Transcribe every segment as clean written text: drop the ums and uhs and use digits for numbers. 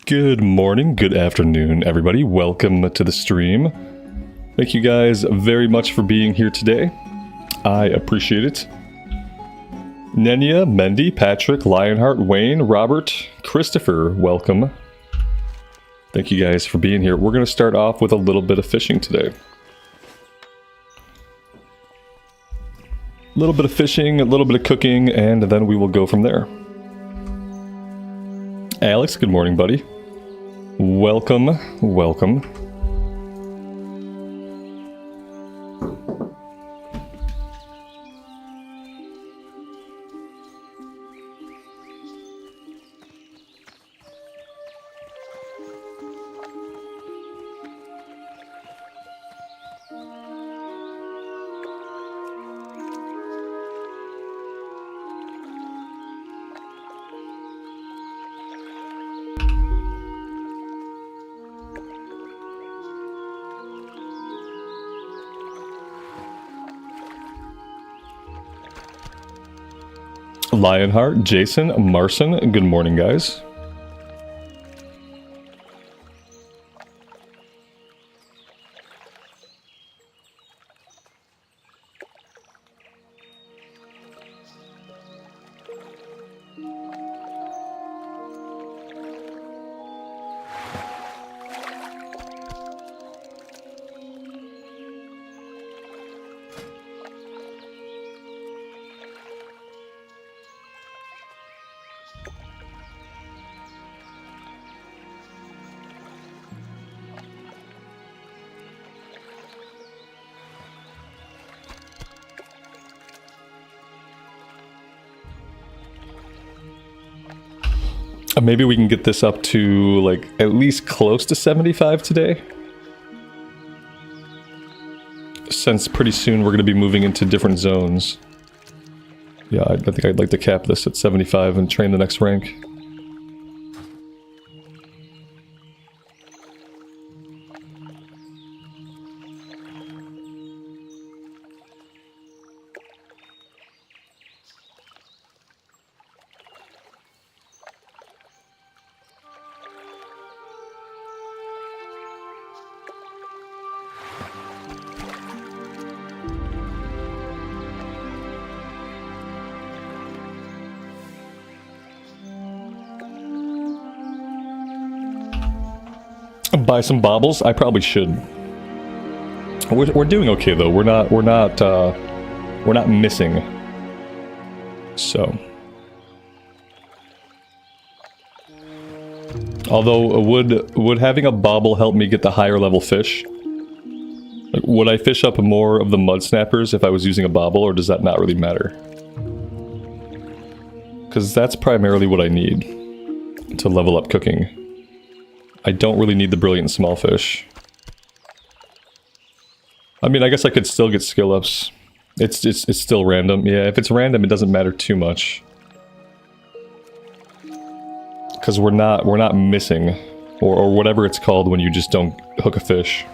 Good morning, good afternoon, everybody. Welcome to the stream. Thank you guys very much for being here today. I appreciate it. Nenya, Mendy, Patrick, Lionheart, Wayne, Robert, Christopher, welcome. Thank you guys for being here. We're going to start off with a little bit of fishing today. A little bit of fishing, a little bit of cooking, and then we will go from there. Alex, good morning, buddy. Welcome, welcome. Lionheart, Jason, Marson, good morning, guys. Maybe we can get this up to, like, at least close to 75 today. Since pretty soon we're going to be moving into different zones. Yeah, I think I'd like to cap this at 75 and train the next rank. Buy some baubles? I probably should. We're doing okay though. We're not missing. So, although would having a bauble help me get the higher level fish? Like, would I fish up more of the mud snappers if I was using a bauble, or does that not really matter? Because that's primarily what I need to level up cooking. I don't really need the brilliant small fish. I mean, I guess I could still get skill ups. It's still random. Yeah, if it's random, it doesn't matter too much. Because we're not missing, or whatever it's called when you just don't hook a fish.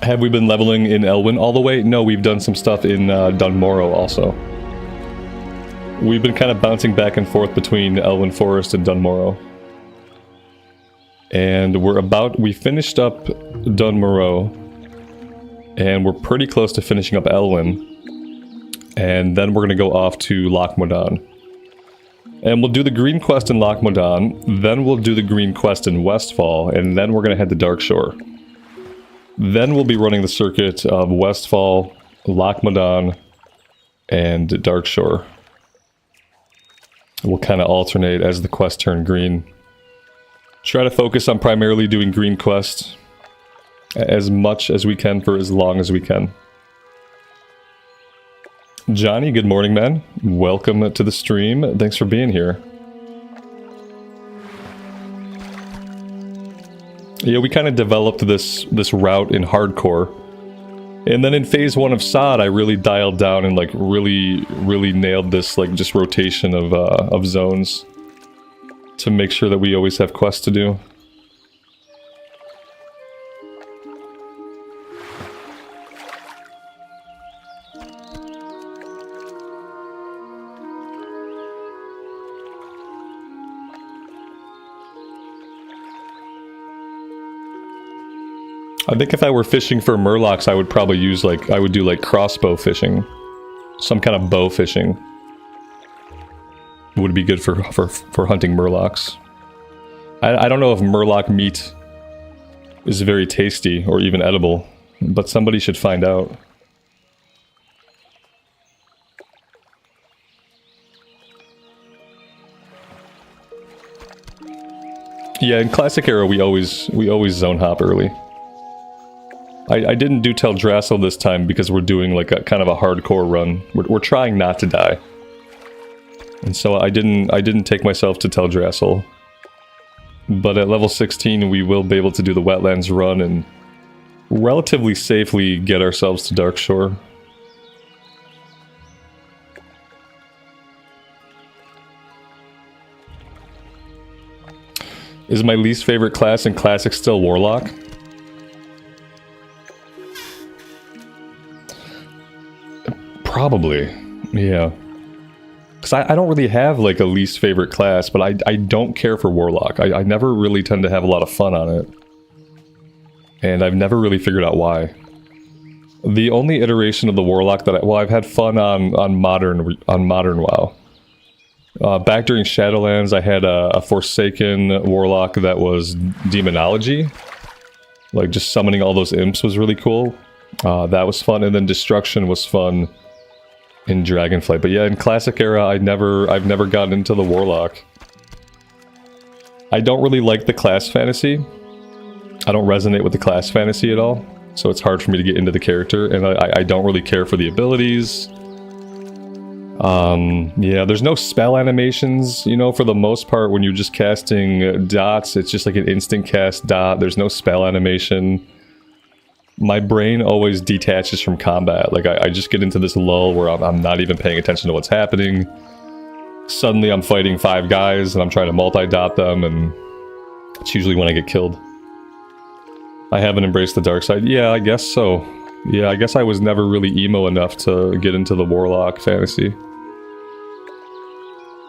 Have we been leveling in Elwynn all the way? No, we've done some stuff in Dunmorrow also. We've been kind of bouncing back and forth between Elwynn Forest and Dunmorrow. And we finished up Dunmorrow, and we're pretty close to finishing up Elwynn. And then we're going to go off to Loch Modan. And we'll do the green quest in Loch Modan, then we'll do the green quest in Westfall, and then we're going to head to Darkshore. Then we'll be running the circuit of Westfall, Loch Modan, and Darkshore. We'll kind of alternate as the quests turn green. Try to focus on primarily doing green quests as much as we can for as long as we can. Johnny, good morning, man. Welcome to the stream. Thanks for being here. Yeah, we kind of developed this route in hardcore. And then in phase 1 of SOD, I really dialed down and like really nailed this like just rotation of zones to make sure that we always have quests to do. I think if I were fishing for Murlocs, I would probably use I would do like crossbow fishing. Some kind of bow fishing would be good for hunting Murlocs. I don't know if Murloc meat is very tasty or even edible, but somebody should find out. Yeah, in Classic Era we always zone hop early. I didn't do Teldrassil this time because we're doing like a kind of a hardcore run. We're trying not to die. And so I didn't take myself to Teldrassil. But at level 16 we will be able to do the wetlands run and relatively safely get ourselves to Darkshore. Is my least favorite class in Classic still Warlock? Probably, yeah. Because I don't really have like a least favorite class, but I don't care for Warlock. I never really tend to have a lot of fun on it. And I've never really figured out why. The only iteration of the Warlock that I've had fun on modern WoW. Back during Shadowlands, I had a Forsaken Warlock that was Demonology. Like just summoning all those imps was really cool. That was fun, and then Destruction was fun in Dragonflight. But yeah, in Classic Era, I've never gotten into the Warlock. I don't really like the class fantasy. I don't resonate with the class fantasy at all, so it's hard for me to get into the character, and I don't really care for the abilities. Yeah, there's no spell animations, you know, for the most part. When you're just casting dots, it's just like an instant cast dot. There's no spell animation. My brain always detaches from combat. Like, I just get into this lull where I'm not even paying attention to what's happening. Suddenly I'm fighting 5 guys and I'm trying to multi-dot them, and it's usually when I get killed. I haven't embraced the dark side. Yeah, I guess so. Yeah, I guess I was never really emo enough to get into the Warlock fantasy.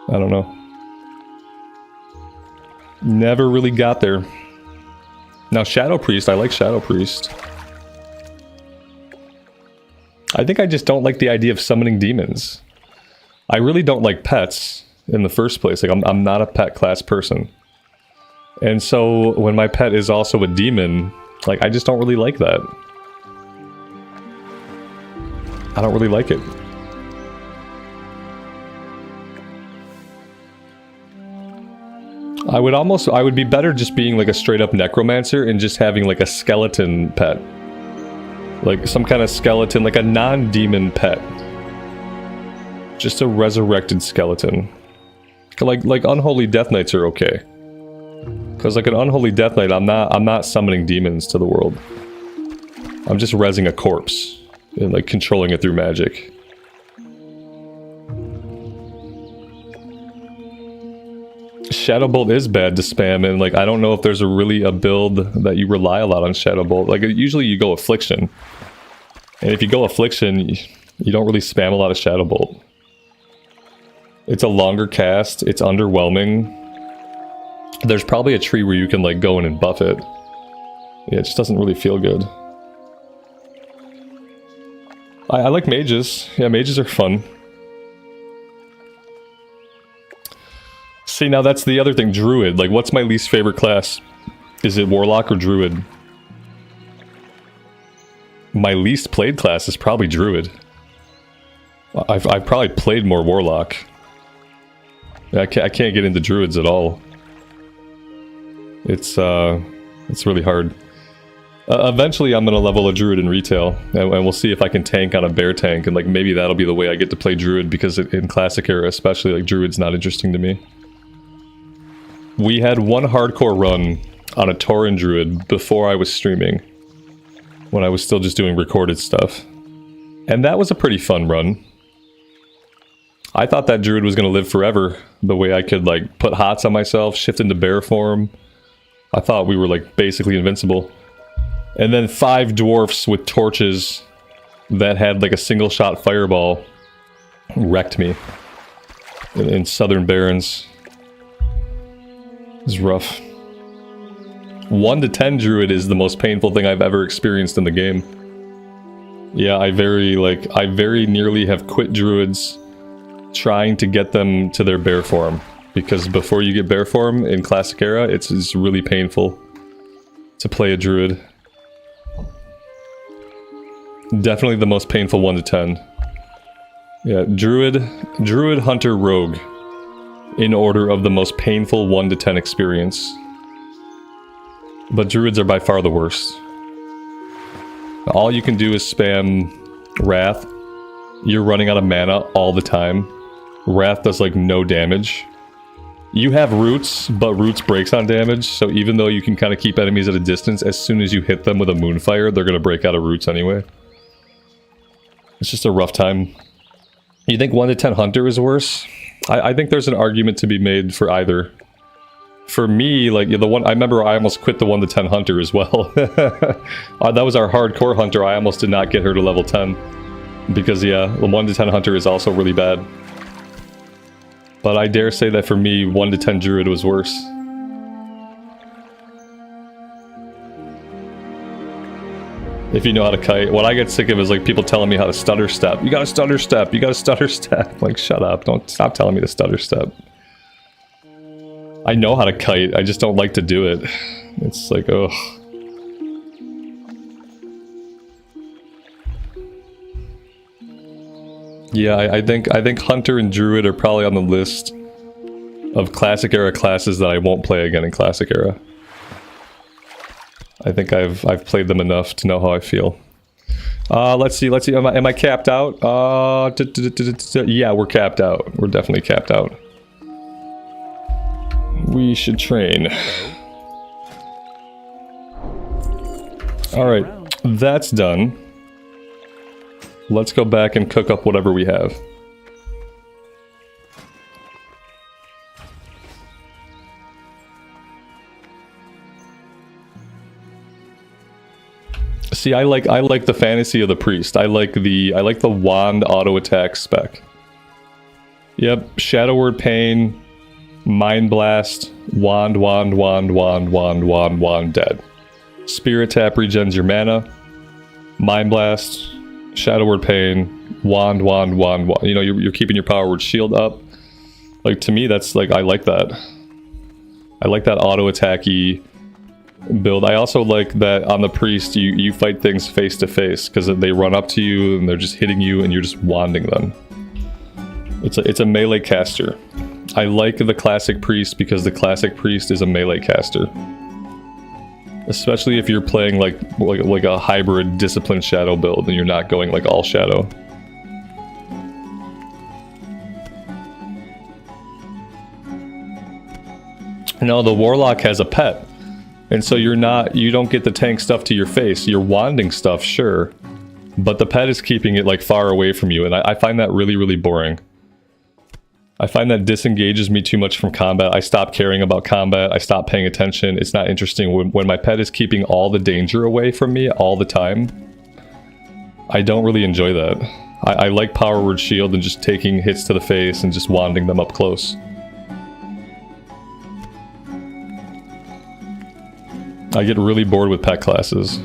I don't know. Never really got there. Now, Shadow Priest, I like Shadow Priest. I think I just don't like the idea of summoning demons. I really don't like pets in the first place. Like, I'm not a pet class person. And so, when my pet is also a demon, like, I just don't really like that. I don't really like it. I would be better just being like a straight up necromancer and just having like a skeleton pet. Like some kind of skeleton, like a non-demon pet. Just a resurrected skeleton. Like Unholy Death Knights are okay. Cause like an Unholy Death Knight, I'm not summoning demons to the world. I'm just rezzing a corpse and like controlling it through magic. Shadowbolt is bad to spam, and like I don't know if there's really a build that you rely a lot on Shadowbolt. Like usually you go Affliction, and if you go Affliction, you don't really spam a lot of Shadowbolt. It's a longer cast, it's underwhelming, There's probably a tree where you can like go in and buff it. Yeah, it just doesn't really feel good. I like mages. Yeah, mages are fun. See, now that's the other thing, Druid. Like, what's my least favorite class? Is it Warlock or Druid? My least played class is probably Druid. I've probably played more Warlock. I can't get into Druids at all. It's really hard. Eventually I'm gonna level a Druid in retail, and we'll see if I can tank on a bear tank, and like maybe that'll be the way I get to play Druid, because in Classic era especially, like Druid's not interesting to me. We had one hardcore run on a Tauren Druid before I was streaming, when I was still just doing recorded stuff. And that was a pretty fun run. I thought that Druid was gonna live forever, the way I could like put hots on myself, shift into bear form. I thought we were like basically invincible. And then 5 dwarfs with torches that had like a single shot fireball wrecked me in Southern Barrens. It was rough. 1 to 10 Druid is the most painful thing I've ever experienced in the game. Yeah, I very nearly have quit Druids trying to get them to their bear form. Because before you get bear form in Classic era, it's really painful to play a Druid. Definitely the most painful 1 to 10. Yeah, Druid, Hunter, Rogue. In order of the most painful 1 to 10 experience. But Druids are by far the worst. All you can do is spam Wrath. You're running out of mana all the time. Wrath does like no damage. You have Roots, but Roots breaks on damage, so even though you can kind of keep enemies at a distance, as soon as you hit them with a Moonfire, they're going to break out of Roots anyway. It's just a rough time. You think 1 to 10 Hunter is worse? I think there's an argument to be made for either. For me, like, the one, I remember I almost quit the 1 to 10 Hunter as well. That was our hardcore Hunter. I almost did not get her to level 10. Because, yeah, the 1 to 10 Hunter is also really bad. But I dare say that for me, 1 to 10 Druid was worse. If you know how to kite. What I get sick of is like people telling me how to stutter step. You gotta stutter step, you gotta stutter step. Like, shut up, don't stop telling me to stutter step. I know how to kite, I just don't like to do it. It's like, ugh. Yeah, I think Hunter and Druid are probably on the list of Classic era classes that I won't play again in Classic era. I think I've played them enough to know how I feel. Let's see. Am I capped out? Yeah, we're capped out. We're definitely capped out. We should train. Alright, that's done. Let's go back and cook up whatever we have. See, I like the fantasy of the priest. I like the wand auto attack spec. Yep, Shadow Word Pain, Mind Blast, wand, dead. Spirit Tap regens your mana. Mind Blast, Shadow Word Pain, wand. You know, you're keeping your Power Word shield up. Like, to me, that's like, I like that. I like that auto attacky build. I also like that on the priest you fight things face to face because they run up to you and they're just hitting you and you're just wanding them. It's a melee caster. I like the classic priest because the classic priest is a melee caster. Especially if you're playing like a hybrid disciplined shadow build and you're not going like all shadow. No, the warlock has a pet. And so you don't get the tank stuff to your face. You're wanding stuff, sure. But the pet is keeping it like far away from you, and I find that really, really boring. I find that disengages me too much from combat. I stop caring about combat. I stop paying attention. It's not interesting. When my pet is keeping all the danger away from me all the time, I don't really enjoy that. I like Power Word Shield and just taking hits to the face and just wanding them up close. I get really bored with pet classes.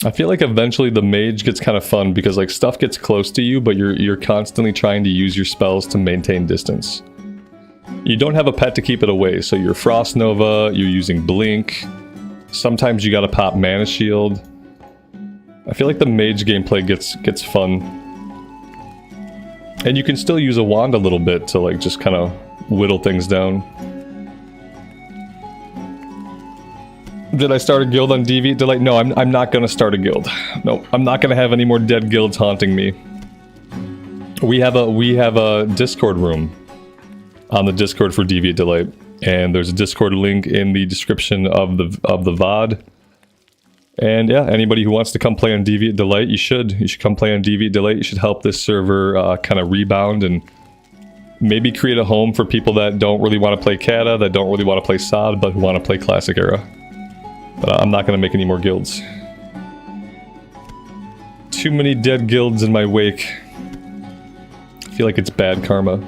I feel like eventually the mage gets kind of fun because like stuff gets close to you, but you're constantly trying to use your spells to maintain distance. You don't have a pet to keep it away, so you're Frost Nova, you're using Blink. Sometimes you gotta pop Mana Shield. I feel like the mage gameplay gets fun. And you can still use a wand a little bit to like just kind of whittle things down. Did I start a guild on Deviate Delight? No, I'm not gonna start a guild. No, I'm not gonna have any more dead guilds haunting me. We have a Discord room on the Discord for Deviate Delight, and there's a Discord link in the description of the VOD. And yeah, anybody who wants to come play on Deviate Delight, you should come play on Deviate Delight. You should help this server kind of rebound and maybe create a home for people that don't really want to play Cata, that don't really want to play Sod, but who want to play Classic Era. But I'm not going to make any more guilds. Too many dead guilds in my wake. I feel like it's bad karma.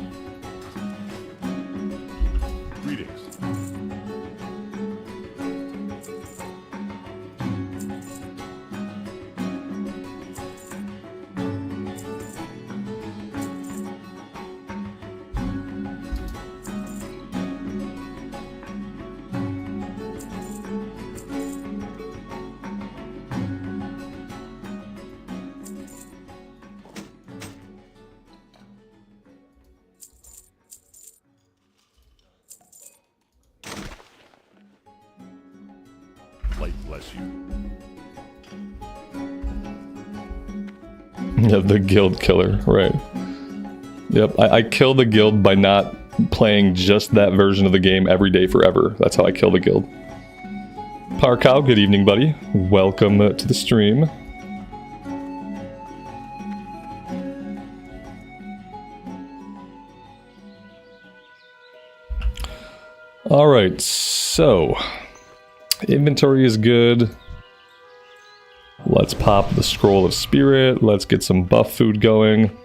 Yeah, the guild killer, right. Yep, I kill the guild by not playing just that version of the game every day forever. That's how I kill the guild. Power Cow, good evening, buddy. Welcome to the stream. Alright, so inventory is good. Let's pop the Scroll of Spirit. Let's get some buff food going.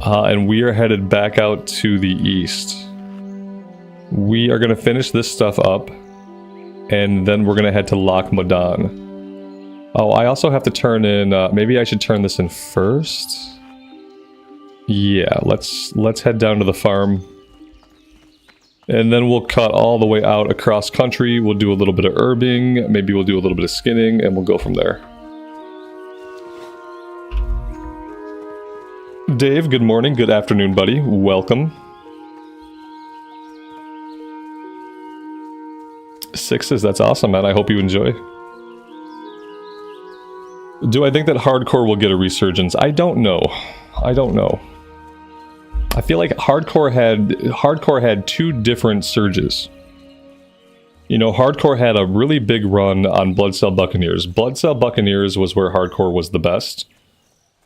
And we are headed back out to the east. We are going to finish this stuff up. And then we're going to head to Loch Modan. Oh, I also have to turn in... maybe I should turn this in first? Yeah, let's head down to the farm. And then we'll cut all the way out across country. We'll do a little bit of herbing. Maybe we'll do a little bit of skinning, and we'll go from there. Dave, good morning. Good afternoon, buddy. Welcome. 6s, that's awesome, man. I hope you enjoy. Do I think that hardcore will get a resurgence? I don't know. I don't know. I feel like hardcore had two different surges. You know, hardcore had a really big run on Bloodcell Buccaneers. Bloodcell Buccaneers was where hardcore was the best.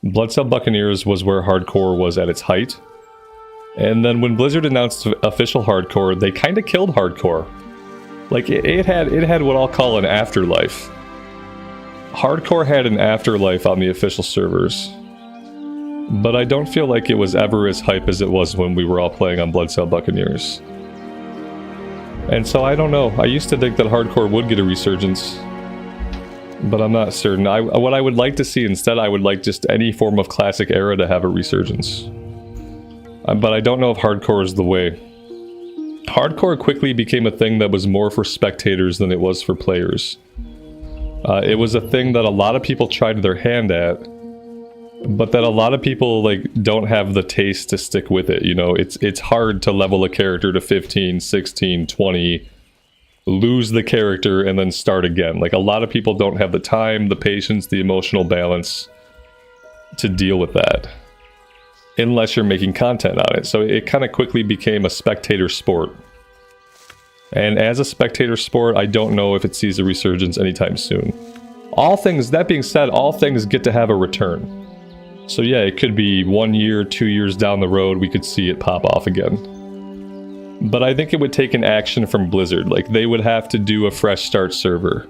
Bloodcell Buccaneers was where hardcore was at its height. And then when Blizzard announced official hardcore, they kind of killed hardcore. Like it had what I'll call an afterlife. Hardcore had an afterlife on the official servers. But I don't feel like it was ever as hype as it was when we were all playing on Bloodcell Buccaneers. And so I don't know. I used to think that hardcore would get a resurgence. But I'm not certain. What I would like to see instead, I would like just any form of Classic Era to have a resurgence. But I don't know if hardcore is the way. Hardcore quickly became a thing that was more for spectators than it was for players. It was a thing that a lot of people tried their hand at. But that a lot of people like don't have the taste to stick with it, you know. It's hard to level a character to 15, 16, 20, lose the character and then start again. Like a lot of people don't have the time, the patience, the emotional balance to deal with that. Unless you're making content on it. So it kind of quickly became a spectator sport. And as a spectator sport, I don't know if it sees a resurgence anytime soon. All things, that being said, all things get to have a return. So yeah, it could be 1 year, 2 years down the road, we could see it pop off again. But I think it would take an action from Blizzard. Like, they would have to do a fresh start server.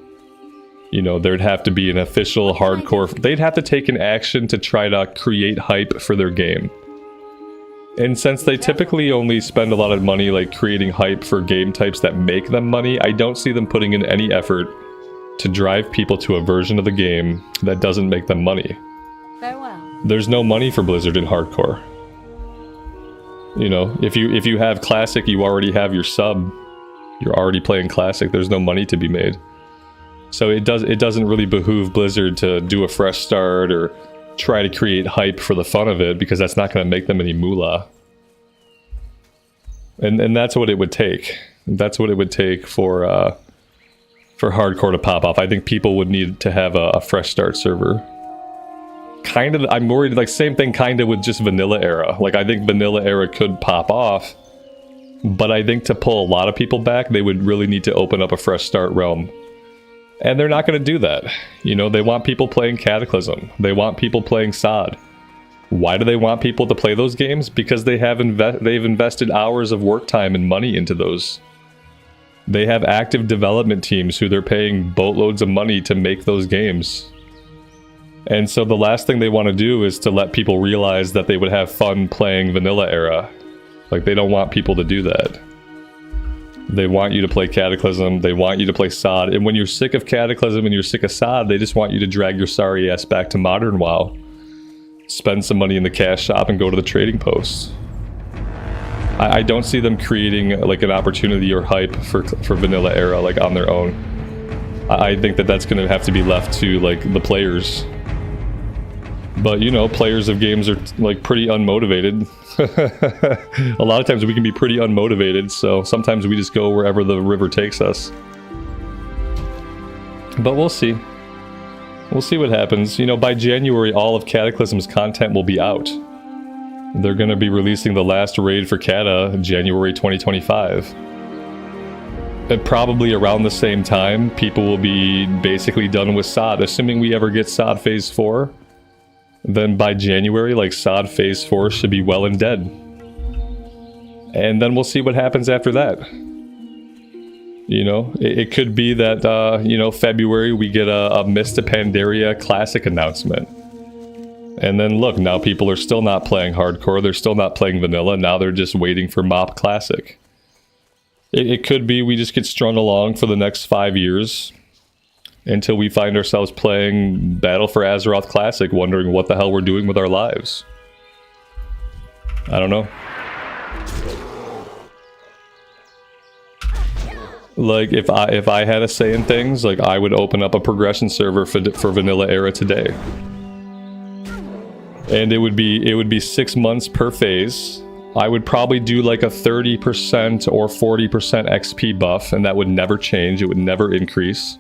You know, there'd have to be an official hardcore... They'd have to take an action to try to create hype for their game. And since they typically only spend a lot of money like creating hype for game types that make them money, I don't see them putting in any effort to drive people to a version of the game that doesn't make them money. Farewell. There's no money for Blizzard in hardcore. You know, if you have Classic, you already have your sub. You're already playing Classic. There's no money to be made. So it doesn't really behoove Blizzard to do a fresh start or try to create hype for the fun of it, because that's not going to make them any moolah. And that's what it would take. That's what it would take for hardcore to pop off. I think people would need to have a fresh start server. Kind of, I'm worried, like, same thing kind of with just vanilla era. Like, I think vanilla era could pop off, but I think to pull a lot of people back, they would really need to open up a fresh start realm. And they're not going to do that. You know, they want people playing Cataclysm. They want people playing SOD. Why do they want people to play those games? Because they have they've invested hours of work time and money into those. They have active development teams who they're paying boatloads of money to make those games. And so the last thing they want to do is to let people realize that they would have fun playing vanilla era. Like, they don't want people to do that. They want you to play Cataclysm, they want you to play SOD, and when you're sick of Cataclysm and you're sick of SOD, they just want you to drag your sorry ass back to modern WoW. Spend some money in the cash shop and go to the trading posts. I don't see them creating like an opportunity or hype for vanilla era like on their own. I think that that's going to have to be left to like the players. But you know, players of games are like pretty unmotivated. A lot of times we can be pretty unmotivated, so sometimes we just go wherever the river takes us. But we'll see. We'll see what happens. You know, by January, all of Cataclysm's content will be out. They're going to be releasing the last raid for Cata in January 2025. And probably around the same time, people will be basically done with SOD. Assuming we ever get SOD Phase 4, then by January, like, SOD Phase 4 should be well and dead. And then we'll see what happens after that. You know, it could be that, you know, February we get a Mist to Pandaria Classic announcement. And then look, now people are still not playing hardcore, they're still not playing vanilla, now they're just waiting for MoP Classic. It could be we just get strung along for the next 5 years until we find ourselves playing Battle for Azeroth Classic, wondering what the hell we're doing with our lives. I don't know. Like, if I had a say in things, like, I would open up a progression server for vanilla era today. And it would be 6 months per phase. I would probably do like a 30% or 40% XP buff, and that would never change, it would never increase.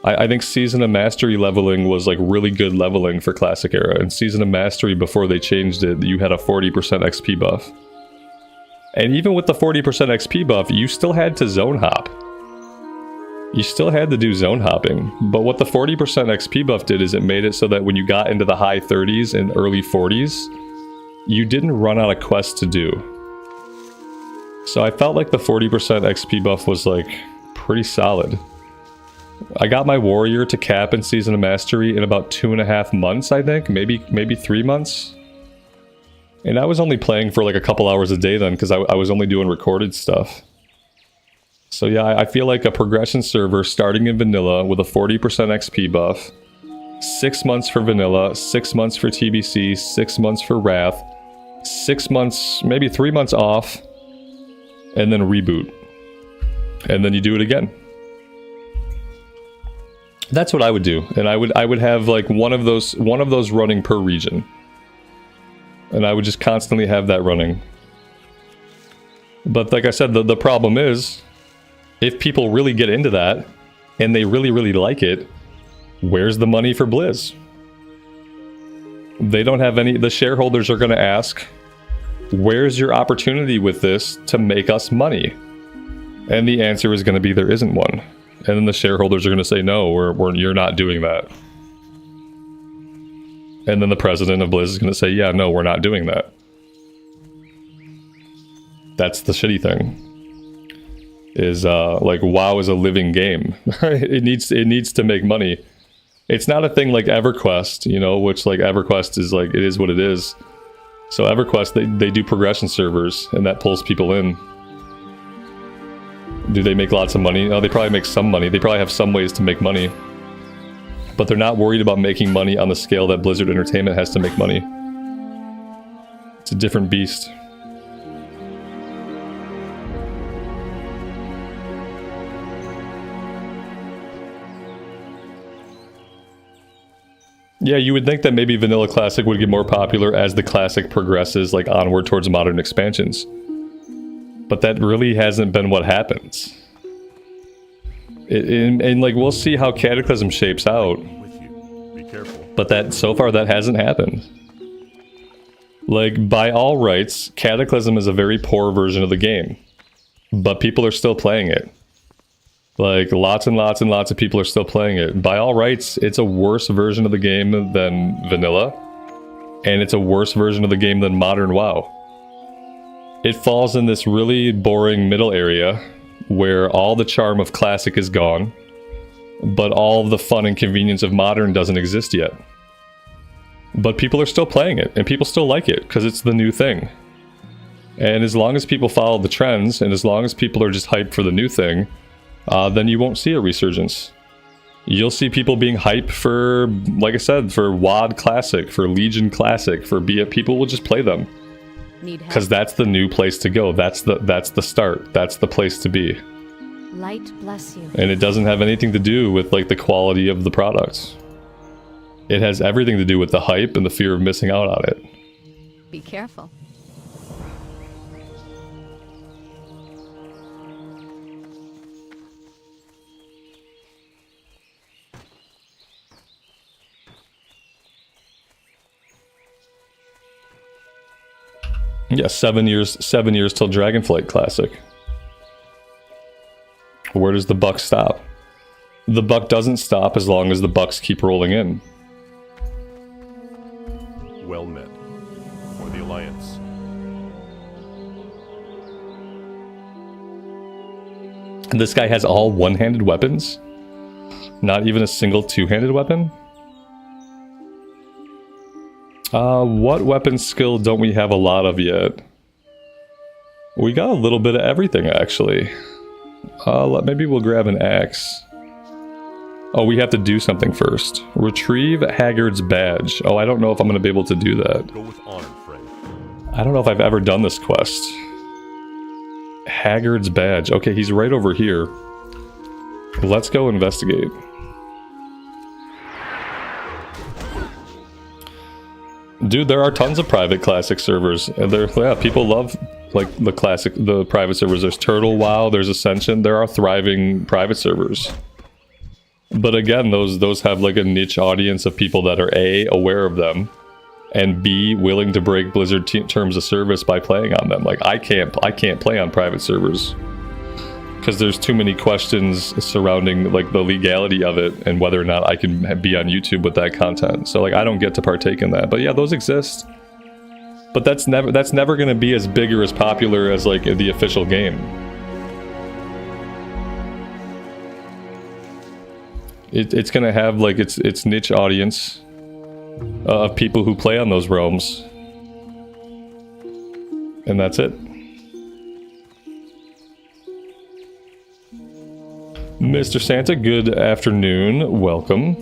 I think Season of Mastery leveling was like really good leveling for Classic era, and Season of Mastery before they changed it, you had a 40% XP buff. And even with the 40% XP buff, you still had to zone hop. You still had to do zone hopping, but what the 40% XP buff did is it made it so that when you got into the high 30s and early 40s, you didn't run out of quests to do. So I felt like the 40% XP buff was like pretty solid. I got my warrior to cap in Season of Mastery in about 2.5 months, I think, maybe 3 months. And I was only playing for like a couple hours a day then, because I was only doing recorded stuff. So yeah, I feel like a progression server starting in vanilla with a 40% XP buff, 6 months for vanilla, 6 months for TBC, 6 months for Wrath, 6 months, maybe 3 months off, and then reboot. And then you do it again. That's what I would do. And I would have like one of those running per region. And I would just constantly have that running. But like I said, the problem is, if people really get into that, and they really, really like it, where's the money for Blizz? They don't have any. The shareholders are going to ask, where's your opportunity with this to make us money? And the answer is going to be there isn't one. And then the shareholders are going to say, no, you're not doing that. And then the president of Blizz is going to say, yeah, no, we're not doing that. That's the shitty thing. Is like WoW is a living game. it needs to make money. It's not a thing like EverQuest, you know, which like EverQuest is like, it is what it is. So EverQuest, they do progression servers, and that pulls people in. Do they make lots of money? No, they probably make some money. They probably have some ways to make money. But they're not worried about making money on the scale that Blizzard Entertainment has to make money. It's a different beast. Yeah, you would think that maybe Vanilla Classic would get more popular as the Classic progresses, like, onward towards modern expansions. But that really hasn't been what happens. And like, we'll see how Cataclysm shapes out. Be careful. But that, so far, that hasn't happened. Like, by all rights, Cataclysm is a very poor version of the game. But people are still playing it. Like, lots and lots and lots of people are still playing it. By all rights, it's a worse version of the game than Vanilla. And it's a worse version of the game than Modern WoW. It falls in this really boring middle area where all the charm of Classic is gone, but all of the fun and convenience of Modern doesn't exist yet. But people are still playing it, and people still like it, because it's the new thing. And as long as people follow the trends, and as long as people are just hyped for the new thing, then you won't see a resurgence. You'll see people being hyped for, like I said, for WoD Classic, for Legion Classic, for people will just play them. Because that's the new place to go. That's the start. That's the place to be. Light bless you. And it doesn't have anything to do with like the quality of the products. It has everything to do with the hype and the fear of missing out on it. Be careful. Yeah, 7 years till Dragonflight Classic. Where does the buck stop? The buck doesn't stop as long as the bucks keep rolling in. Well met. For the Alliance. And this guy has all one-handed weapons? Not even a single two-handed weapon? What weapon skill don't we have a lot of yet? We got a little bit of everything, actually. Maybe we'll grab an axe. Oh, we have to do something first. Retrieve Haggard's badge. Oh, I don't know if I'm going to be able to do that. Go with honor, friend. I don't know if I've ever done this quest. Haggard's badge. Okay, he's right over here. Let's go investigate. Dude, there are tons of private classic servers. And yeah, people love like the private servers. There's Turtle WoW, there's Ascension. There are thriving private servers. But again, those have like a niche audience of people that are A, aware of them, and B, willing to break Blizzard terms of service by playing on them. Like I can't play on private servers because there's too many questions surrounding like the legality of it and whether or not I can be on YouTube with that content. So like I don't get to partake in that. But yeah, those exist. But that's never going to be as big or as popular as like the official game. It's going to have like its niche audience of people who play on those realms. And that's it. Mr. Santa, good afternoon. Welcome.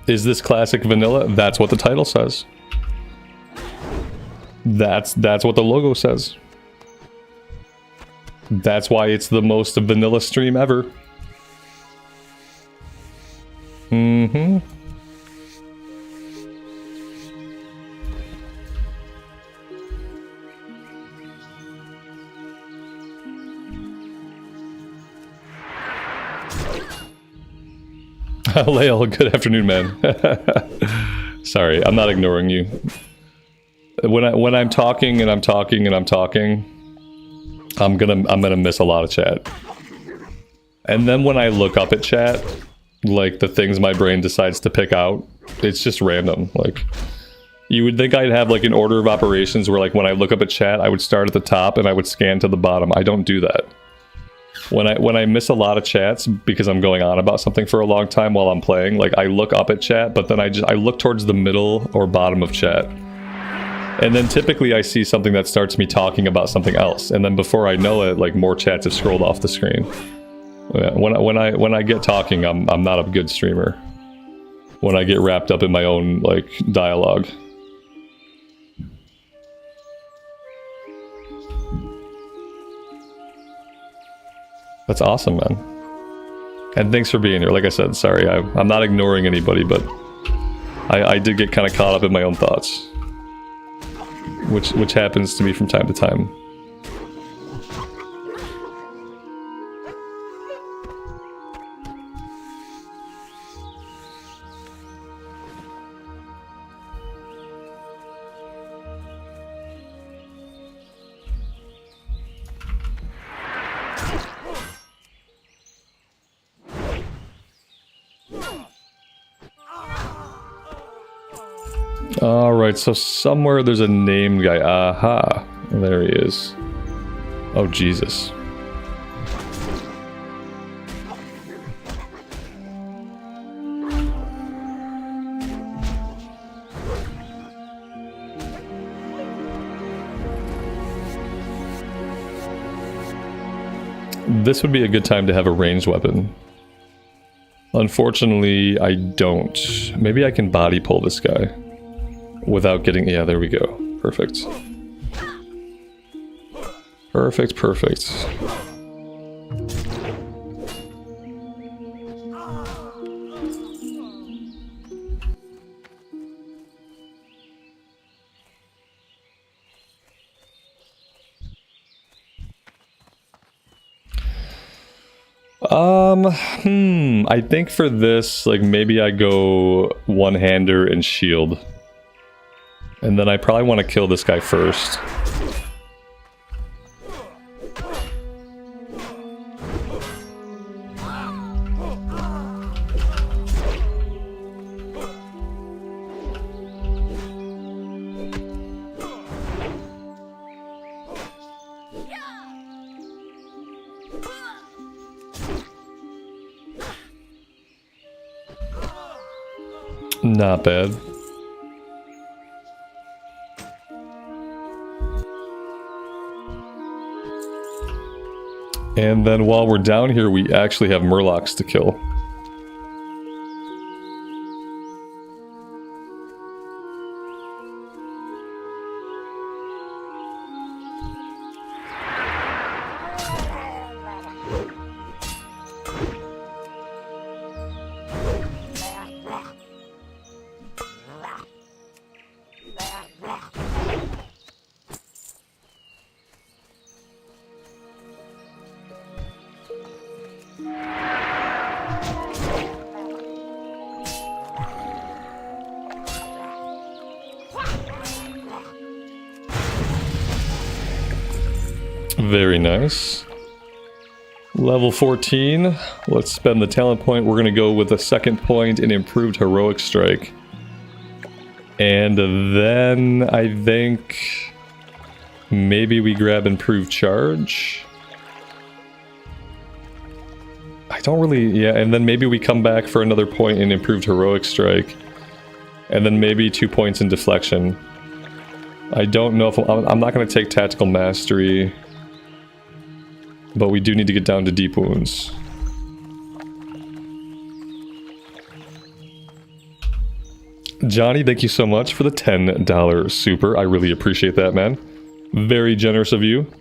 Is this classic vanilla? That's what the title says. That's what the logo says. That's why it's the most vanilla stream ever. Mm-hmm. Lael, good afternoon, man. Sorry, I'm not ignoring you. When I'm talking and I'm talking and I'm talking, I'm gonna miss a lot of chat. And then when I look up at chat, like the things my brain decides to pick out, it's just random. Like, you would think I'd have like an order of operations where like when I look up at chat, I would start at the top and I would scan to the bottom. I don't do that. When I miss a lot of chats because I'm going on about something for a long time while I'm playing, like I look up at chat, but then I look towards the middle or bottom of chat. And then typically I see something that starts me talking about something else, and then before I know it, like more chats have scrolled off the screen. When I get talking, I'm not a good streamer. When I get wrapped up in my own like dialogue. That's awesome, man. And thanks for being here. Like I said, sorry, I'm not ignoring anybody, but I did get kind of caught up in my own thoughts. Which happens to me from time to time. Alright, so somewhere there's a named guy. Aha. There he is. Oh, Jesus. This would be a good time to have a ranged weapon. Unfortunately, I don't. Maybe I can body pull this guy. Without getting... yeah, there we go. Perfect. Perfect, perfect. I think for this, like, maybe I go one-hander and shield. And then I probably want to kill this guy first. Not bad. And then while we're down here, we actually have Murlocs to kill. Very nice. Level 14. Let's spend the talent point. We're going to go with a second point in improved heroic strike. And then I think maybe we grab improved charge. I don't really... yeah, and then maybe we come back for another point in improved heroic strike. And then maybe 2 points in deflection. I don't know if... I'm not going to take tactical mastery. But we do need to get down to deep wounds. Johnny, thank you so much for the $10 super. I really appreciate that, man. Very generous of you.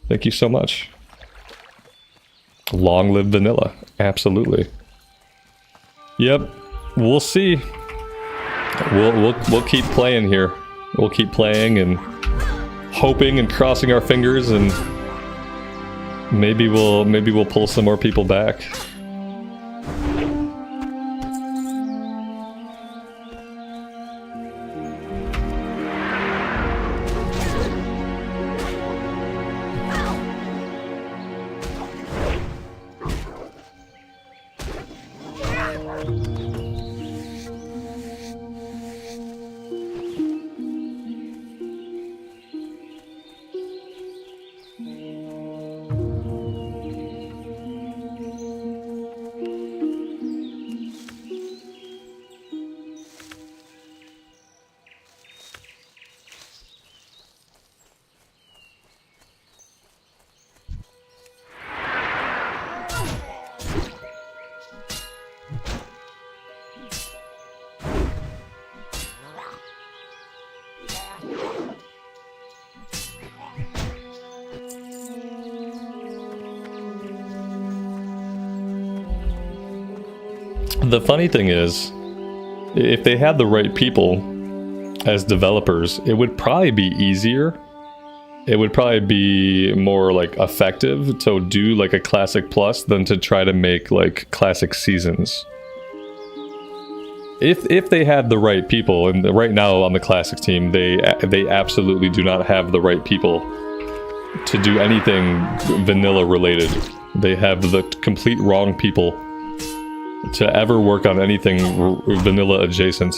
Thank you so much. Long live vanilla. Absolutely. Yep. We'll see. We'll keep playing here. We'll keep playing and hoping and crossing our fingers, and maybe we'll pull some more people back. The funny thing is, if they had the right people as developers, it would probably be easier. It would probably be more like effective to do like a Classic Plus than to try to make like Classic Seasons. If they had the right people, and right now on the Classics team, they absolutely do not have the right people to do anything vanilla related. They have the complete wrong people to ever work on anything vanilla adjacent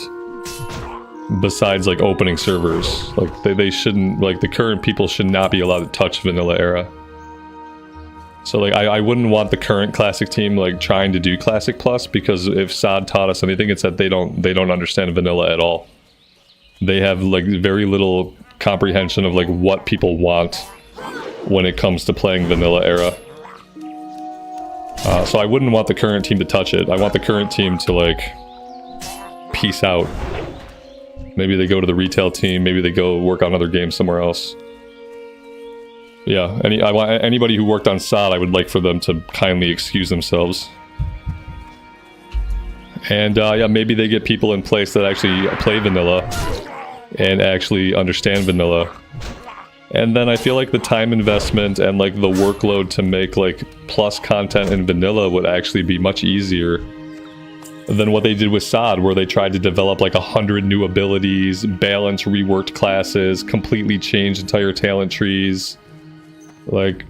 besides like opening servers. Like they shouldn't, like the current people should not be allowed to touch vanilla era. So like I wouldn't want the current Classic team like trying to do Classic Plus, because if SOD taught us anything, it's that they don't understand vanilla at all. They have like very little comprehension of like what people want when it comes to playing vanilla era. So I wouldn't want the current team to touch it. I want the current team to like peace out. Maybe they go to the retail team, maybe they go work on other games somewhere else. Yeah, I want anybody who worked on SOD, I would like for them to kindly excuse themselves. And yeah, maybe they get people in place that actually play vanilla and actually understand vanilla. And then I feel like the time investment and like the workload to make like plus content in vanilla would actually be much easier than what they did with SOD, where they tried to develop like 100 new abilities, balance reworked classes, completely change entire talent trees. Like,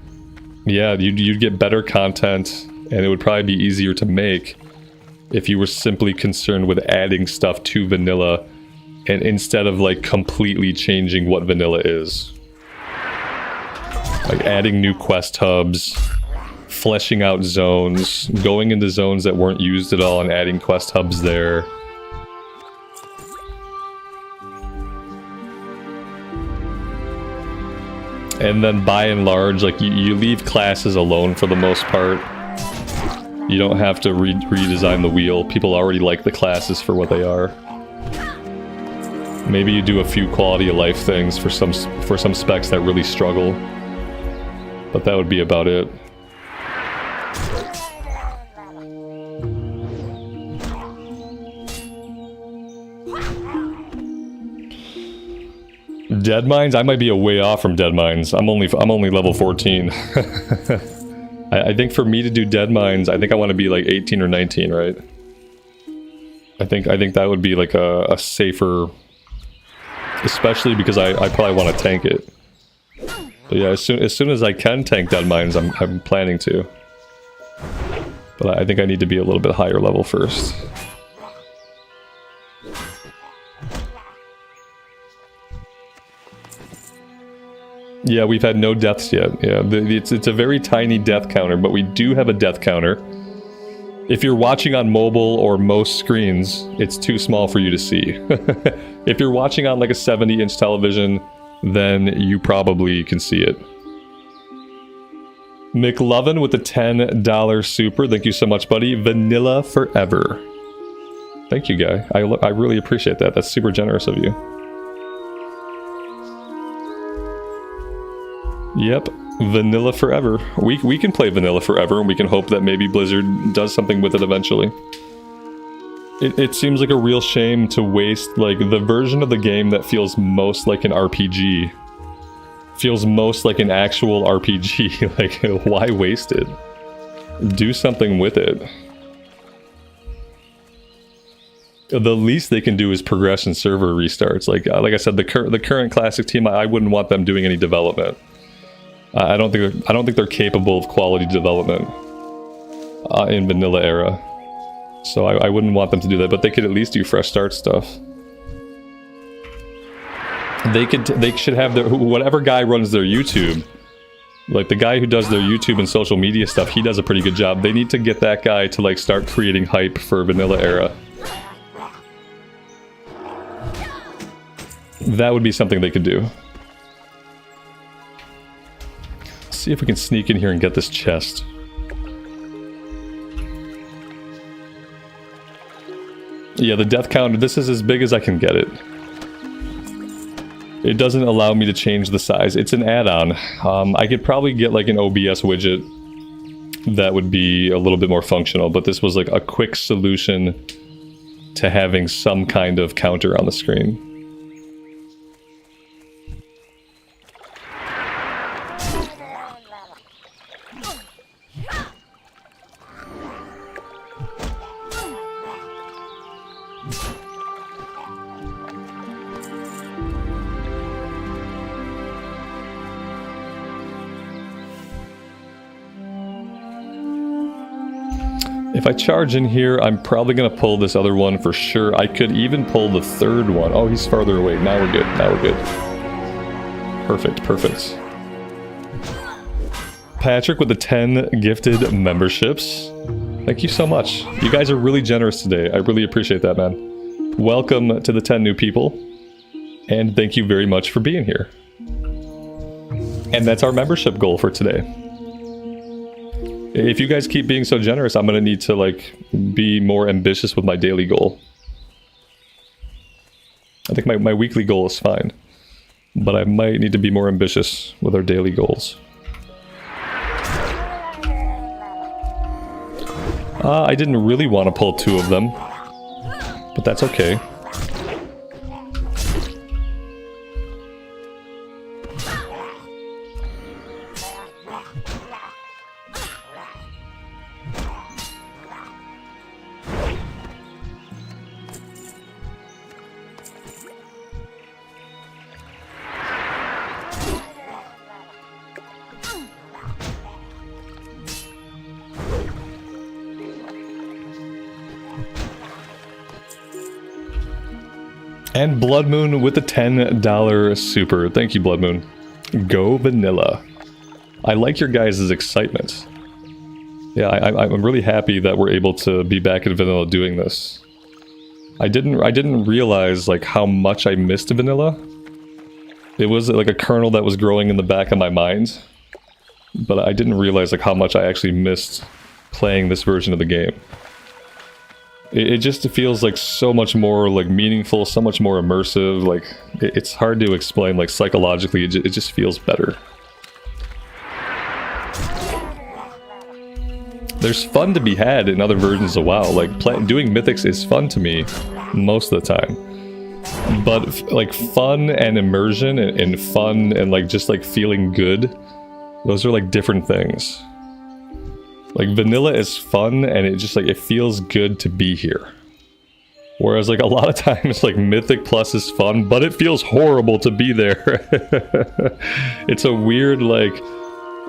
yeah, you'd get better content, and it would probably be easier to make if you were simply concerned with adding stuff to vanilla, and instead of like completely changing what vanilla is. Like adding new quest hubs, fleshing out zones, going into zones that weren't used at all and adding quest hubs there. And then by and large, like you leave classes alone for the most part. You don't have to redesign the wheel. People already like the classes for what they are. Maybe you do a few quality of life things for some specs that really struggle. But that would be about it. Deadmines? I might be a way off from Deadmines. I'm only level 14. I think for me to do Deadmines, I think I want to be like 18 or 19, right? I think that would be like a safer, especially because I probably want to tank it. But yeah, as soon as I can tank Deadmines, I'm planning to. But I think I need to be a little bit higher level first. Yeah, we've had no deaths yet. Yeah, it's a very tiny death counter, but we do have a death counter. If you're watching on mobile or most screens, it's too small for you to see. If you're watching on like a 70-inch television, then you probably can see it. McLovin with the $10 super. Thank you so much, buddy. Vanilla forever. Thank you, guy. I really appreciate that. That's super generous of you. Yep. Vanilla forever. We can play vanilla forever, and we can hope that maybe Blizzard does something with it eventually. It seems like a real shame to waste, like, the version of the game that feels most like an RPG. Feels most like an actual RPG. Like, why waste it? Do something with it. The least they can do is progression server restarts. Like I said, the current classic team, I wouldn't want them doing any development. I don't think they're capable of quality development in vanilla era. So I wouldn't want them to do that, but they could at least do fresh start stuff. They should have their, whatever guy runs their YouTube, like the guy who does their YouTube and social media stuff, he does a pretty good job. They need to get that guy to like start creating hype for vanilla era. That would be something they could do. Let's see if we can sneak in here and get this chest. Yeah, the death counter, this is as big as I can get it. It doesn't allow me to change the size. It's an add-on. I could probably get like an OBS widget that would be a little bit more functional, but this was like a quick solution to having some kind of counter on the screen. If I charge in here, I'm probably going to pull this other one for sure. I could even pull the third one. Oh, he's farther away. Now we're good. Now we're good. Perfect, perfect. Patrick with the 10 gifted memberships. Thank you so much. You guys are really generous today. I really appreciate that, man. Welcome to the 10 new people. And thank you very much for being here. And that's our membership goal for today. If you guys keep being so generous, I'm gonna need to like be more ambitious with my daily goal. I think my weekly goal is fine, but I might need to be more ambitious with our daily goals. I didn't really want to pull two of them, but that's okay. And Blood Moon with the $10 super. Thank you, Blood Moon. Go vanilla. I like your guys' excitement. Yeah, I'm really happy that we're able to be back in vanilla doing this. I didn't realize like how much I missed vanilla. It was like a kernel that was growing in the back of my mind, but I didn't realize like how much I actually missed playing this version of the game. It just feels like so much more like meaningful, so much more immersive. Like it's hard to explain. Like psychologically, it just feels better. There's fun to be had in other versions of WoW. Like doing mythics is fun to me most of the time, but like fun and immersion and fun and like just like feeling good, those are like different things. Like vanilla is fun and it just like it feels good to be here. Whereas like a lot of times like Mythic Plus is fun, but it feels horrible to be there. It's a weird like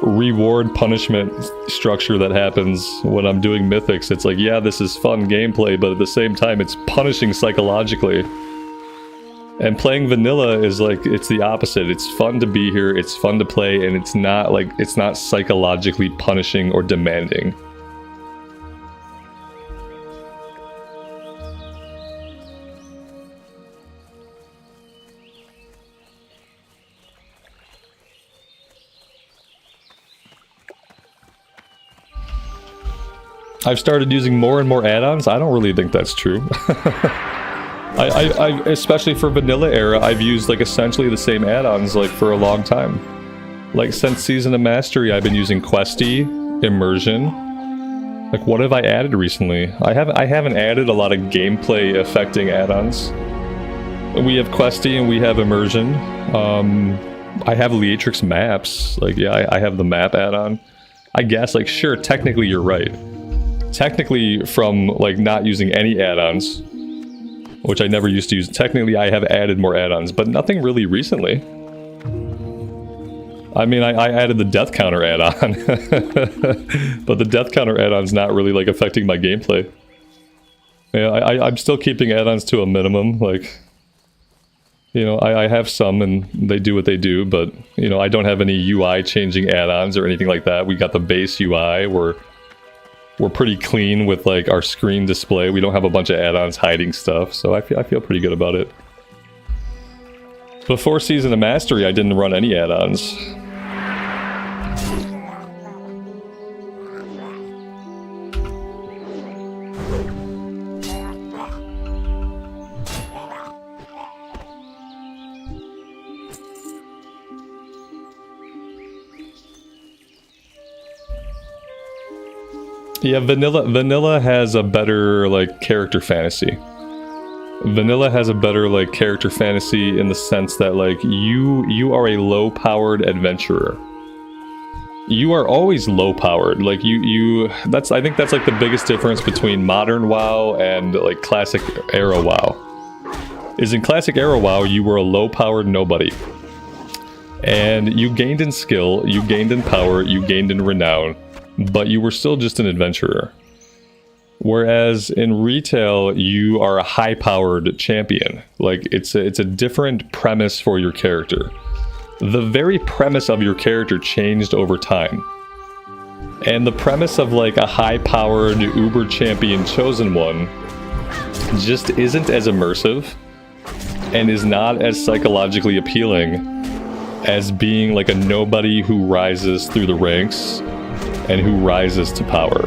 reward punishment structure that happens when I'm doing Mythics. It's like, yeah, this is fun gameplay, but at the same time it's punishing psychologically. And playing vanilla is like, it's the opposite. It's fun to be here, it's fun to play, and it's not like, it's not psychologically punishing or demanding. I've started using more and more add-ons. I don't really think that's true. I especially for vanilla era, I've used like essentially the same add-ons like for a long time. Like, since Season of Mastery, I've been using Questy, Immersion. Like, what have I added recently? I haven't added a lot of gameplay affecting add-ons. We have Questy and we have Immersion. I have Leatrix maps. Like, yeah, I have the map add-on. I guess, like, sure, technically you're right. Technically, from, like, not using any add-ons, which I never used to use, technically I have added more add-ons, but nothing really recently. I mean, I added the death counter add-on, but the death counter add-on's not really, like, affecting my gameplay. Yeah, I'm still keeping add-ons to a minimum, like, you know, I have some and they do what they do, but, you know, I don't have any UI changing add-ons or anything like that. We got the base UI, we're pretty clean with, like, our screen display. We don't have a bunch of add-ons hiding stuff, so I feel pretty good about it. Before Season of Mastery, I didn't run any add-ons. Yeah, vanilla has a better, like, character fantasy. Vanilla has a better, like, character fantasy in the sense that, like, you are a low-powered adventurer. You are always low-powered. Like, I think that's, like, the biggest difference between modern WoW and, like, classic era WoW. Is in classic era WoW, you were a low-powered nobody. And you gained in skill, you gained in power, you gained in renown, but you were still just an adventurer. Whereas in retail, you are a high-powered champion. Like, it's a different premise for your character. The very premise of your character changed over time. And the premise of, like, a high-powered uber champion chosen one just isn't as immersive and is not as psychologically appealing as being, like, a nobody who rises through the ranks and who rises to power.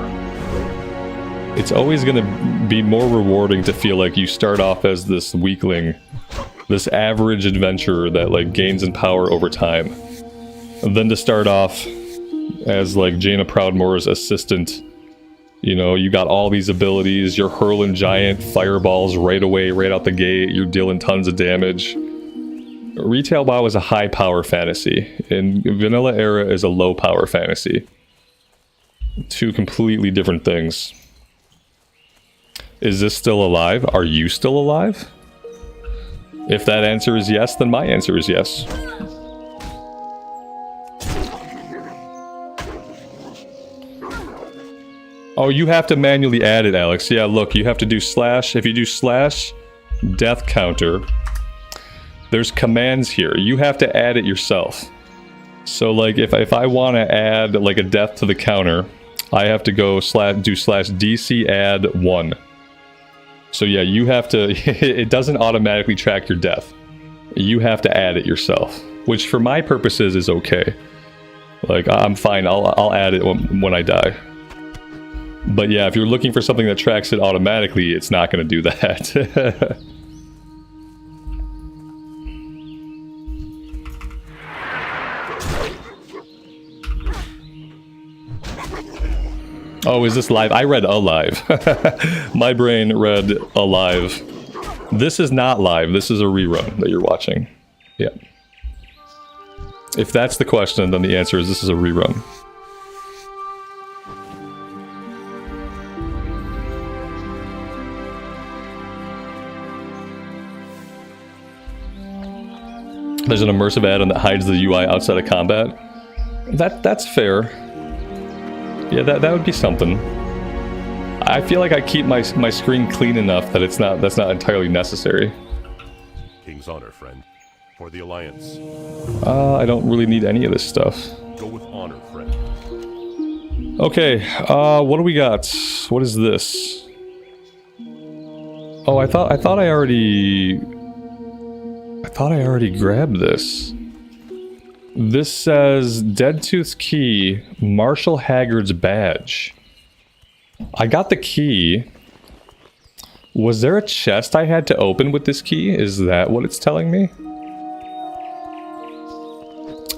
It's always going to be more rewarding to feel like you start off as this weakling, this average adventurer that, like, gains in power over time, than to start off as, like, Jaina Proudmoore's assistant. You know, you got all these abilities, you're hurling giant fireballs right away, right out the gate, you're dealing tons of damage. Retail WoW is a high power fantasy, and Vanilla Era is a low power fantasy. Two completely different things. Is this still alive? Are you still alive? If that answer is yes, then my answer is yes. Oh, you have to manually add it, Alex. Yeah, look, you have to do slash. If you do slash death counter, there's commands here. You have to add it yourself. So, like, if I want to add, like, a death to the counter, I have to go do slash DC add 1. So yeah, you have to, it doesn't automatically track your death. You have to add it yourself, which for my purposes is okay. Like, I'm fine, I'll add it when I die. But yeah, if you're looking for something that tracks it automatically, it's not going to do that. Oh, is this live? I read alive. My brain read alive. This is not live. This is a rerun that you're watching. Yeah. If that's the question, then the answer is this is a rerun. There's an immersive add-on that hides the UI outside of combat. That's fair. Yeah, that would be something. I feel like I keep my screen clean enough that that's not entirely necessary. King's honor, friend. For the Alliance. I don't really need any of this stuff. Go with honor, friend. Okay, what do we got? What is this? Oh, I thought I already grabbed this. This says Deadtooth's key, Marshal Haggard's badge. I got the key. Was there a chest I had to open with this key? Is that what it's telling me?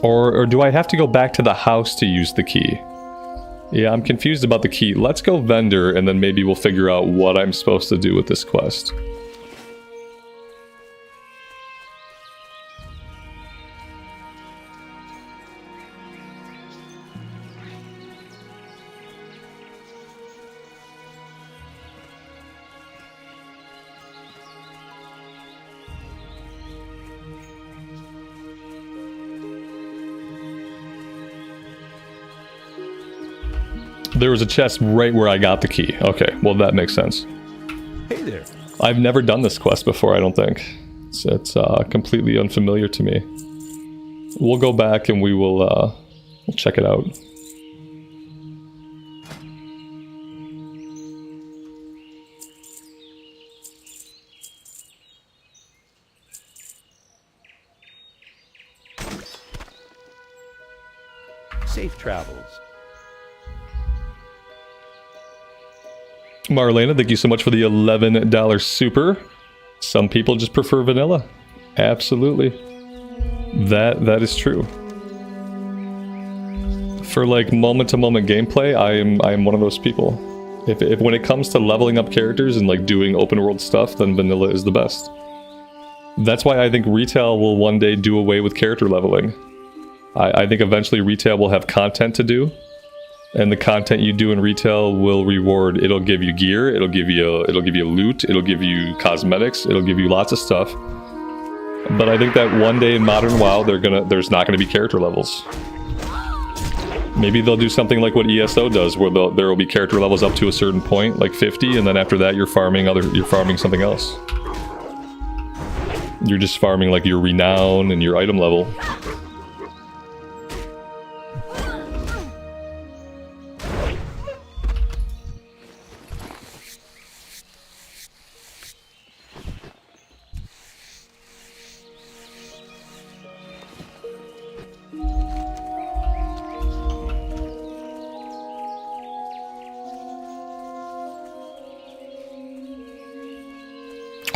Or do I have to go back to the house to use the key? Yeah, I'm confused about the key. Let's go vendor, and then maybe we'll figure out what I'm supposed to do with this quest. There was a chest right where I got the key. Okay, well that makes sense. Hey there. I've never done this quest before, I don't think. It's completely unfamiliar to me. We'll go back and we'll check it out. Safe travels. Marlena, thank you so much for the $11 super. Some people just prefer vanilla. Absolutely. That is true. For like moment-to-moment gameplay, I am one of those people. If when it comes to leveling up characters and like doing open world stuff, then vanilla is the best. That's why I think retail will one day do away with character leveling. I think eventually retail will have content to do. And the content you do in retail will reward. It'll give you gear. It'll give you loot. It'll give you cosmetics. It'll give you lots of stuff. But I think that one day in modern WoW, there's not gonna be character levels. Maybe they'll do something like what ESO does, where there will be character levels up to a certain point, like 50, and then after that you're farming something else. You're just farming like your renown and your item level.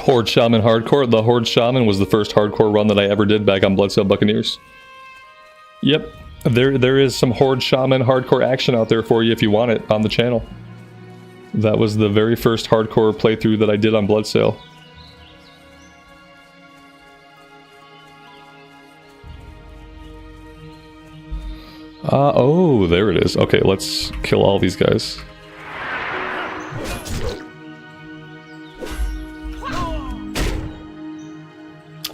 Horde Shaman Hardcore. The Horde Shaman was the first hardcore run that I ever did back on Bloodsail Buccaneers. Yep, there is some Horde Shaman hardcore action out there for you if you want it on the channel. That was the very first hardcore playthrough that I did on Bloodsail. Oh, there it is. Okay, let's kill all these guys.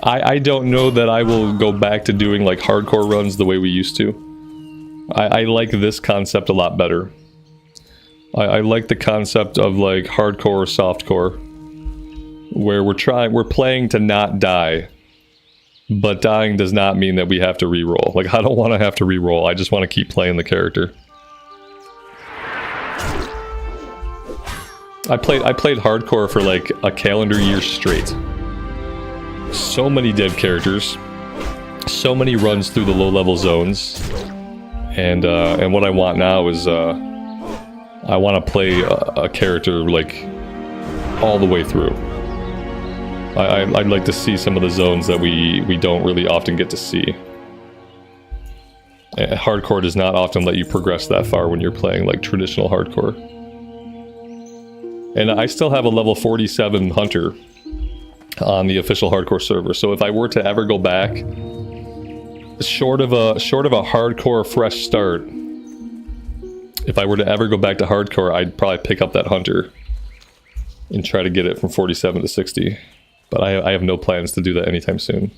I don't know that I will go back to doing like hardcore runs the way we used to. I like this concept a lot better. I like the concept of like hardcore, softcore, where we're playing to not die, but dying does not mean that we have to re-roll. Like, I don't want to have to re-roll. I just want to keep playing the character. I played hardcore for like a calendar year straight. So many dead characters, so many runs through the low-level zones, and what I want now is I want to play a character like all the way through. I'd like to see some of the zones that we don't really often get to see. Hardcore does not often let you progress that far when you're playing like traditional hardcore. And I still have a level 47 hunter on the official hardcore server, so if I were to ever go back, short of a hardcore fresh start, if I were to ever go back to hardcore, I'd probably pick up that hunter and try to get it from 47 to 60. But I have no plans to do that anytime soon.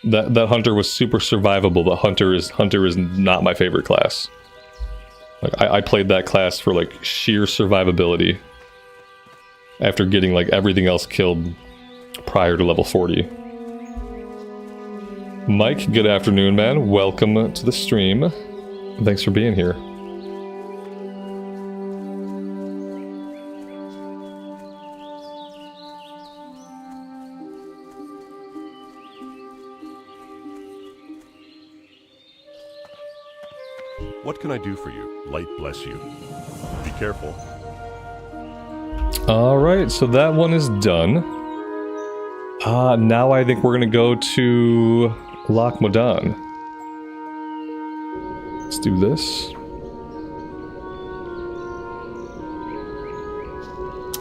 That hunter was super survivable, but hunter is not my favorite class. Like I played that class for like sheer survivability, after getting like everything else killed prior to level 40. Mike, good afternoon, man. Welcome to the stream. Thanks for being here. What can I do for you? Light bless you. Be careful. Alright, so that one is done. Now I think we're gonna go to Loch Modan. Let's do this.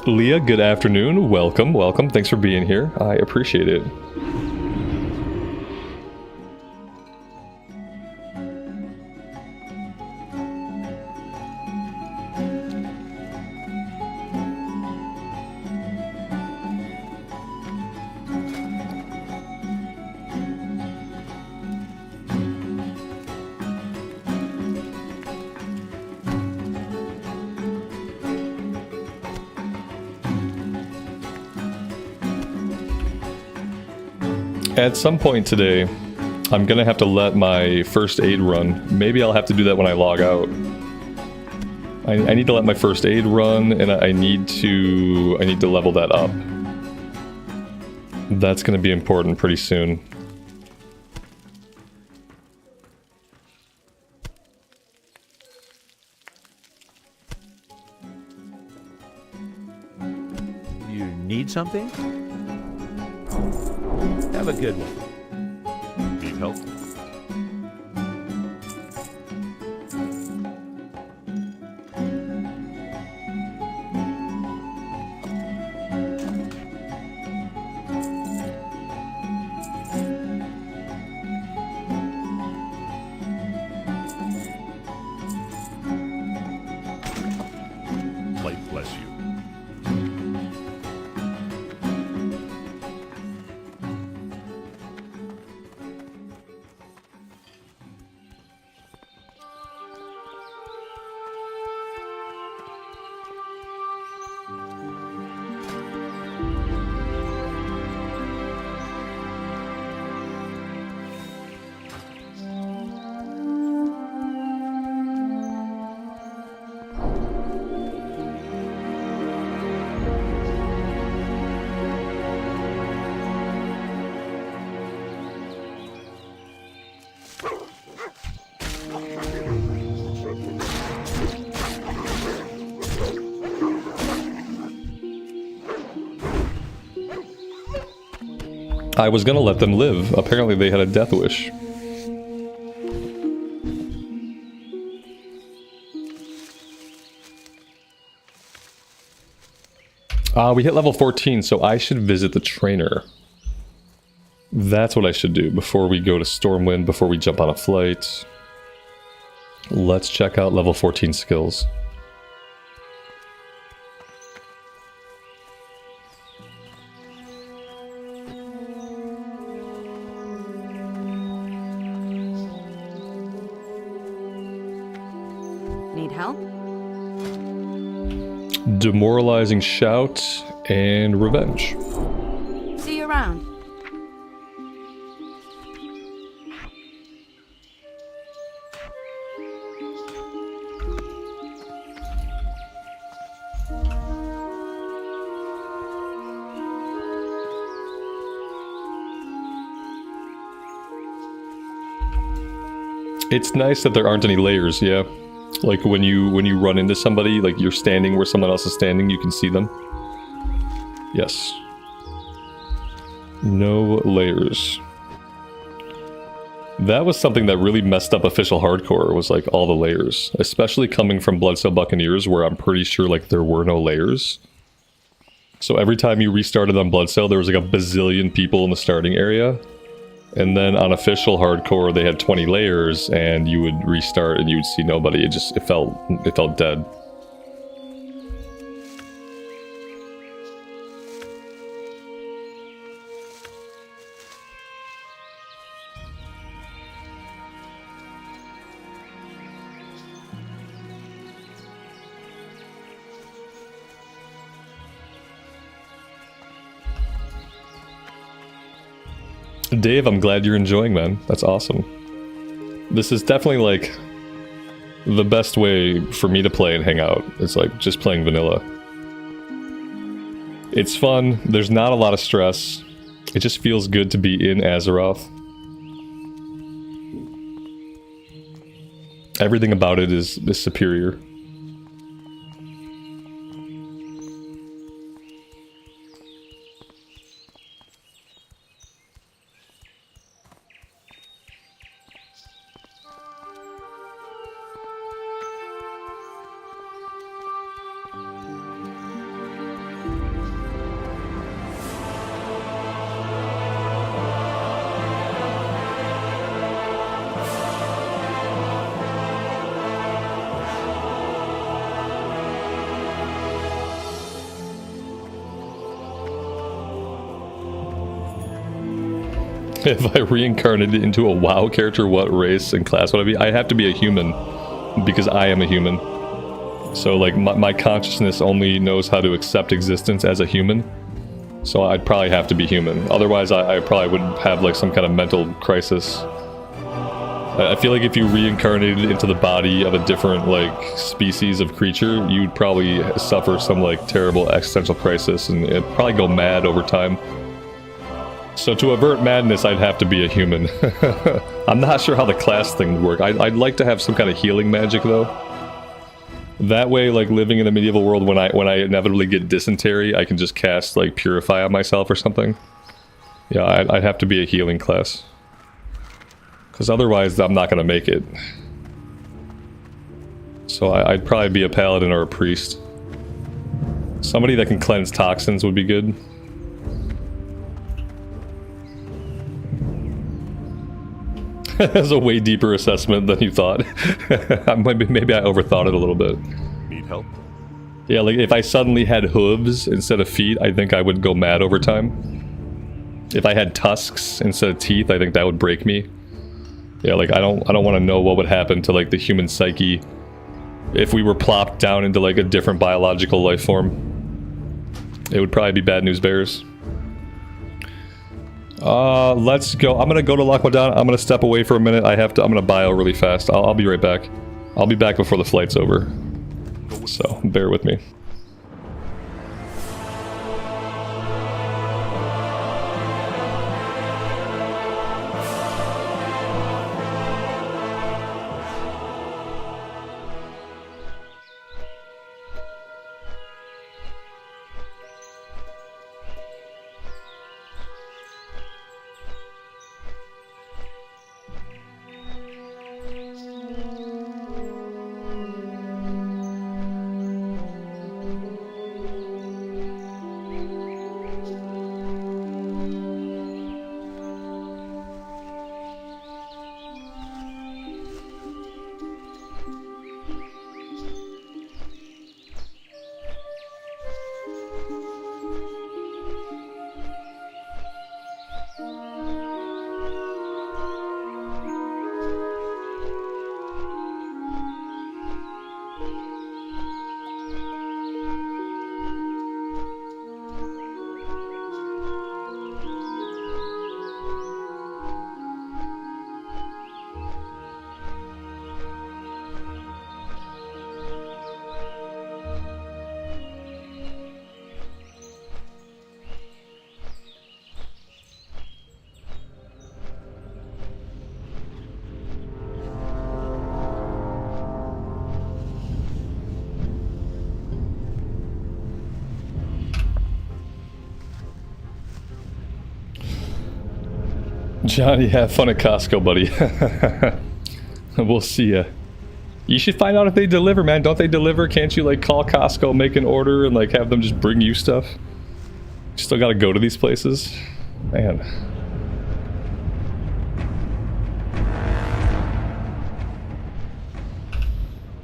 Leah, good afternoon. Welcome, welcome. Thanks for being here. I appreciate it. At some point today, I'm gonna have to let my first aid run. Maybe I'll have to do that when I log out. I need to let my first aid run, and I need to level that up. That's gonna be important pretty soon. You need something? Have a good one. Need help? Light bless you. I was gonna let them live. Apparently they had a death wish. We hit level 14, so I should visit the trainer. That's what I should do before we go to Stormwind, before we jump on a flight. Let's check out level 14 skills. Need help? Demoralizing shout and revenge. See you around. It's nice that there aren't any layers, yeah. Like when you run into somebody, like you're standing where someone else is standing, you can see them. Yes. No layers. That was something that really messed up official hardcore, was like all the layers. Especially coming from Bloodstone Buccaneers, where I'm pretty sure like there were no layers. So every time you restarted on Bloodstone, there was like a bazillion people in the starting area. And then on official hardcore, they had 20 layers, and you would restart and you would see nobody. It felt dead. Dave, I'm glad you're enjoying, man. That's awesome. This is definitely like the best way for me to play and hang out. It's like just playing vanilla. It's fun. There's not a lot of stress. It just feels good to be in Azeroth. Everything about it is superior. If I reincarnated into a WoW character, what race and class would I be? I have to be a human, because I am a human. So like my consciousness only knows how to accept existence as a human. So I'd probably have to be human. Otherwise I probably would have like some kind of mental crisis. I feel like if you reincarnated into the body of a different like species of creature, you'd probably suffer some like terrible existential crisis and it'd probably go mad over time. So to avert madness, I'd have to be a human. I'm not sure how the class thing would work. I'd like to have some kind of healing magic though. That way, like living in the medieval world, when I inevitably get dysentery, I can just cast like Purify on myself or something. Yeah, I'd have to be a healing class. Because otherwise, I'm not going to make it. So I'd probably be a paladin or a priest. Somebody that can cleanse toxins would be good. That's a way deeper assessment than you thought. Maybe I overthought it a little bit. Need help? Yeah, like if I suddenly had hooves instead of feet, I think I would go mad over time. If I had tusks instead of teeth, I think that would break me. Yeah, like I don't want to know what would happen to like the human psyche if we were plopped down into like a different biological life form. It would probably be bad news bears. Let's go. I'm gonna go to Loch Modan. I'm gonna step away for a minute. I'm gonna bio really fast. I'll be right back. I'll be back before the flight's over. So, bear with me. Johnny, have fun at Costco, buddy. We'll see ya. You should find out if they deliver, man. Don't they deliver? Can't you, like, call Costco, make an order, and, like, have them just bring you stuff? You still gotta go to these places? Man.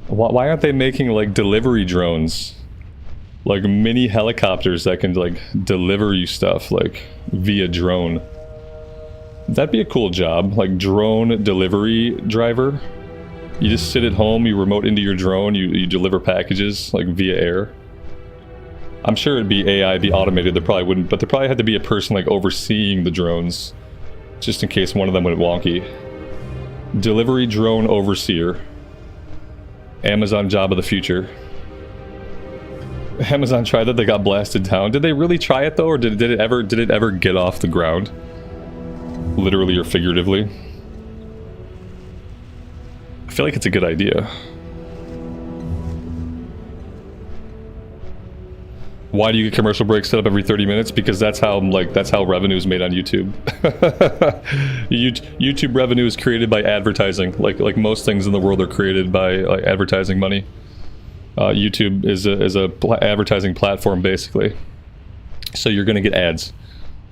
Why aren't they making, like, delivery drones? Like, mini helicopters that can, like, deliver you stuff, like, via drone. That'd be a cool job, like drone delivery driver. You just sit at home, you remote into your drone, you deliver packages like via air. I'm sure it'd be AI, be automated, there probably wouldn't, but there probably had to be a person like overseeing the drones, just in case one of them went wonky. Delivery drone overseer. Amazon job of the future. Amazon tried that, they got blasted down. Did they really try it though, or did it ever get off the ground? Literally or figuratively. I feel like it's a good idea. Why do you get commercial breaks set up every 30 minutes? Because that's how revenue is made on YouTube. YouTube revenue is created by advertising. Like most things in the world are created by like advertising money. YouTube is a advertising platform basically. So you're gonna get ads.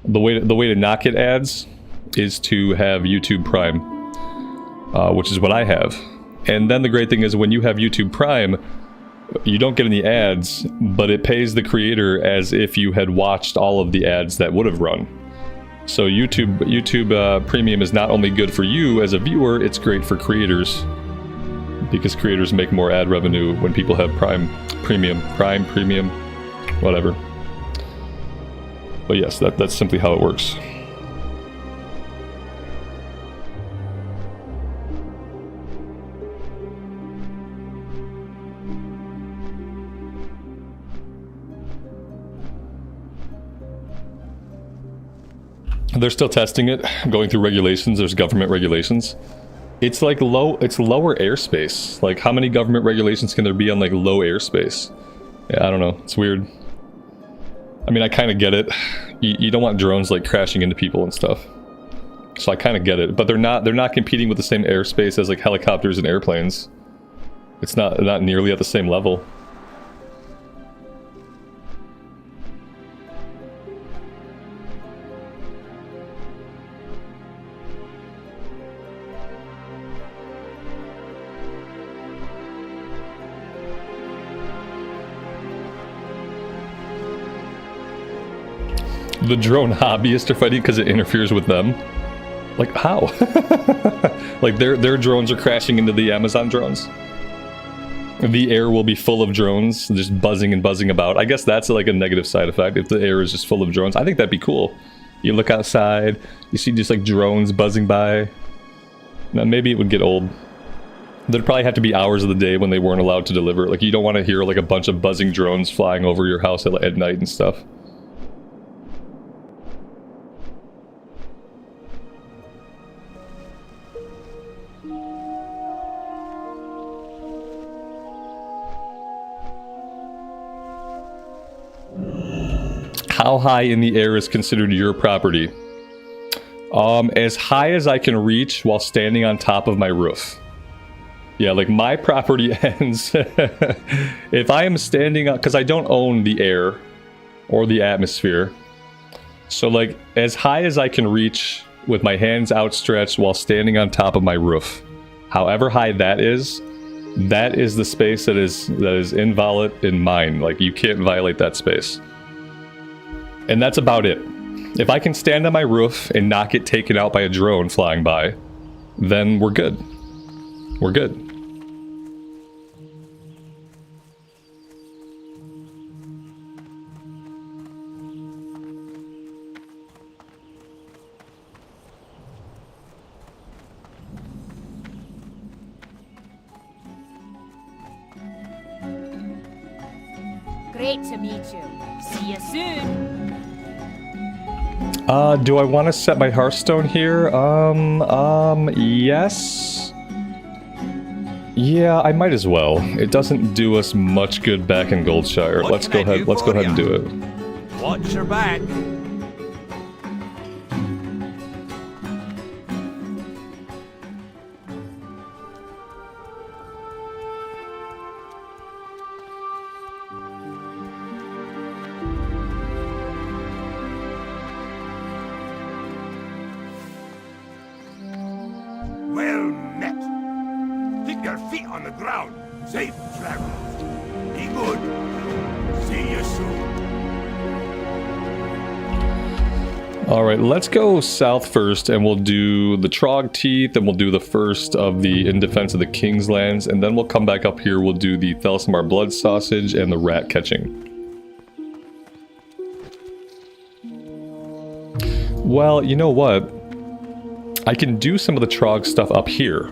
The way to not get ads is to have YouTube Prime, which is what I have. And then the great thing is when you have YouTube Prime, you don't get any ads, but it pays the creator as if you had watched all of the ads that would have run. So YouTube Premium is not only good for you as a viewer, it's great for creators. Because creators make more ad revenue when people have Prime Premium, whatever. But yes, that's simply how it works. They're still testing it, going through regulations. There's government regulations. It's like it's lower airspace. Like, how many government regulations can there be on like low airspace? Yeah, I don't know. It's weird. I mean, I kind of get it. You don't want drones like crashing into people and stuff. So I kind of get it. But they're not competing with the same airspace as like helicopters and airplanes. It's not nearly at the same level. The drone hobbyists are fighting because it interferes with them. Like, how? Like, their drones are crashing into the Amazon drones. The air will be full of drones, just buzzing and buzzing about. I guess that's like a negative side effect, if the air is just full of drones. I think that'd be cool. You look outside, you see just like drones buzzing by. Now, maybe it would get old. There'd probably have to be hours of the day when they weren't allowed to deliver. Like, you don't want to hear like a bunch of buzzing drones flying over your house at night and stuff. How high in the air is considered your property? As high as I can reach while standing on top of my roof. Yeah, like my property ends if I am standing on, because I don't own the air or the atmosphere. So like as high as I can reach with my hands outstretched while standing on top of my roof. However high that is the space that is inviolate in mine. Like, you can't violate that space. And that's about it. If I can stand on my roof and not get taken out by a drone flying by, then we're good. We're good. Great to meet you. See you soon. Do I want to set my Hearthstone here? Yes. Yeah, I might as well. It doesn't do us much good back in Goldshire. Let's go ahead and do it. Watch your back. Well met. Keep your feet on the ground. Safe travels. Be good. See you soon. Alright, let's go south first, and we'll do the Trog Teeth, and we'll do the first of the In Defense of the King's Lands, and then we'll come back up here, we'll do the Thelsamar Blood Sausage and the Rat Catching. Well, you know what? I can do some of the Trog stuff up here.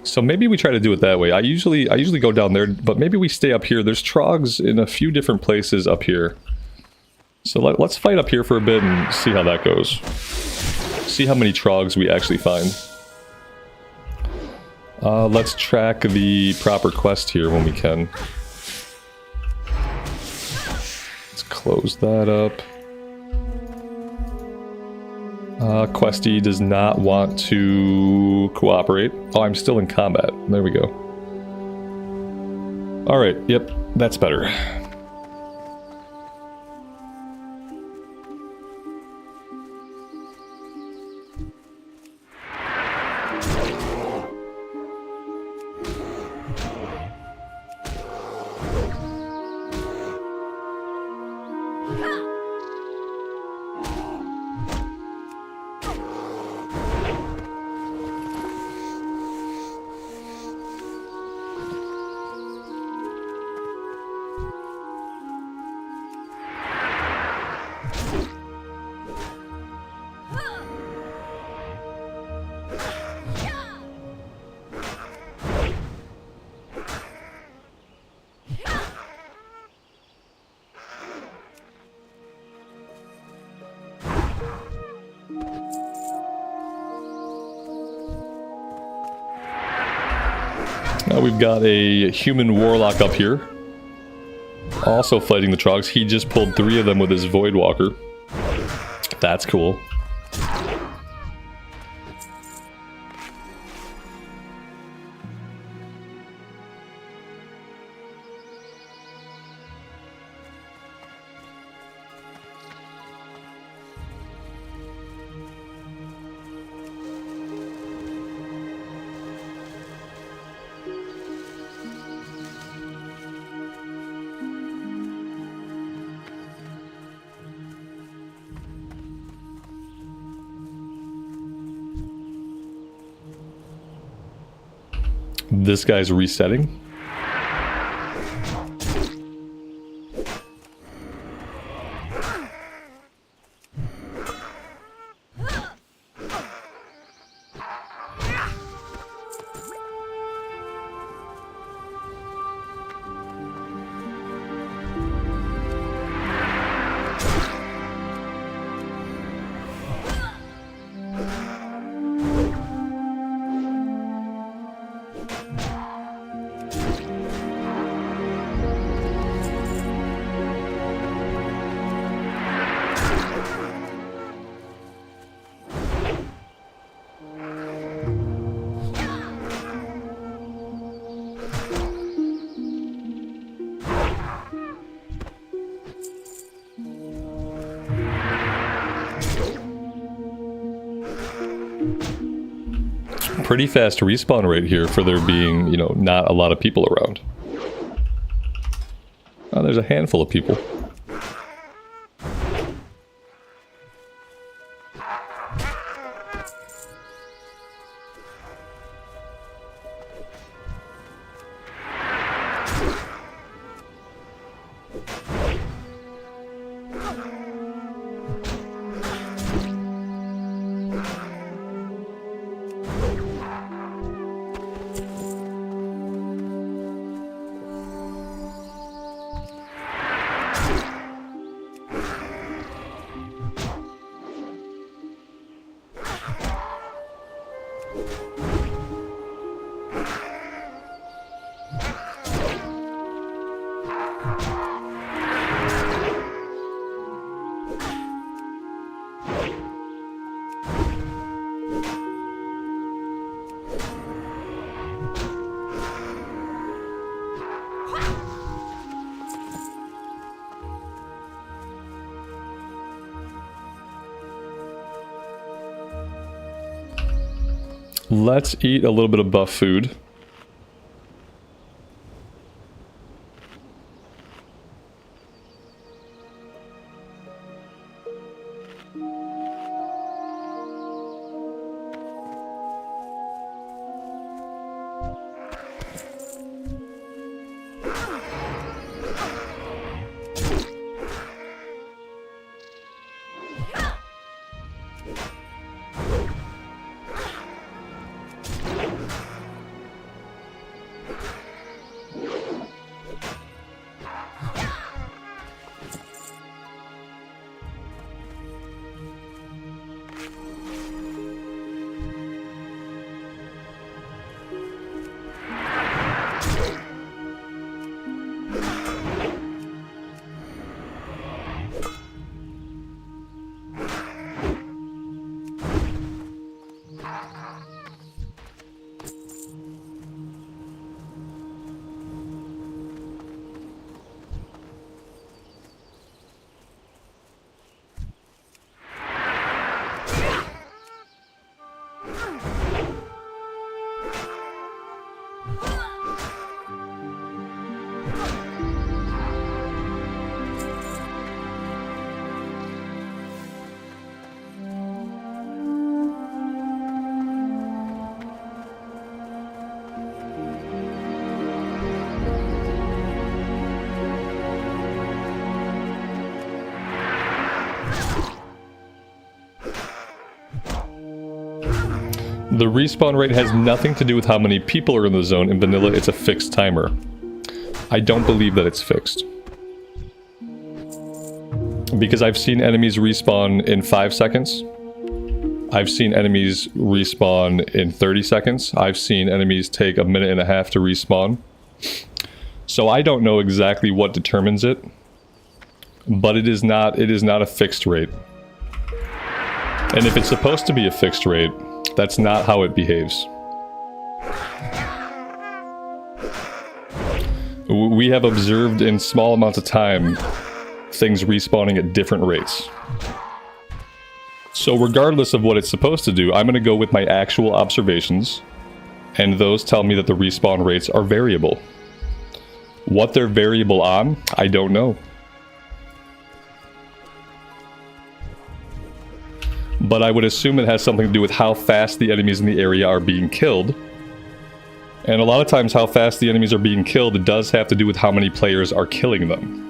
So maybe we try to do it that way. I usually go down there, but maybe we stay up here. There's Trogs in a few different places up here. So let's fight up here for a bit and see how that goes. See how many Trogs we actually find. Let's track the proper quest here when we can. Let's close that up. Questy does not want to cooperate. Oh, I'm still in combat. There we go. Alright, yep, that's better. Now we've got a human warlock up here. Also fighting the Trogs. He just pulled 3 of them with his Voidwalker. That's cool. This guy's resetting. Pretty fast respawn rate here for there being, you know, not a lot of people around. Oh, there's a handful of people. Let's eat a little bit of buff food. The respawn rate has nothing to do with how many people are in the zone. In vanilla, it's a fixed timer. I don't believe that it's fixed. Because I've seen enemies respawn in 5 seconds. I've seen enemies respawn in 30 seconds. I've seen enemies take a minute and a half to respawn. So I don't know exactly what determines it, but it is not a fixed rate. And if it's supposed to be a fixed rate, that's not how it behaves. We have observed in small amounts of time things respawning at different rates. So regardless of what it's supposed to do, I'm going to go with my actual observations, and those tell me that the respawn rates are variable. What they're variable on, I don't know. But I would assume it has something to do with how fast the enemies in the area are being killed. And a lot of times how fast the enemies are being killed does have to do with how many players are killing them.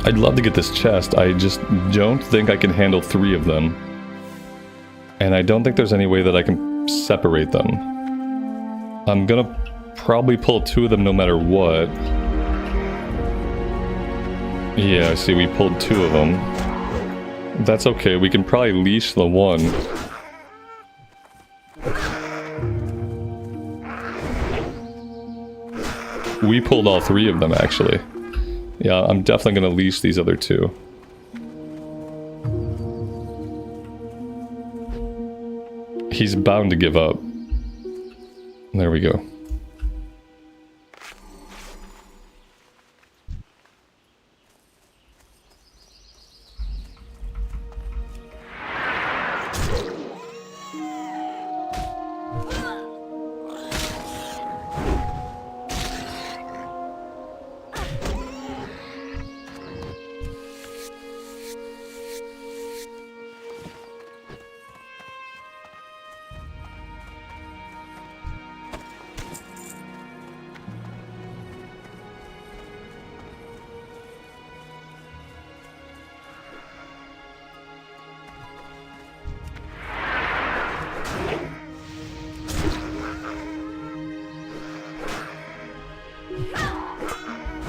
I'd love to get this chest, I just don't think I can handle 3 of them. And I don't think there's any way that I can separate them. I'm gonna probably pull 2 of them no matter what. Yeah, I see we pulled 2 of them. That's okay, we can probably leash the one. We pulled all 3 of them actually. Yeah, I'm definitely gonna leash these other 2. He's bound to give up. There we go.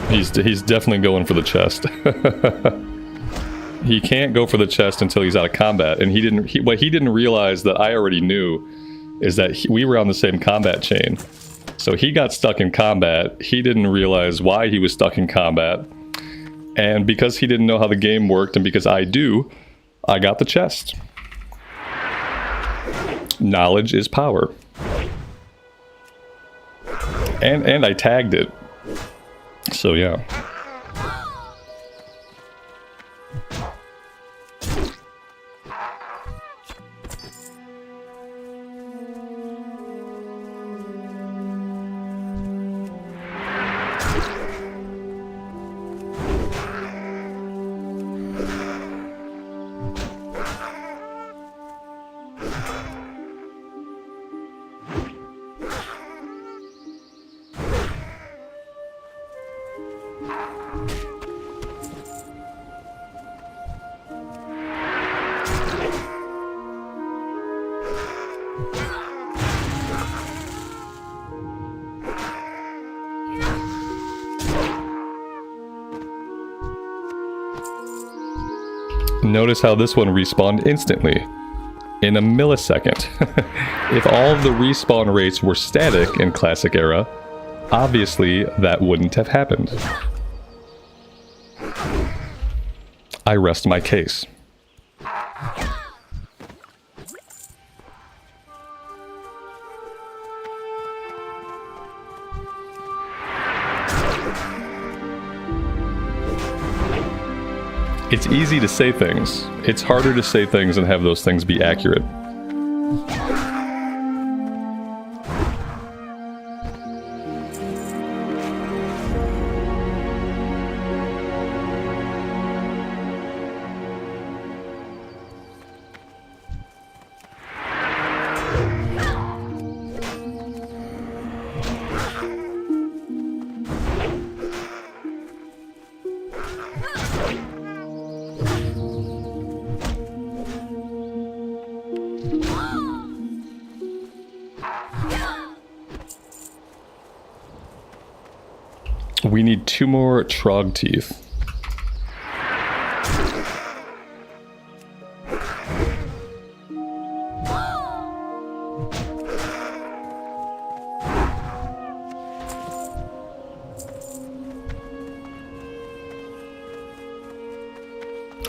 He's definitely going for the chest. He can't go for the chest until he's out of combat, and what he didn't realize that I already knew is that we were on the same combat chain. So he got stuck in combat. He didn't realize why he was stuck in combat, and because he didn't know how the game worked, and because I do, I got the chest. Knowledge is power. And I tagged it. So yeah. Notice how this one respawned instantly, in a millisecond. If all of the respawn rates were static in Classic Era, obviously that wouldn't have happened. I rest my case. It's easy to say things. It's harder to say things and have those things be accurate. We need 2 more Trog teeth.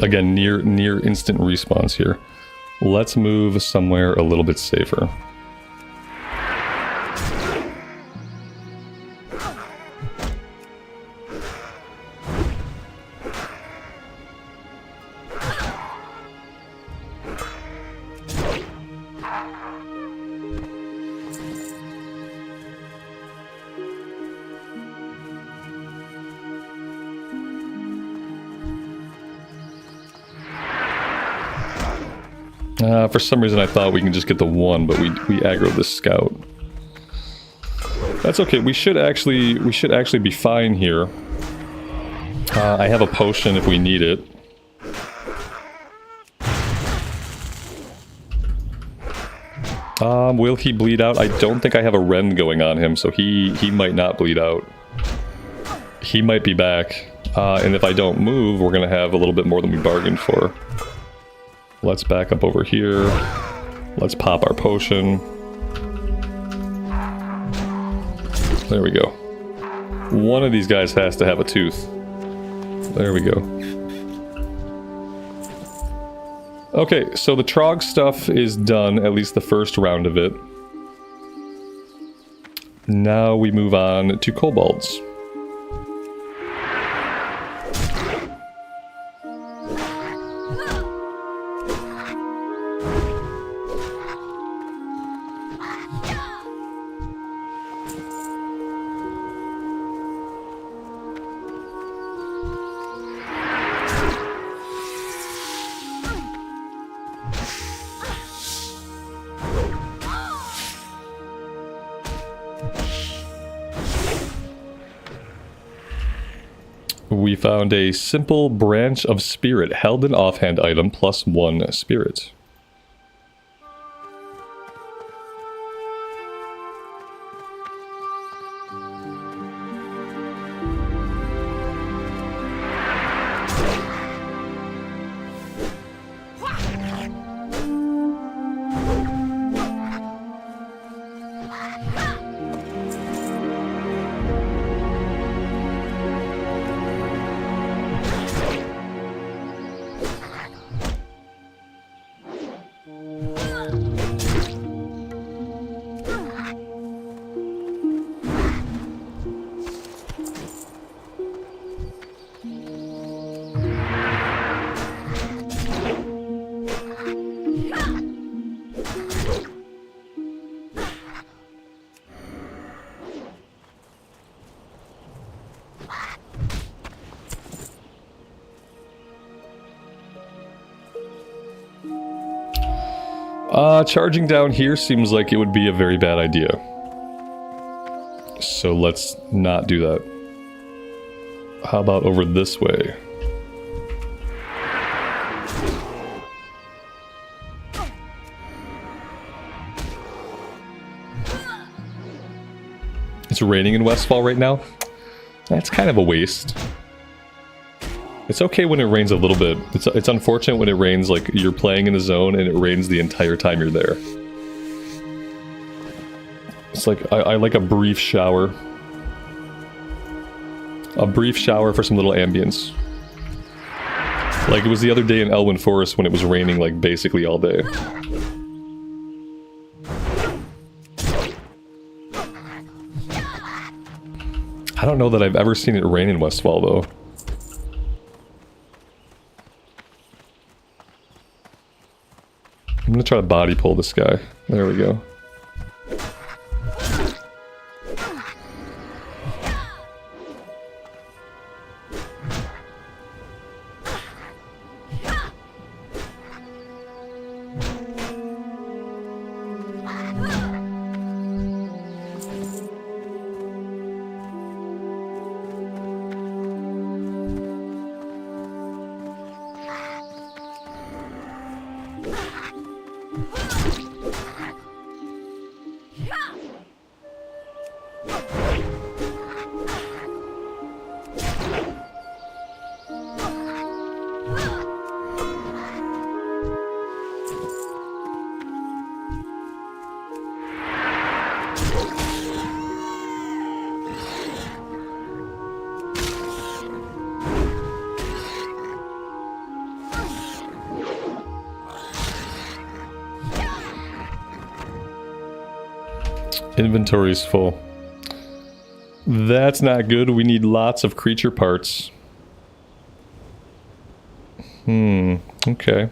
Again, near instant respawns here. Let's move somewhere a little bit safer. For some reason I thought we can just get the 1, but we aggroed this scout. That's okay. We should actually be fine here. I have a potion if we need it. Will he bleed out? I don't think I have a rend going on him, so he might not bleed out. He might be back. And if I don't move, we're gonna have a little bit more than we bargained for. Let's back up over here. Let's pop our potion. There we go. One of these guys has to have a tooth. There we go. Okay, so the Trog stuff is done, at least the first round of it. Now we move on to Cobalts. We found a simple branch of spirit, held an offhand item plus 1 spirit. Charging down here seems like it would be a very bad idea. So let's not do that. How about over this way? It's raining in Westfall right now. That's kind of a waste. It's okay when it rains a little bit. It's unfortunate when it rains like you're playing in the zone and it rains the entire time you're there. It's like, I like a brief shower. A brief shower for some little ambience. Like it was the other day in Elwynn Forest when it was raining like basically all day. I don't know that I've ever seen it rain in Westfall though. I'm gonna try to body pull this guy. There we go. Inventory's full. That's not good. We need lots of creature parts. Okay.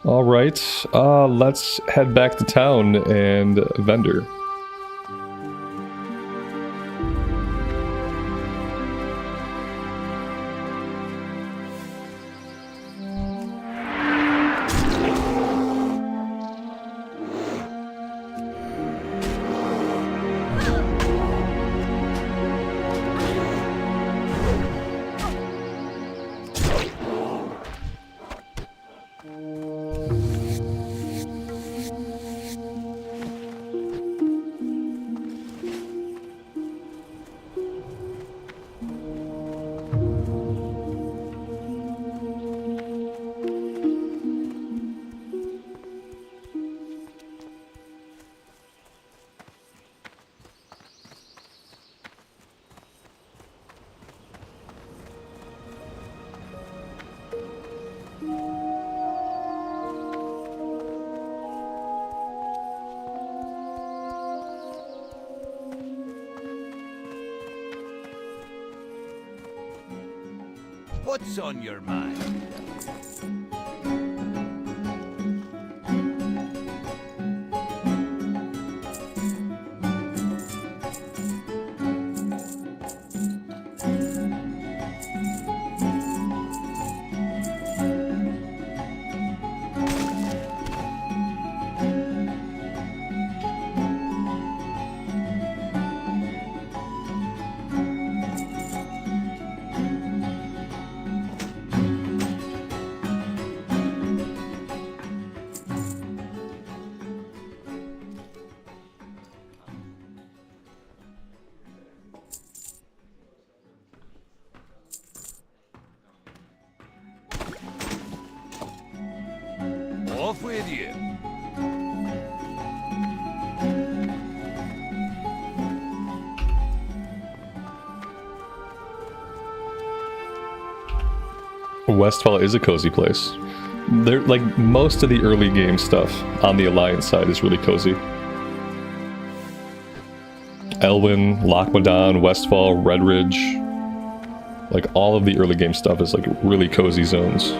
Alright, let's head back to town and vendor. What's on your mind? Off with you. Westfall is a cozy place. They're like most of the early game stuff on the Alliance side is really cozy. Elwynn, Loch, Modan, Westfall, Red Ridge, like all of the early game stuff is like really cozy zones.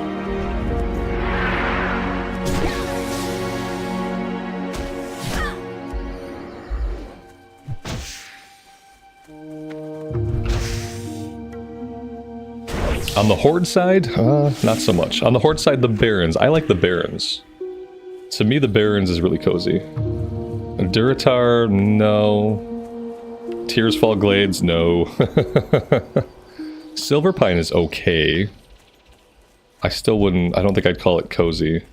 On the Horde side, not so much. On the Horde side, the Barrens. I like the Barrens. To me, the Barrens is really cozy. Duratar, no. Tearsfall Glades, no. Silver Pine is okay. I still wouldn't... I don't think I'd call it cozy.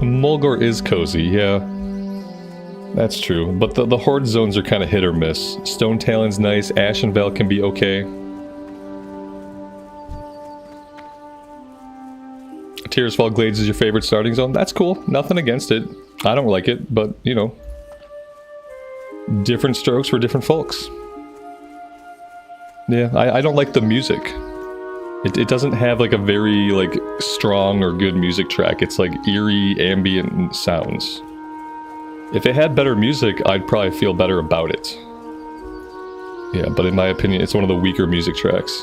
Mulgore is cozy, yeah. That's true, but the Horde zones are kind of hit or miss. Stone Talon's nice, Ashenvale can be okay. Tearsfall Glades is your favorite starting zone? That's cool, nothing against it. I don't like it, but, you know. Different strokes for different folks. Yeah, I don't like the music. It doesn't have like a very like strong or good music track. It's like eerie ambient sounds. If it had better music, I'd probably feel better about it. Yeah, but in my opinion, it's one of the weaker music tracks.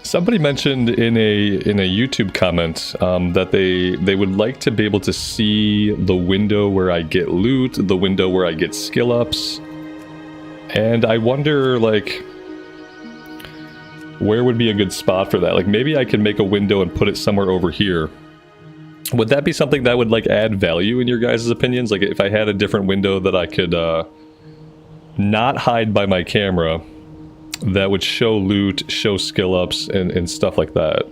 Somebody mentioned in a YouTube comment that they would like to be able to see the window where I get loot, the window where I get skill ups, and I wonder like where would be a good spot for that. Like maybe I could make a window and put it somewhere over here. Would that be something that would like add value in your guys' opinions? Like if I had a different window that I could not hide by my camera, that would show loot, show skill ups, and stuff like that.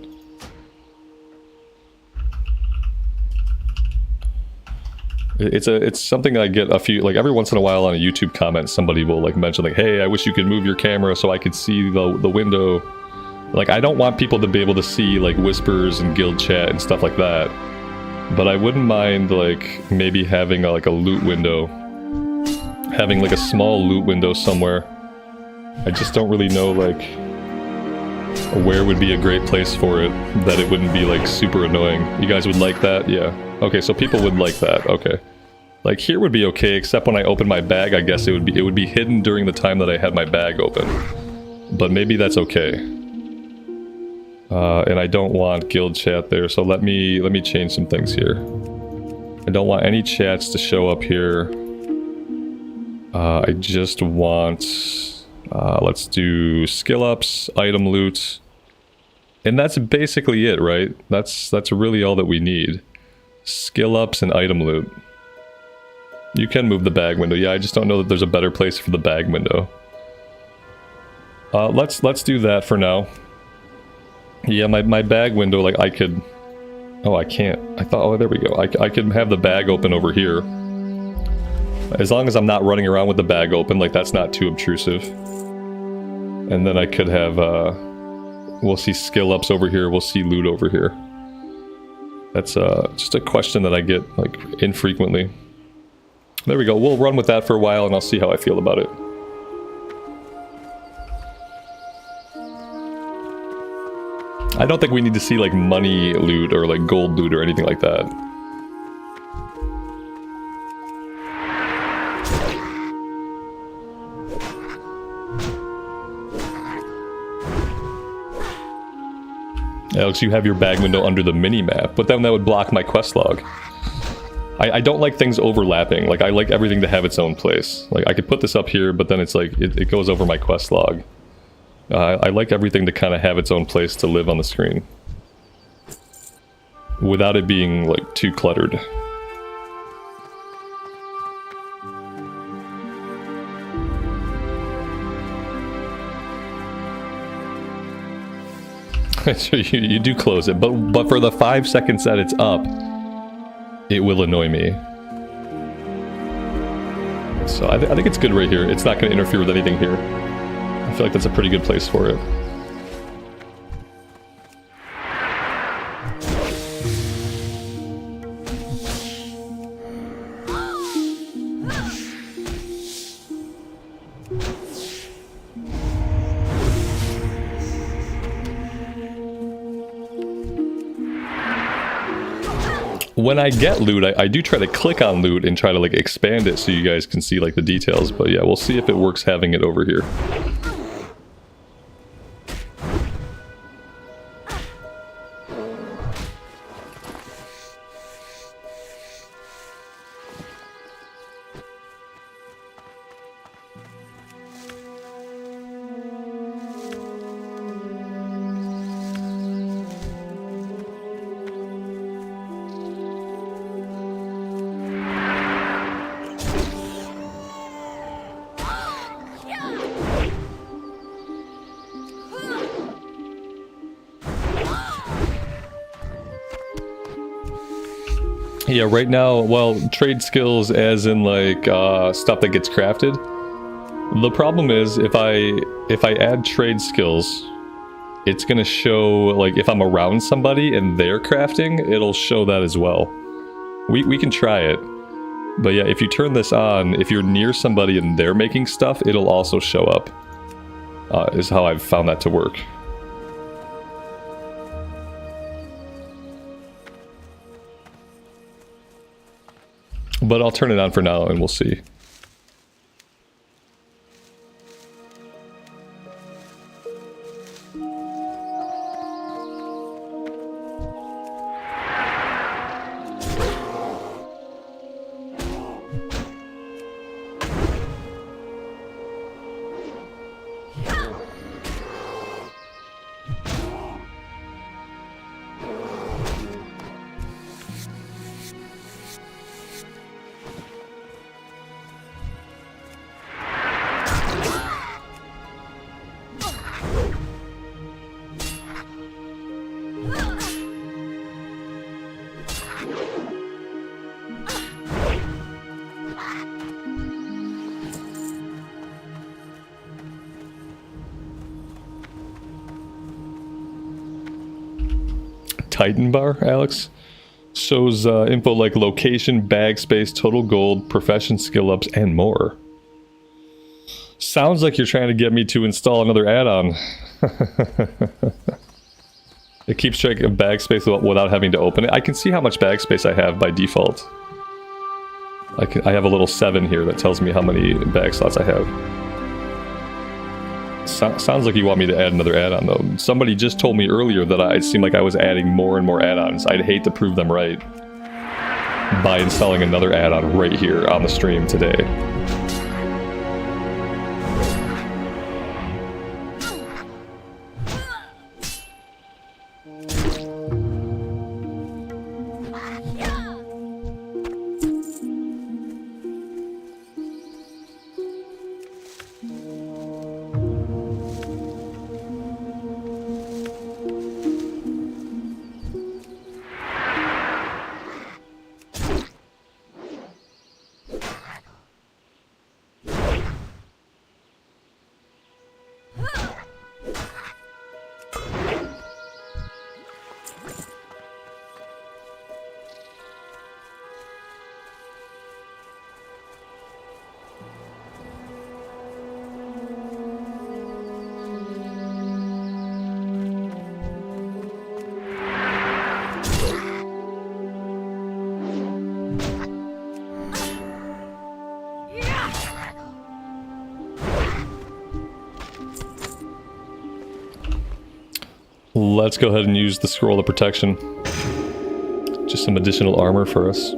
It's something I get a few, like every once in a while on a YouTube comment, somebody will like mention like, hey, I wish you could move your camera so I could see the window. Like I don't want people to be able to see like whispers and guild chat and stuff like that. But I wouldn't mind like maybe having like a loot window. Having like a small loot window somewhere. I just don't really know, like, where would be a great place for it that it wouldn't be, like, super annoying. You guys would like that? Yeah. Okay, so people would like that. Okay. Like, here would be okay, except when I open my bag, I guess it would be hidden during the time that I had my bag open. But maybe that's okay. And I don't want guild chat there, so let me change some things here. I don't want any chats to show up here. I just want... let's do skill ups, item loot, and that's basically it, right? That's really all that we need. Skill ups and item loot. You can move the bag window. Yeah, I just don't know that there's a better place for the bag window. Let's do that for now. Yeah, my bag window, like I could... Oh, I can't. I thought, oh, there we go. I could have the bag open over here. As long as I'm not running around with the bag open, like that's not too obtrusive. And then I could have, we'll see skill ups over here, we'll see loot over here. That's just a question that I get, like, infrequently. There we go, we'll run with that for a while and I'll see how I feel about it. I don't think we need to see, like, money loot or, like, gold loot or anything like that. Alex, you have your bag window under the mini-map, but then that would block my quest log. I don't like things overlapping. Like, I like everything to have its own place. Like, I could put this up here, but then it's like, it goes over my quest log. I like everything to kind of have its own place to live on the screen. Without it being, like, too cluttered. So you do close it, but for the 5 seconds that it's up, it will annoy me. So I think it's good right here. It's not going to interfere with anything here. I feel like that's a pretty good place for it. When I get loot, I do try to click on loot and try to like expand it so you guys can see like the details, but yeah, we'll see if it works having it over here. Yeah, right now, well, trade skills as in like stuff that gets crafted. The problem is if I add trade skills, it's gonna show like if I'm around somebody and they're crafting, it'll show that as well. We can try it. But yeah, if you turn this on, if you're near somebody and they're making stuff, it'll also show up. Is how I've found that to work. But I'll turn it on for now and we'll see. Titan bar, Alex? Shows info like location, bag space, total gold, profession, skill ups, and more. Sounds like you're trying to get me to install another add-on. It keeps track of bag space without having to open it. I can see how much bag space I have by default. I have a little 7 here that tells me how many bag slots I have. Sounds like you want me to add another add-on though. Somebody just told me earlier that it seemed like I was adding more and more add-ons. I'd hate to prove them right by installing another add-on right here on the stream today. Let's go ahead and use the scroll of protection. Just some additional armor for us.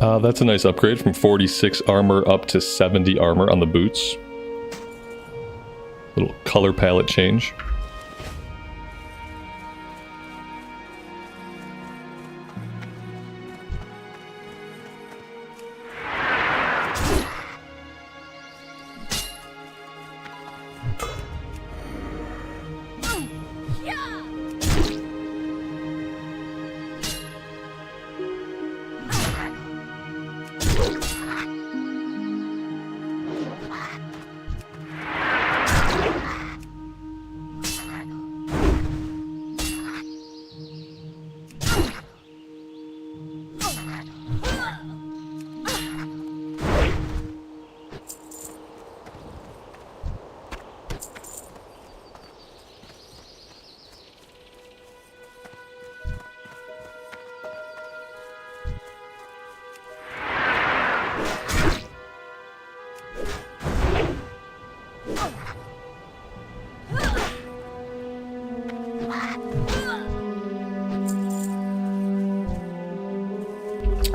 That's a nice upgrade from 46 armor up to 70 armor on the boots. Little color palette change.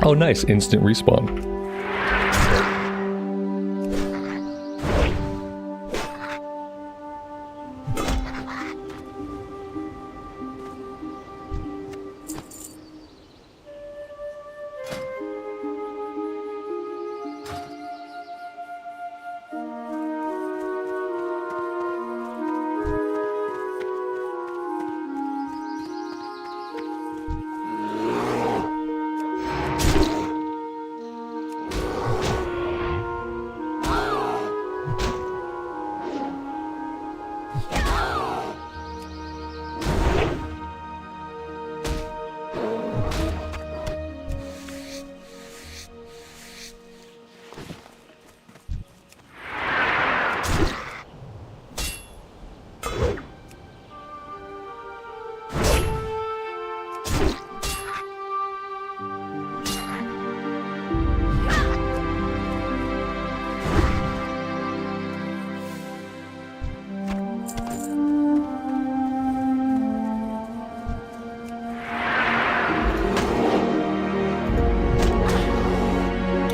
Oh, nice. Instant respawn.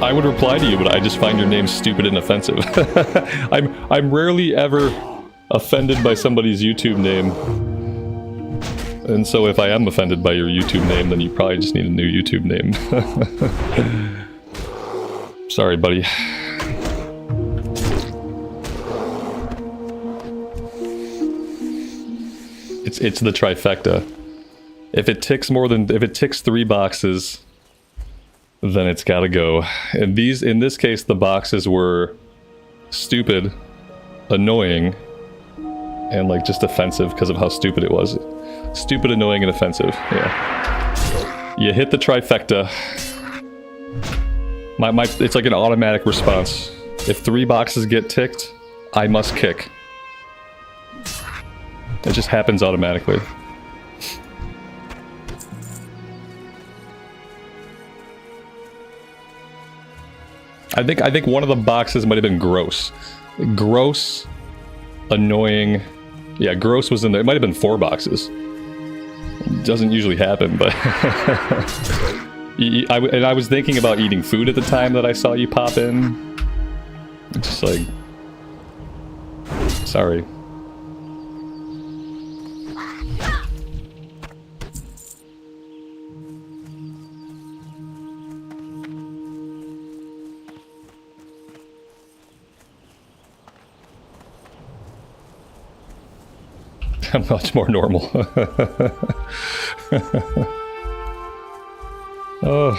I would reply to you, but I just find your name stupid and offensive. I'm rarely ever offended by somebody's YouTube name. And so if I am offended by your YouTube name, then you probably just need a new YouTube name. Sorry, buddy. It's the trifecta. If it ticks 3 boxes, then it's gotta go. And in this case, the boxes were stupid, annoying, and like just offensive because of how stupid it was. Stupid, annoying, and offensive. Yeah. You hit the trifecta. It's like an automatic response. If 3 boxes get ticked, I must kick. It just happens automatically. I think one of the boxes might have been gross. Gross, annoying. Yeah, gross was in there. It might have been 4 boxes. It doesn't usually happen, but and I was thinking about eating food at the time that I saw you pop in. It's just like, sorry. I'm much more normal. Oh.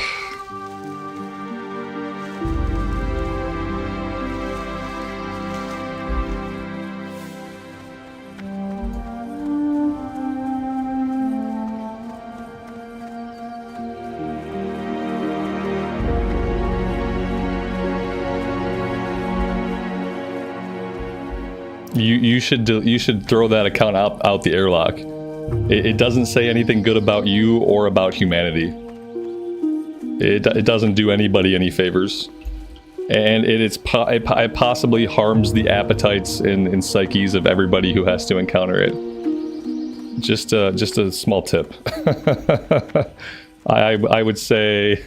You should throw that account out the airlock. It doesn't say anything good about you or about humanity. It doesn't do anybody any favors, and it possibly harms the appetites and psyches of everybody who has to encounter it. Just a small tip. I would say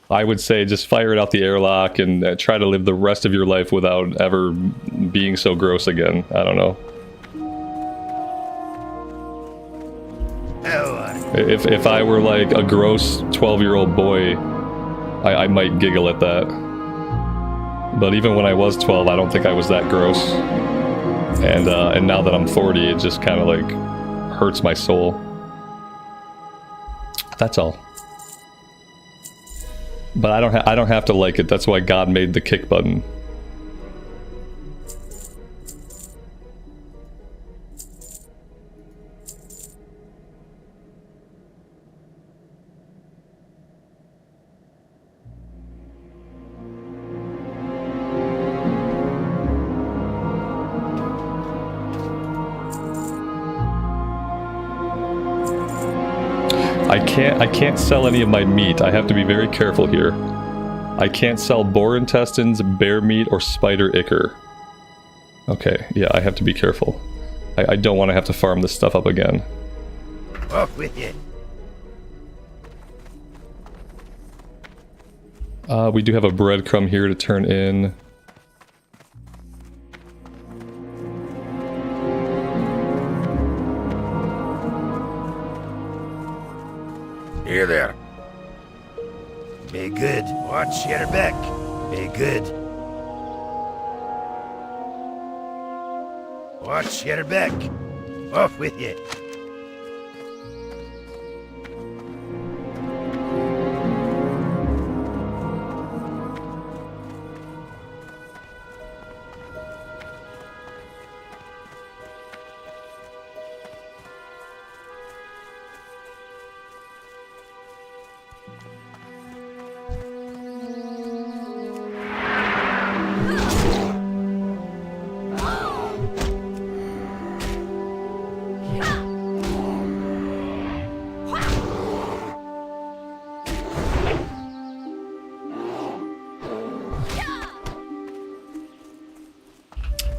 I would say just fire it out the airlock and try to live the rest of your life without ever being so gross again. I don't know. If I were like a gross 12-year-old boy, I might giggle at that. But even when I was 12, I don't think I was that gross. And now that I'm 40, it just kind of like hurts my soul. That's all. But I don't have to like it. That's why God made the kick button. I can't sell any of my meat. I have to be very careful here. I can't sell boar intestines, bear meat, or spider ichor. Okay, yeah, I have to be careful. I don't want to have to farm this stuff up again. Off with it. We do have a breadcrumb here to turn in. Here there. Be good. Watch your back. Be good. Watch your back. Off with you.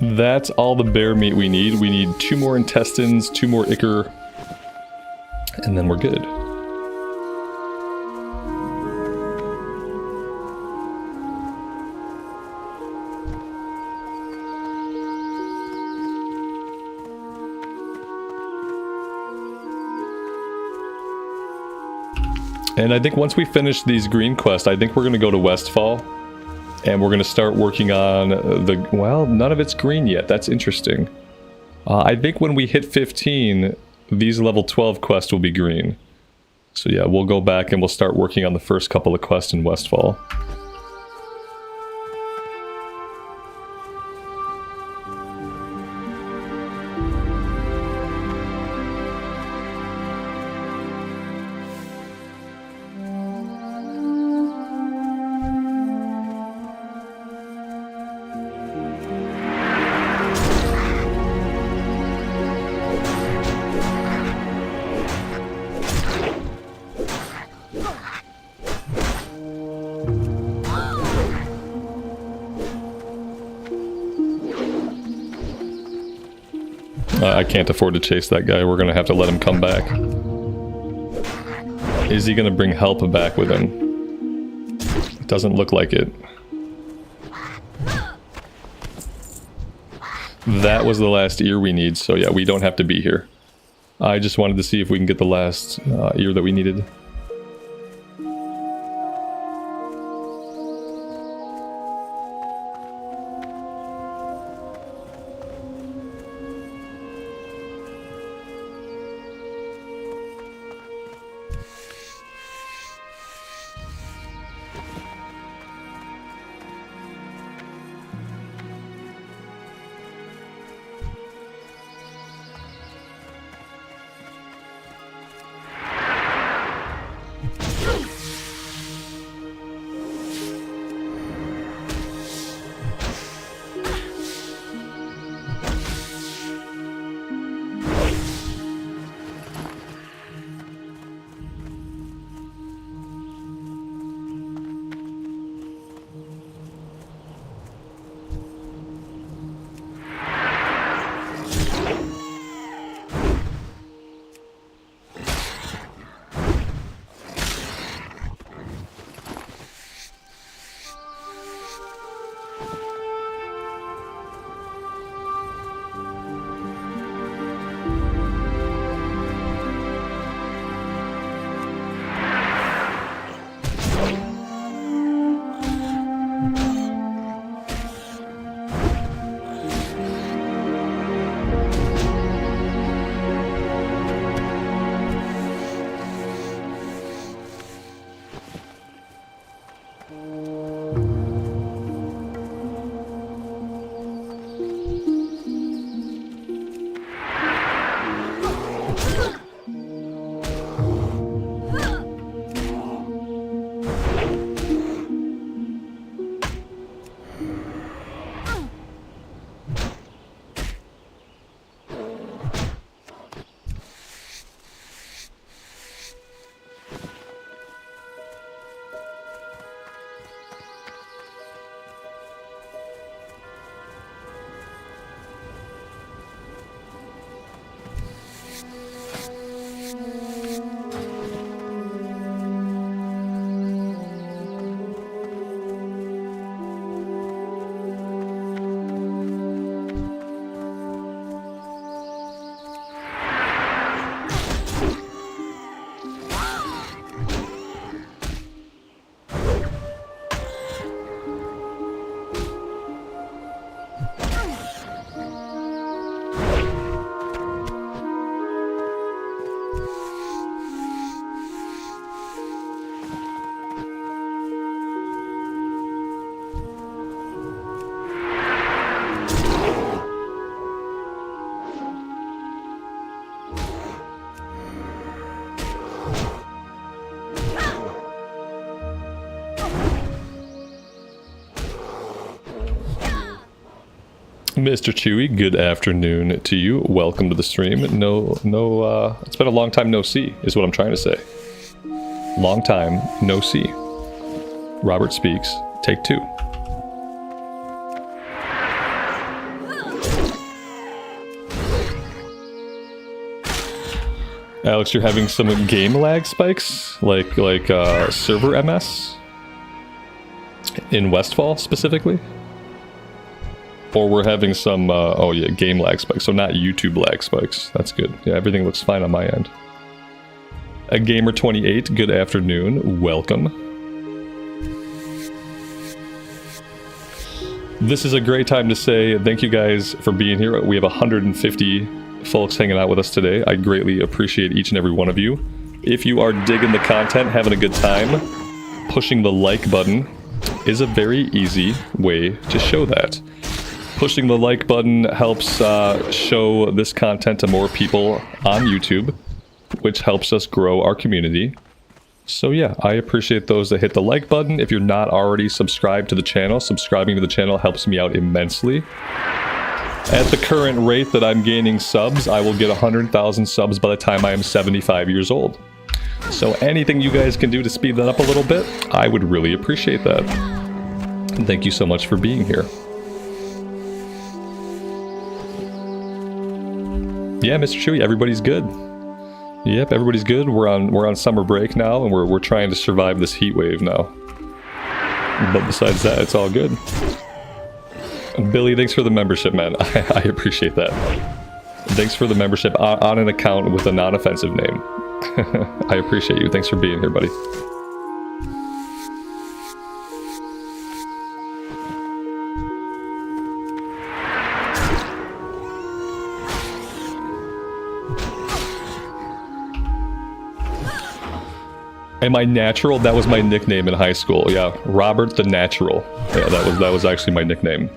That's all the bear meat we need. We need 2 more intestines, 2 more ichor, and then we're good. And I think once we finish these green quests, I think we're going to go to Westfall. And we're going to start working on the... Well, none of it's green yet. That's interesting. I think when we hit 15, these level 12 quests will be green. So yeah, we'll go back and we'll start working on the first couple of quests in Westfall. I can't afford to chase that guy. We're going to have to let him come back. Is he going to bring help back with him? It doesn't look like it. That was the last ear we need, so yeah, we don't have to be here. I just wanted to see if we can get the last ear that we needed. Mr. Chewy, good afternoon to you. Welcome to the stream. It's been a long time no see, is what I'm trying to say. Long time no see. Robert speaks. Take 2. Alex, you're having some game lag spikes, like server MS in Westfall specifically. Or we're having some, oh yeah, game lag spikes, so not YouTube lag spikes. That's good. Yeah, everything looks fine on my end. A Gamer28, good afternoon. Welcome. This is a great time to say thank you guys for being here. We have 150 folks hanging out with us today. I greatly appreciate each and every one of you. If you are digging the content, having a good time, pushing the like button is a very easy way to show that. Pushing the like button helps show this content to more people on YouTube, which helps us grow our community. So yeah, I appreciate those that hit the like button. If you're not already subscribed to the channel, subscribing to the channel helps me out immensely. At the current rate that I'm gaining subs, I will get 100,000 subs by the time I am 75 years old. So anything you guys can do to speed that up a little bit, I would really appreciate that. And thank you so much for being here. Yeah, Mr. Chewy, everybody's good. Yep, everybody's good. We're on summer break now, and we're trying to survive this heat wave now. But besides that, it's all good. Billy, thanks for the membership, man. I appreciate that. Thanks for the membership on an account with a non-offensive name. I appreciate you. Thanks for being here, buddy. Am I Natural? That was my nickname in high school. Yeah, Robert the Natural. Yeah, that was actually my nickname.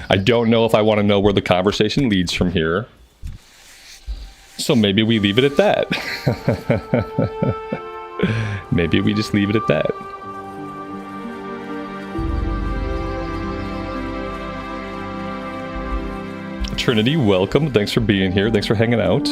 I don't know if I want to know where the conversation leads from here. So maybe we leave it at that. Maybe we just leave it at that. Trinity, welcome. Thanks for being here. Thanks for hanging out.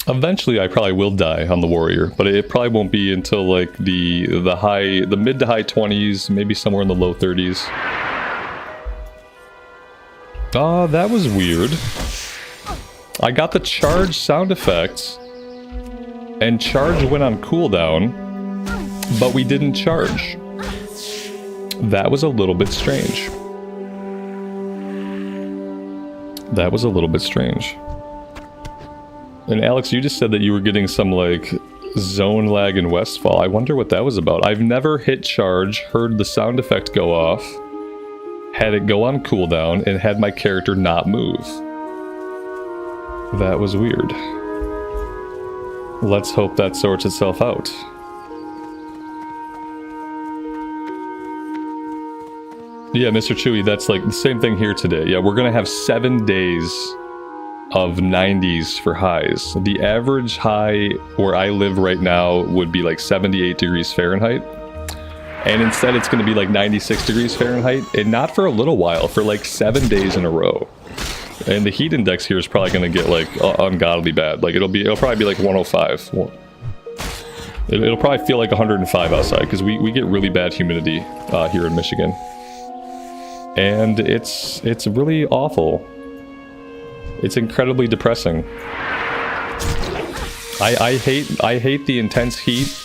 Eventually, I probably will die on the warrior, but it probably won't be until like the mid to high 20s, maybe somewhere in the low 30s. Ah, that was weird. I got the charge sound effects, and charge went on cooldown, but we didn't charge. That was a little bit strange. That was a little bit strange. And Alex, you just said that you were getting some, like, zone lag in Westfall. I wonder what that was about. I've never hit charge, heard the sound effect go off, had it go on cooldown, and had my character not move. That was weird. Let's hope that sorts itself out. Yeah, Mr. Chewy, that's like the same thing here today. Yeah, we're gonna have 7 days of 90s for highs. The average high where I live right now would be like 78 degrees Fahrenheit. And instead it's gonna be like 96 degrees Fahrenheit, and not for a little while, for like 7 days in a row. And the heat index here is probably gonna get like ungodly bad. Like it'll probably be like 105. It'll probably feel like 105 outside, because we get really bad humidity here in Michigan. And it's really awful. It's incredibly depressing. I hate the intense heat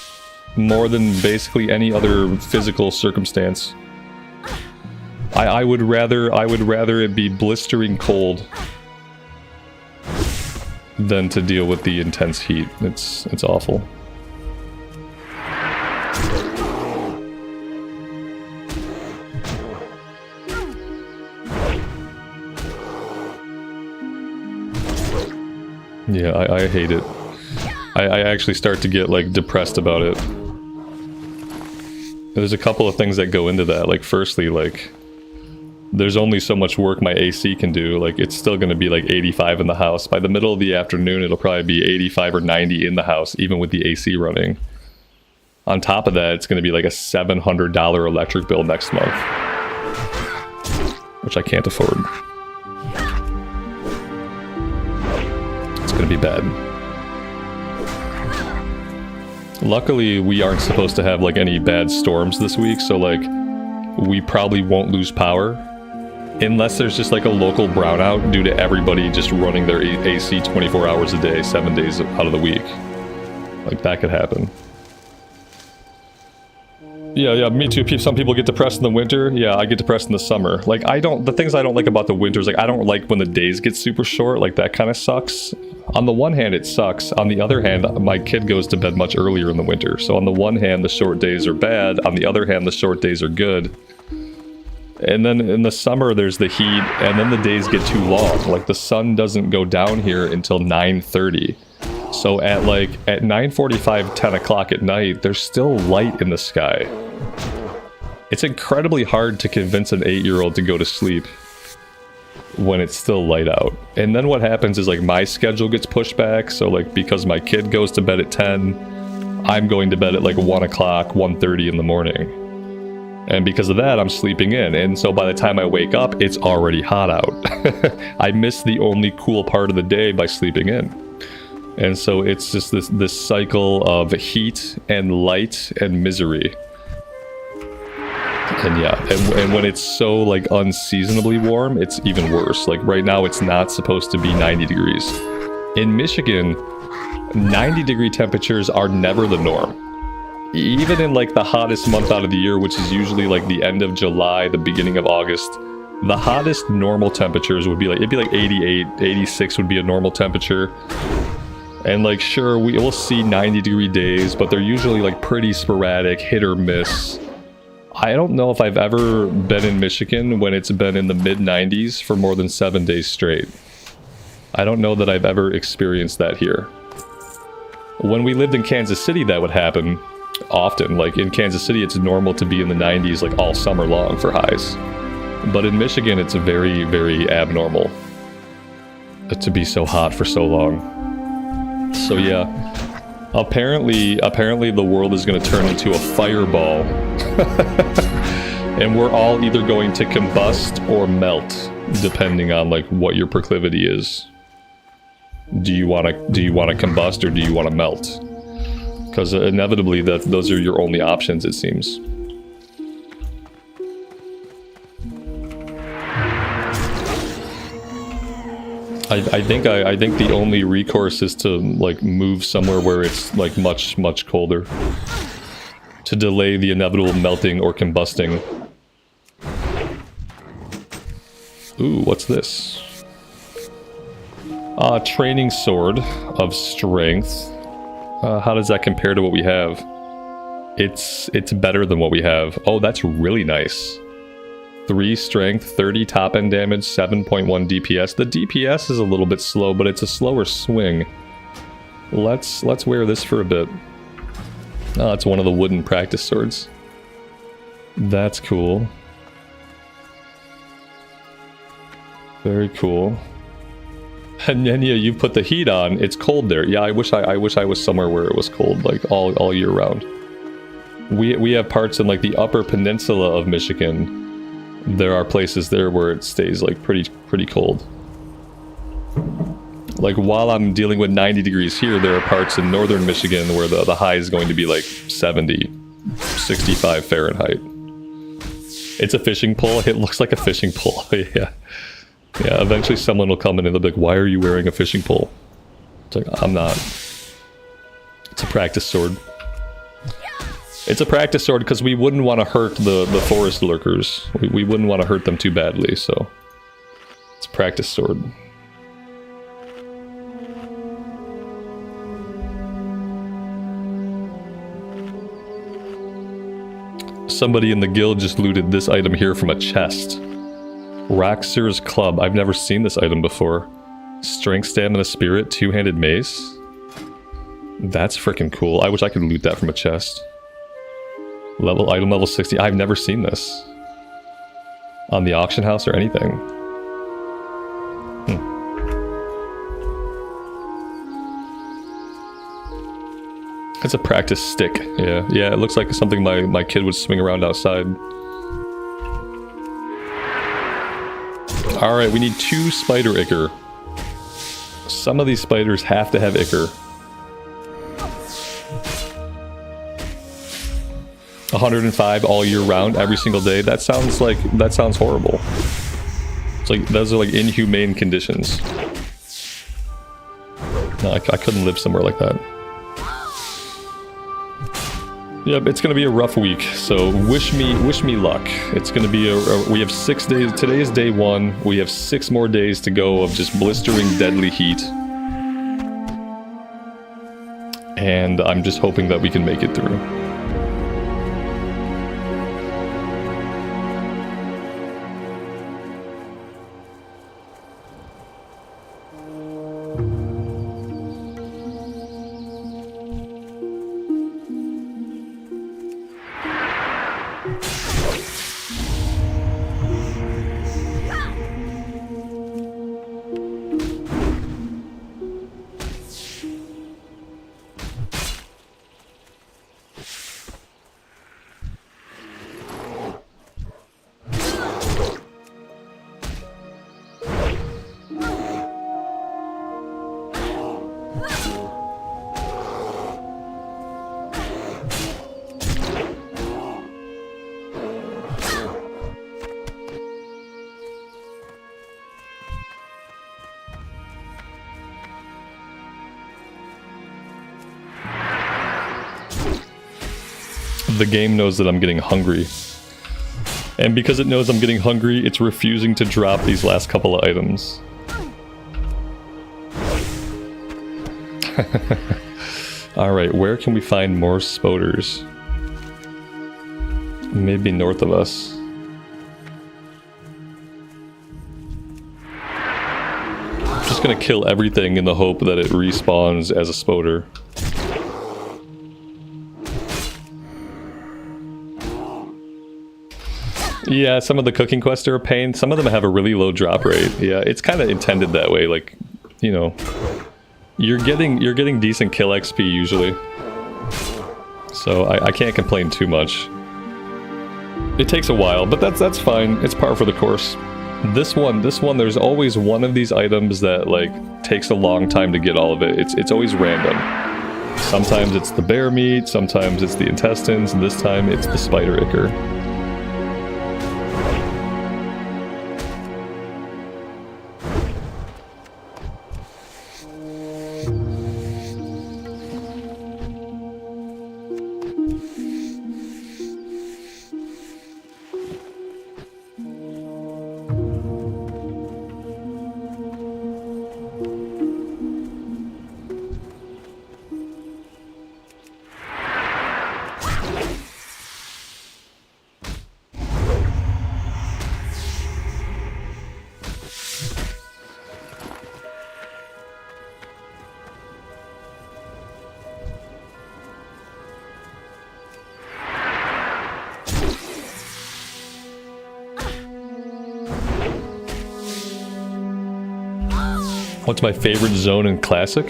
more than basically any other physical circumstance. I would rather it be blistering cold than to deal with the intense heat. It's awful. Yeah, I hate it. I actually start to get, like, depressed about it. There's a couple of things that go into that. Like, firstly, like, there's only so much work my AC can do. Like, it's still going to be, like, 85 in the house. By the middle of the afternoon, it'll probably be 85 or 90 in the house, even with the AC running. On top of that, it's going to be, like, a $700 electric bill next month. Which I can't afford. Gonna be bad. Luckily, we aren't supposed to have like any bad storms this week, so like we probably won't lose power unless there's just like a local brownout due to everybody just running their AC 24 hours a day, 7 days out of the week. Like that could happen. Yeah, me too. Some people get depressed in the winter. Yeah, I get depressed in the summer. Like, the things I don't like about the winter is, like, I don't like when the days get super short. Like, that kind of sucks. On the one hand, it sucks. On the other hand, my kid goes to bed much earlier in the winter. So on the one hand, the short days are bad. On the other hand, the short days are good. And then in the summer, there's the heat, and then the days get too long. Like, the sun doesn't go down here until 9:30. So at 9:45, 10 o'clock at night, there's still light in the sky. It's incredibly hard to convince an 8-year-old to go to sleep when it's still light out. And then what happens is, like, my schedule gets pushed back. So, like, because my kid goes to bed at 10, I'm going to bed at like 1 o'clock, 1:30 in the morning. And because of that, I'm sleeping in. And so by the time I wake up, it's already hot out. I miss the only cool part of the day by sleeping in. And so it's just this cycle of heat and light and misery. And yeah, and when it's so like unseasonably warm, it's even worse. Like right now, it's not supposed to be 90 degrees. In Michigan, 90-degree temperatures are never the norm. Even in like the hottest month out of the year, which is usually like the end of July, the beginning of August, the hottest normal temperatures would be like, it'd be like 88, 86 would be a normal temperature. And like, sure, we'll see 90-degree days, but they're usually like pretty sporadic, hit or miss. I don't know if I've ever been in Michigan when it's been in the mid-90s for more than 7 days straight. I don't know that I've ever experienced that here. When we lived in Kansas City, that would happen often. Like in Kansas City, it's normal to be in the 90s like all summer long for highs. But in Michigan, it's very, very abnormal to be so hot for so long. So yeah, apparently the world is going to turn into a fireball. And we're all either going to combust or melt, depending on like what your proclivity is. Do you want to combust or do you want to melt? Because inevitably those are your only options, it seems. I think the only recourse is to like move somewhere where it's like much colder. to delay the inevitable melting or combusting. Ooh, what's this? Training sword of strength. How does that compare to what we have? It's better than what we have. Oh, that's really nice. 3 strength, 30 top end damage, 7.1 DPS. The DPS is a little bit slow, but it's a slower swing. Let's wear this for a bit. Oh, it's one of the wooden practice swords. That's cool. Very cool. And Nenya, you put the heat on. It's cold there. Yeah, I wish I was somewhere where it was cold, like all year round. We have parts in like the upper peninsula of Michigan. There are places there where it stays like pretty cold. Like while I'm dealing with 90 degrees here, there are parts in northern Michigan where the high is going to be like 70, 65 Fahrenheit. It's a fishing pole. It looks like a fishing pole. Yeah. Yeah, eventually someone will come in and they'll be like, why are you wearing a fishing pole? It's like, I'm not. It's a practice sword. It's a practice sword because we wouldn't want to hurt the forest lurkers. We wouldn't want to hurt them too badly, so... It's a practice sword. Somebody in the guild just looted this item here from a chest. Roxer's Club. I've never seen this item before. Strength, Stamina, Spirit, 2-handed mace. That's freaking cool. I wish I could loot that from a chest. Item level 60. I've never seen this on the auction house or anything. It's a practice stick. Yeah, it looks like something my kid would swing around outside. Alright, we need 2 spider ichor. Some of these spiders have to have ichor. 105 all year round, every single day. That sounds horrible. It's like, those are like inhumane conditions. No, I couldn't live somewhere like that. Yep, it's gonna be a rough week, so wish me luck. It's gonna be we have 6 days. Today is day 1. We have 6 more days to go of just blistering deadly heat. And I'm just hoping that we can make it through. The game knows that I'm getting hungry. And because it knows I'm getting hungry, it's refusing to drop these last couple of items. Alright, where can we find more spoders? Maybe north of us. I'm just gonna kill everything in the hope that it respawns as a spoder. Yeah, some of the cooking quests are a pain. Some of them have a really low drop rate. Yeah, it's kind of intended that way. Like, you know, you're getting decent kill XP usually, so I can't complain too much. It takes a while, but that's fine. It's par for the course. This one, there's always one of these items that like takes a long time to get all of it. It's always random. Sometimes it's the bear meat, sometimes it's the intestines, and this time it's the spider ichor. What's my favorite zone in Classic?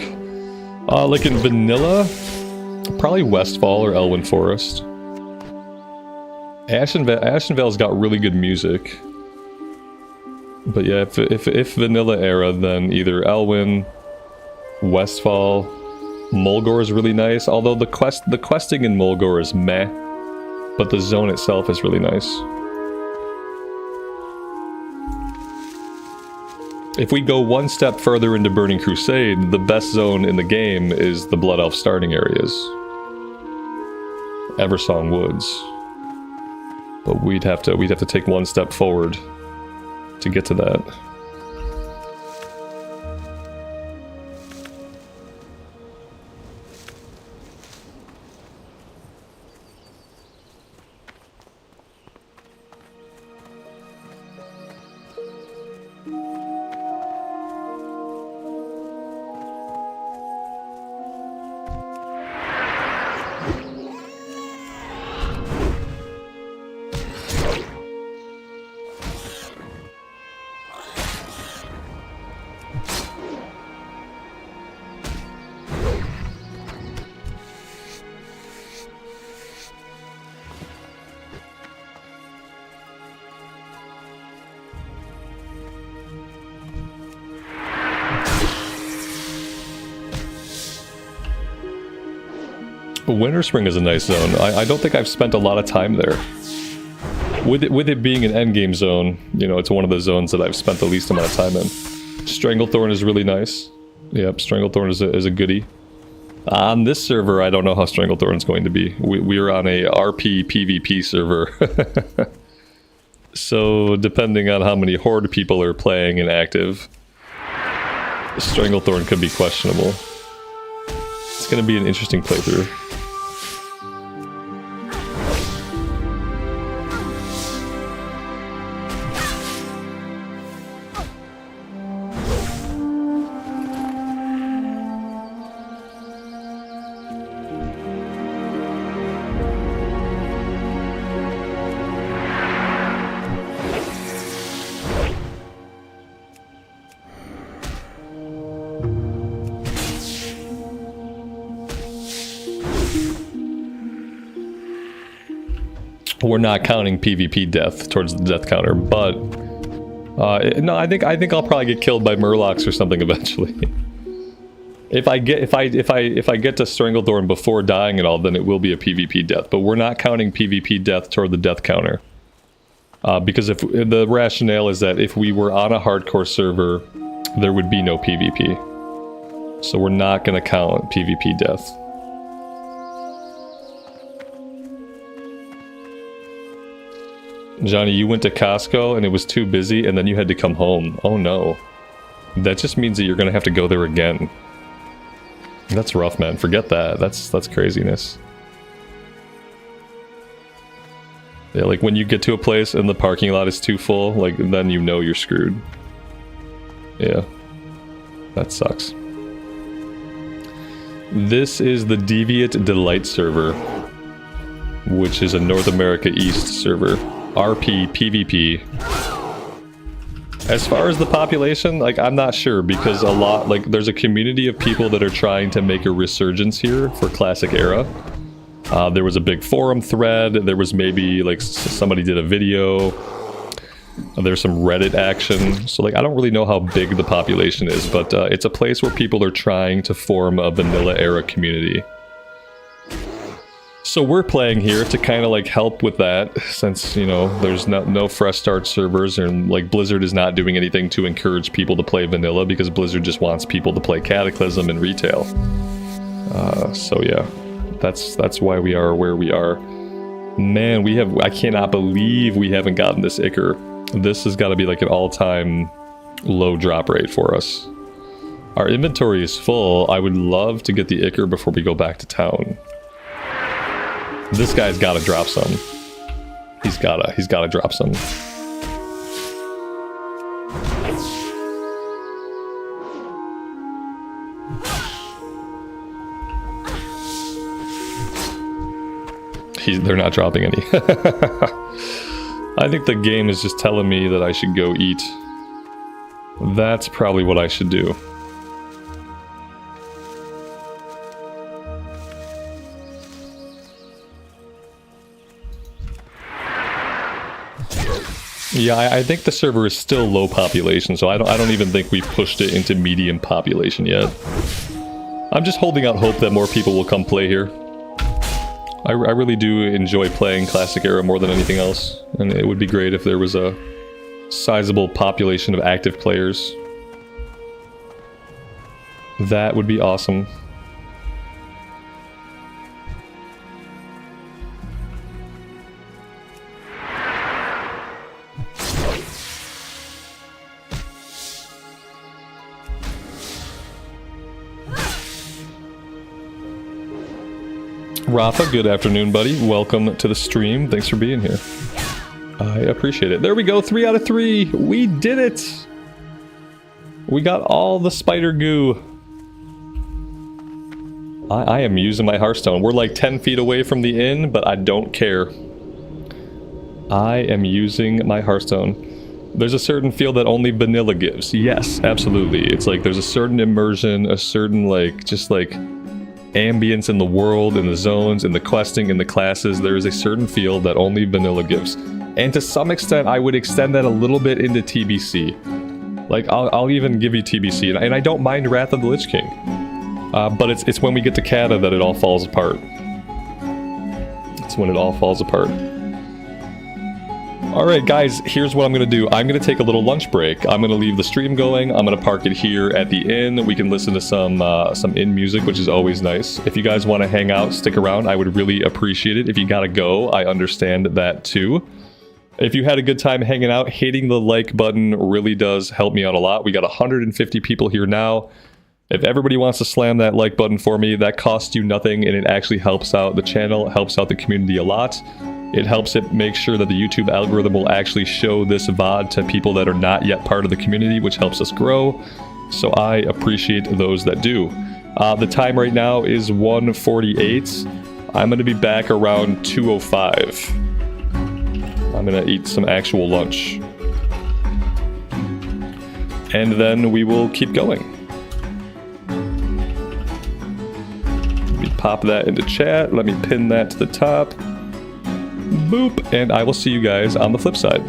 Like in Vanilla, probably Westfall or Elwynn Forest. Ashenvale's got really good music. But yeah, if Vanilla era, then either Elwynn, Westfall, Mulgore is really nice. Although the questing in Mulgore is meh, but the zone itself is really nice. If we go one step further into Burning Crusade, the best zone in the game is the Blood Elf starting areas. Eversong Woods. But we'd have to take one step forward to get to that. Winterspring is a nice zone. I don't think I've spent a lot of time there. With it being an endgame zone, you know, it's one of the zones that I've spent the least amount of time in. Stranglethorn is really nice. Yep, Stranglethorn is a goodie. On this server, I don't know how Stranglethorn is going to be. We are on a RP PvP server. So, depending on how many Horde people are playing and active, Stranglethorn could be questionable. It's going to be an interesting playthrough. We're not counting PvP death towards the death counter, but no, I think I'll probably get killed by Murlocs or something eventually. If I get to Stranglethorn before dying and all, then it will be a PvP death. But we're not counting PvP death toward the death counter, because if the rationale is that if we were on a hardcore server, there would be no PvP. So we're not going to count PvP death. Johnny, you went to Costco and it was too busy and then you had to come home. Oh no. That just means that you're gonna have to go there again. That's rough, man. Forget that. That's craziness. Yeah, like when you get to a place and the parking lot is too full, like then you know you're screwed. Yeah. That sucks. This is the Deviate Delight Server, which is a North America East server. RP, PvP. As far as the population, like, I'm not sure, because a lot, like, there's a community of people that are trying to make a resurgence here for Classic Era. There was a big forum thread, there was maybe, like, somebody did a video, there's some Reddit action, so, like, I don't really know how big the population is, but it's a place where people are trying to form a Vanilla Era community. So we're playing here to kind of like help with that, since, you know, there's no fresh start servers, and like Blizzard is not doing anything to encourage people to play vanilla, because Blizzard just wants people to play Cataclysm and retail. So yeah, that's why we are where we are. Man, I cannot believe we haven't gotten this Ichor. This has got to be like an all-time low drop rate for us. Our inventory is full. I would love to get the Ichor before we go back to town. This guy's gotta drop some. He's gotta drop some. They're not dropping any. I think the game is just telling me that I should go eat. That's probably what I should do. Yeah, I think the server is still low population, so I don't even think we've pushed it into medium population yet. I'm just holding out hope that more people will come play here. I really do enjoy playing Classic Era more than anything else, and it would be great if there was a sizable population of active players. That would be awesome. Rafa, good afternoon, buddy. Welcome to the stream. Thanks for being here. I appreciate it. There we go, 3 out of 3. We did it. We got all the spider goo. I am using my Hearthstone. We're like 10 feet away from the inn, but I don't care. I am using my Hearthstone. There's a certain feel that only vanilla gives. Yes, absolutely. It's like there's a certain immersion, a certain like, just like ambience in the world, in the zones, in the questing, in the classes. There is a certain feel that only vanilla gives. And to some extent, I would extend that a little bit into TBC. Like, I'll even give you TBC, and I don't mind Wrath of the Lich King. But it's when we get to Cata that it all falls apart. It's when it all falls apart. Alright guys, here's what I'm going to do. I'm going to take a little lunch break. I'm going to leave the stream going. I'm going to park it here at the inn. We can listen to some inn music, which is always nice. If you guys want to hang out, stick around. I would really appreciate it. If you gotta go, I understand that too. If you had a good time hanging out, hitting the like button really does help me out a lot. We got 150 people here now. If everybody wants to slam that like button for me, that costs you nothing, and it actually helps out the channel, helps out the community a lot. It helps it make sure that the YouTube algorithm will actually show this VOD to people that are not yet part of the community, which helps us grow. So I appreciate those that do. The time right now is 1:48. I'm going to be back around 2:05. I'm going to eat some actual lunch. And then we will keep going. Let me pop that into chat. Let me pin that to the top. Boop, and I will see you guys on the flip side.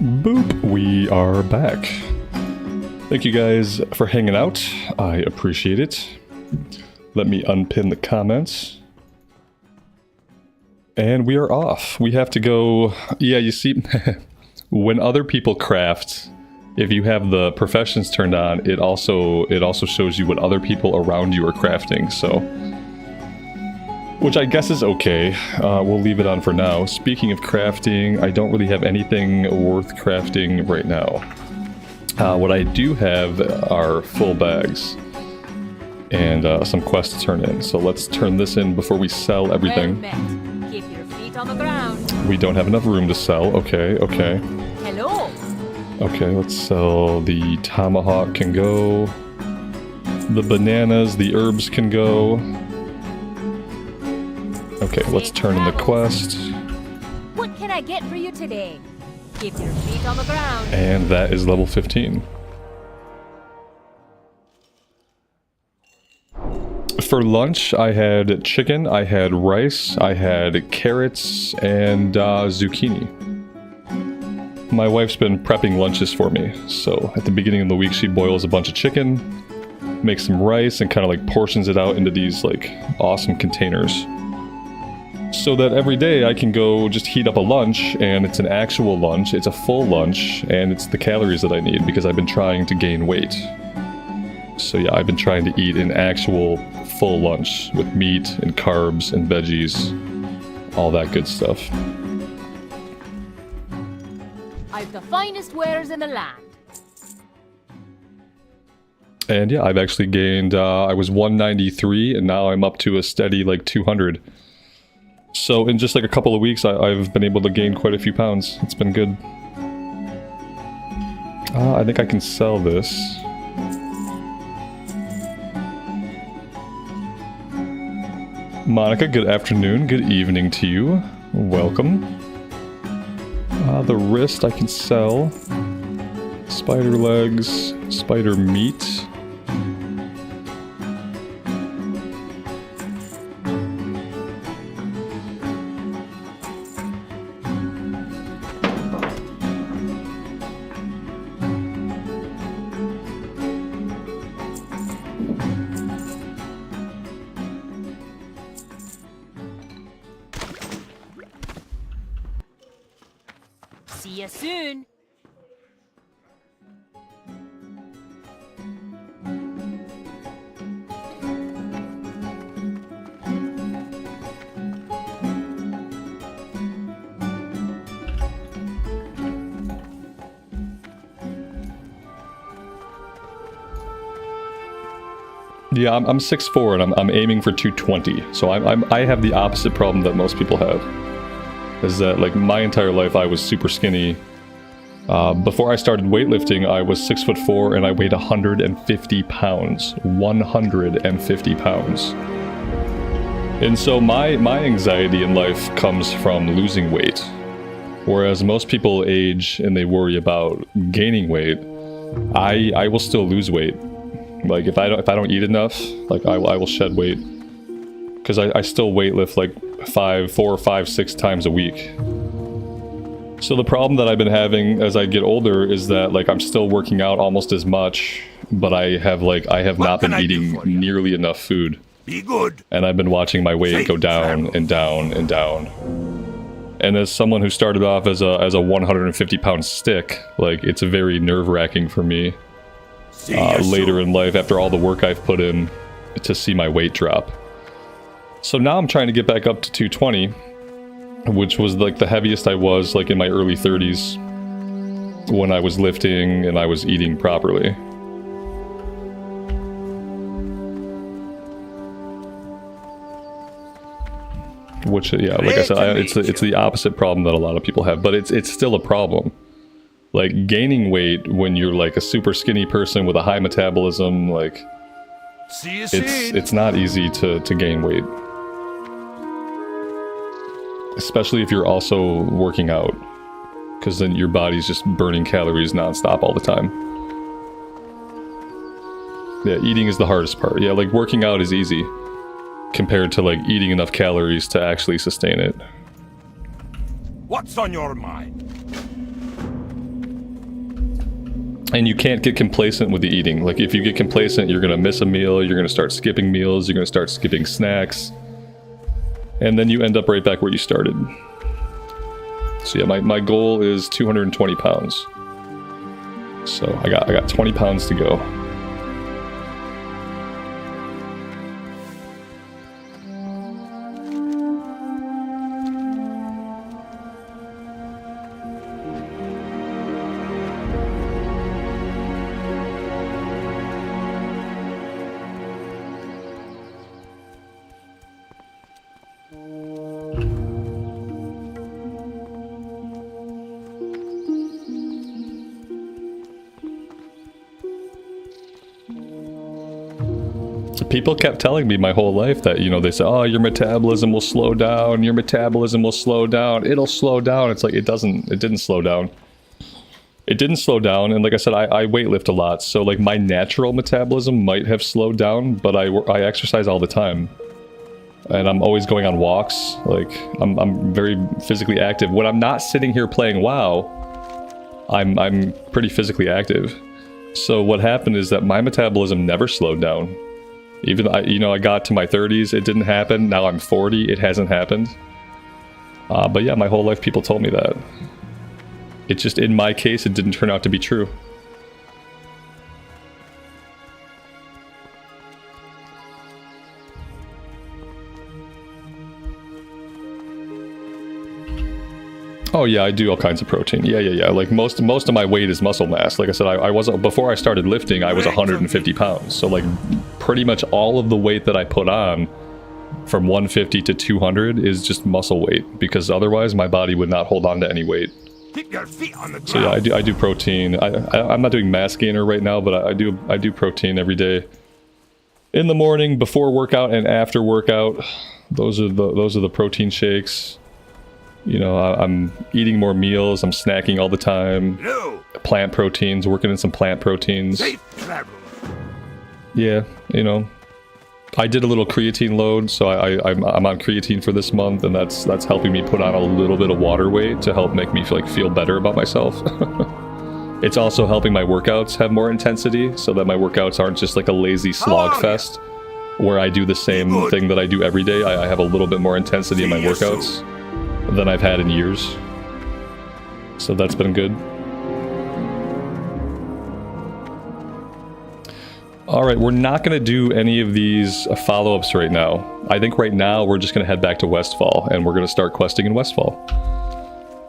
Boop, we are back. Thank you guys for hanging out. I appreciate it. Let me unpin the comments. And we are off. We have to go... Yeah, you see, when other people craft, if you have the professions turned on, it also shows you what other people around you are crafting, so... Which I guess is okay. We'll leave it on for now. Speaking of crafting, I don't really have anything worth crafting right now. What I do have are full bags. And some quests to turn in. So let's turn this in before we sell everything. Well met. Keep your feet on the ground. We don't have enough room to sell. Okay, okay. Hello. Okay, let's sell the tomahawk can go. The bananas, the herbs can go. Okay, let's turn in the quest. What can I get for you today? Keep your feet on the ground. And that is level 15. For lunch, I had chicken, I had rice, I had carrots, and zucchini. My wife's been prepping lunches for me, so at the beginning of the week she boils a bunch of chicken, makes some rice, and kind of like portions it out into these like awesome containers. So that every day I can go just heat up a lunch, and it's an actual lunch, it's a full lunch, and it's the calories that I need because I've been trying to gain weight. So yeah, I've been trying to eat an actual full lunch with meat and carbs and veggies, all that good stuff. I've the finest wares in the land. And yeah, I've actually gained, I was 193 and now I'm up to a steady like 200. So in just like a couple of weeks, I've been able to gain quite a few pounds. It's been good. I think I can sell this. Monica, good afternoon, good evening to you. Welcome. The wrist I can sell. Spider legs, spider meat. See you soon. Yeah, I'm 6'4" and I'm aiming for 220. So I have the opposite problem that most people have. Is that like my entire life I was super skinny. Before I started weightlifting, I was 6'4" and I weighed 150 pounds. 150 pounds. And so my anxiety in life comes from losing weight. Whereas most people age and they worry about gaining weight, I will still lose weight. Like if I don't eat enough, like I will shed weight. Because I still weightlift like 4, 5, 6 times a week. So the problem that I've been having as I get older is that like I'm still working out almost as much, but I have not been eating nearly enough food. Be good. And I've been watching my weight go down and down and down. And as someone who started off as a 150 pound stick, like it's very nerve-wracking for me later in life after all the work I've put in to see my weight drop. So now I'm trying to get back up to 220, which was like the heaviest I was like in my early 30s when I was lifting and I was eating properly. Which, yeah, like I said, it's the opposite problem that a lot of people have, but it's still a problem. Like gaining weight when you're like a super skinny person with a high metabolism, like it's not easy to gain weight. Especially if you're also working out, because then your body's just burning calories nonstop all the time. Yeah, eating is the hardest part. Yeah, like working out is easy compared to like eating enough calories to actually sustain it. What's on your mind? And you can't get complacent with the eating. Like, if you get complacent, you're gonna miss a meal, you're gonna start skipping meals, you're gonna start skipping snacks. And then you end up right back where you started. So yeah, my goal is 220 pounds. So I got 20 pounds to go. People kept telling me my whole life that, you know, they say, oh, your metabolism will slow down, your metabolism will slow down, it'll slow down. It's like, it didn't slow down. It didn't slow down, and like I said, I weightlift a lot, so like my natural metabolism might have slowed down, but I exercise all the time. And I'm always going on walks, like, I'm very physically active. When I'm not sitting here playing WoW, I'm pretty physically active. So what happened is that my metabolism never slowed down. Even, I got to my 30s, it didn't happen. Now I'm 40, it hasn't happened. But yeah, my whole life people told me that. It just, in my case, it didn't turn out to be true. Oh yeah, I do all kinds of protein. Yeah. Like most of my weight is muscle mass. Like I said, I wasn't, before I started lifting, I was 150 pounds. So like pretty much all of the weight that I put on from 150 to 200 is just muscle weight, because otherwise my body would not hold on to any weight. Keep your feet on the ground. So yeah, I do protein. I'm not doing mass gainer right now, but I do protein every day. In the morning, before workout and after workout. Those are the protein shakes. You know, I'm eating more meals, I'm snacking all the time. No. Plant proteins, working in some plant proteins. Safe travels. Yeah, you know. I did a little creatine load, so I'm on creatine for this month, and that's helping me put on a little bit of water weight to help make me feel better about myself. It's also helping my workouts have more intensity, so that my workouts aren't just like a lazy slog fest, where I do the same thing that I do every day. I have a little bit more intensity in my workouts than I've had in years. So that's been good. Alright, we're not going to do any of these follow-ups right now. I think right now we're just going to head back to Westfall, and we're going to start questing in Westfall.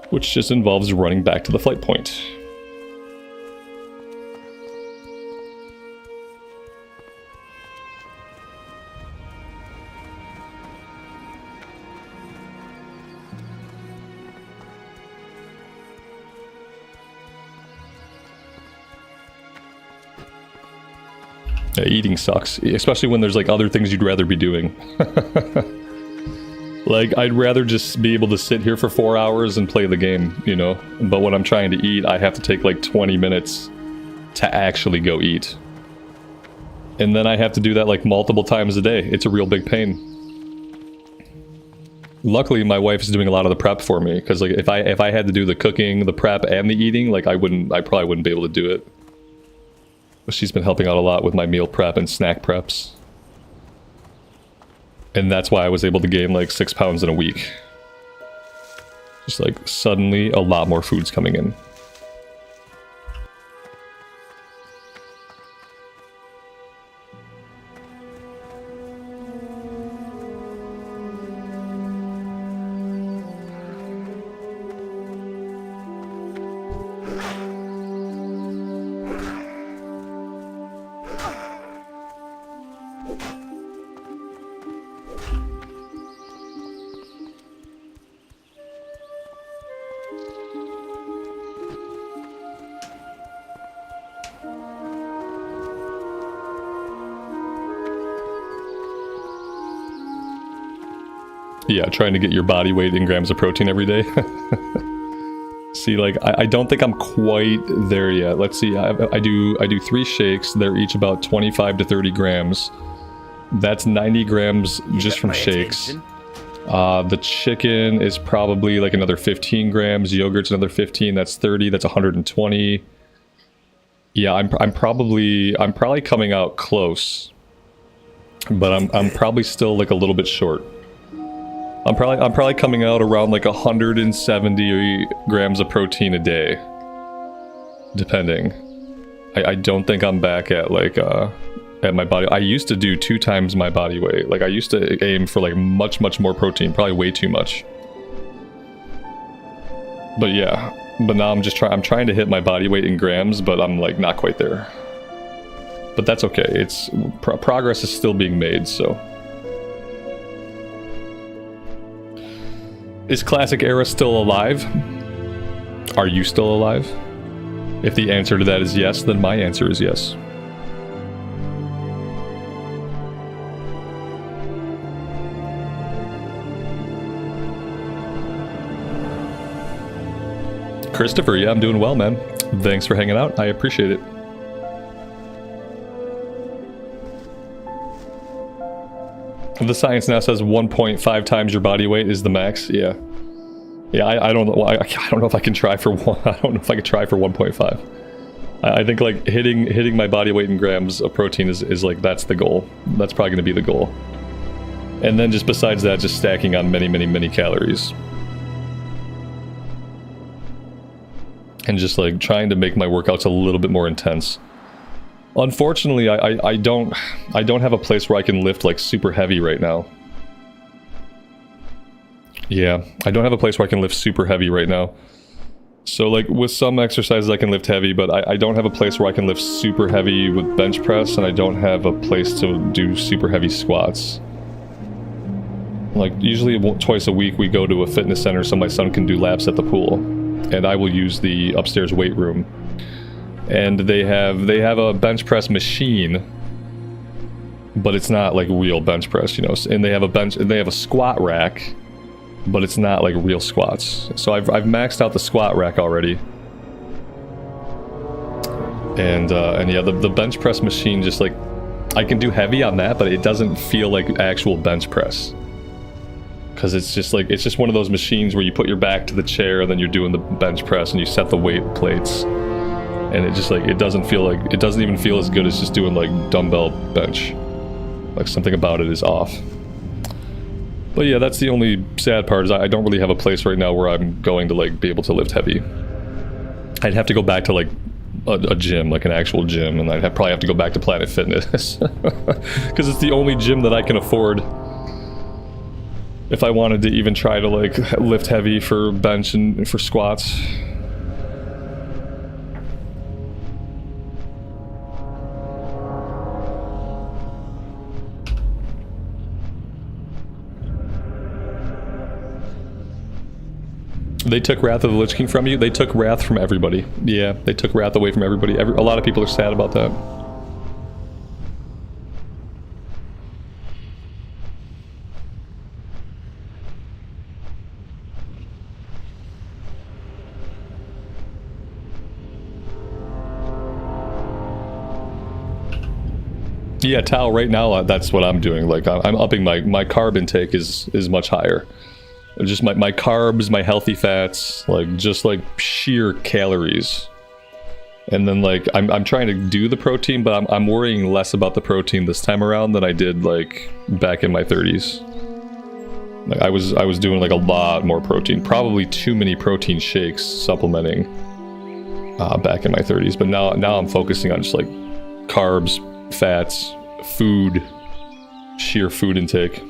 Which just involves running back to the flight point. Yeah, eating sucks, especially when there's like other things you'd rather be doing. Like, I'd rather just be able to sit here for 4 hours and play the game, you know? But when I'm trying to eat, I have to take like 20 minutes to actually go eat. And then I have to do that like multiple times a day. It's a real big pain. Luckily, my wife is doing a lot of the prep for me, because like if I had to do the cooking, the prep, and the eating, like I probably wouldn't be able to do it. She's been helping out a lot with my meal prep and snack preps. And that's why I was able to gain like 6 pounds in a week. Just like suddenly a lot more food's coming in. Yeah, trying to get your body weight in grams of protein every day. See, like, I don't think I'm quite there yet. Let's see, I do 3 shakes. They're each about 25 to 30 grams. That's 90 grams just from shakes. The chicken is probably like another 15 grams. Yogurt's another 15. That's 30. That's 120. Yeah, I'm probably coming out close, but I'm probably still like a little bit short. I'm probably coming out around like 170 grams of protein a day, depending. I don't think I'm back at like at my body. I used to do 2 times my body weight. Like I used to aim for like much more protein, probably way too much. But yeah, but now I'm trying to hit my body weight in grams, but I'm like not quite there. But that's okay. It's progress is still being made, so. Is Classic Era still alive? Are you still alive? If the answer to that is yes, then my answer is yes. Christopher, yeah, I'm doing well, man. Thanks for hanging out. I appreciate it. The science now says 1.5 times your body weight is the max. Yeah. Yeah, I don't know. I don't know if I can try for one. I don't know if I can try for 1.5. I think like hitting my body weight in grams of protein is like that's the goal. That's probably going to be the goal. And then just besides that, just stacking on many calories. And just like trying to make my workouts a little bit more intense. Unfortunately, I don't have a place where I can lift like super heavy right now. Yeah, I don't have a place where I can lift super heavy right now. So like with some exercises I can lift heavy, but I don't have a place where I can lift super heavy with bench press, and I don't have a place to do super heavy squats. Like usually twice a week we go to a fitness center so my son can do laps at the pool, and I will use the upstairs weight room. And they have a bench press machine, but it's not like real bench press, you know. And they have a squat rack, but it's not like real squats. So I've maxed out the squat rack already. And yeah, the bench press machine, just like I can do heavy on that, but it doesn't feel like actual bench press. Because it's just one of those machines where you put your back to the chair and then you're doing the bench press and you set the weight plates. And it just like, it doesn't even feel as good as just doing like dumbbell bench. Like something about it is off. But yeah, that's the only sad part, is I don't really have a place right now where I'm going to like be able to lift heavy. I'd have to go back to like a gym, like an actual gym, and I'd probably have to go back to Planet Fitness. Because it's the only gym that I can afford. If I wanted to even try to like lift heavy for bench and for squats. They took Wrath of the Lich King from you? They took Wrath from everybody. Yeah, they took Wrath away from everybody. A lot of people are sad about that. Yeah, Tao, right now that's what I'm doing. Like I'm upping my carb intake is much higher. Just my carbs, my healthy fats, like just like sheer calories. And then like I'm trying to do the protein, but I'm worrying less about the protein this time around than I did like back in my 30s. Like I was doing like a lot more protein, probably too many protein shakes supplementing back in my 30s. But now I'm focusing on just like carbs, fats, food, sheer food intake.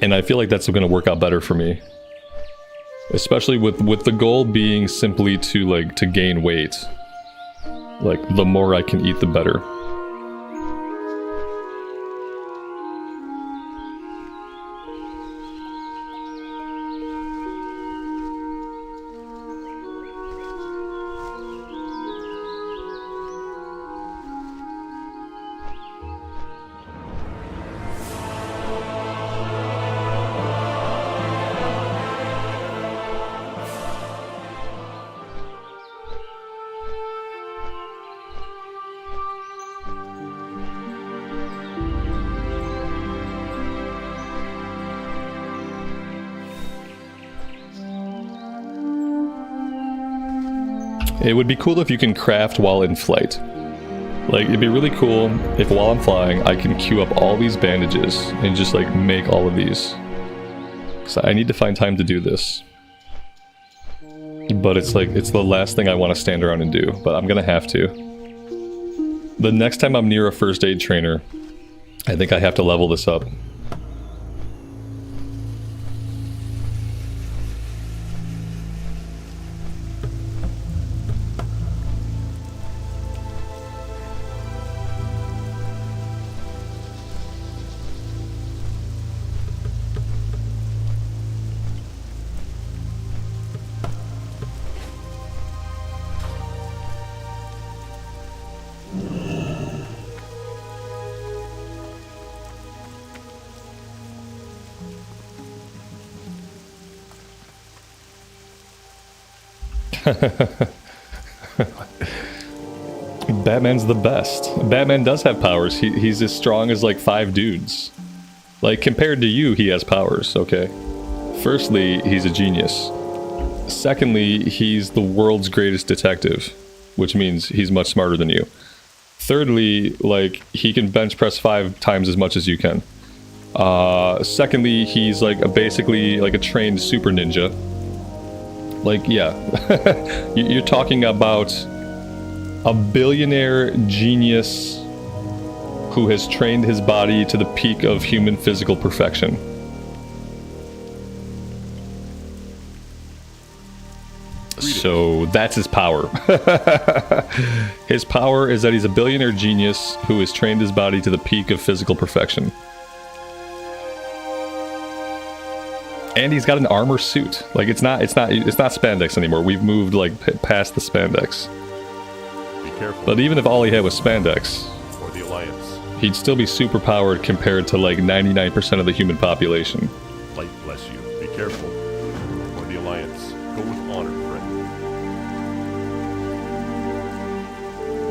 And I feel like that's going to work out better for me. Especially with the goal being simply to gain weight. Like the more I can eat, the better. It would be cool if you can craft while in flight. Like, it'd be really cool if while I'm flying, I can queue up all these bandages and just, like, make all of these. So I need to find time to do this. But it's like, it's the last thing I want to stand around and do, but I'm gonna have to. The next time I'm near a first aid trainer, I think I have to level this up. Batman's the best. Batman does have powers. He's as strong as like 5 dudes. Like, compared to you, he has powers, okay? Firstly, he's a genius. Secondly, he's the world's greatest detective, which means he's much smarter than you. Thirdly, like, he can bench press 5 times as much as you can. Secondly, he's like basically like a trained super ninja. Like, yeah. You're talking about a billionaire genius who has trained his body to the peak of human physical perfection. So that's his power. His power is that he's a billionaire genius who has trained his body to the peak of physical perfection. And he's got an armor suit. Like, it's not spandex anymore. We've moved like past the spandex. Be careful. But even if all he had was spandex, For the Alliance. he'd still be super powered compared to like 99% of the human population. Light bless you. Be careful. For the Alliance. Go with honor, friend.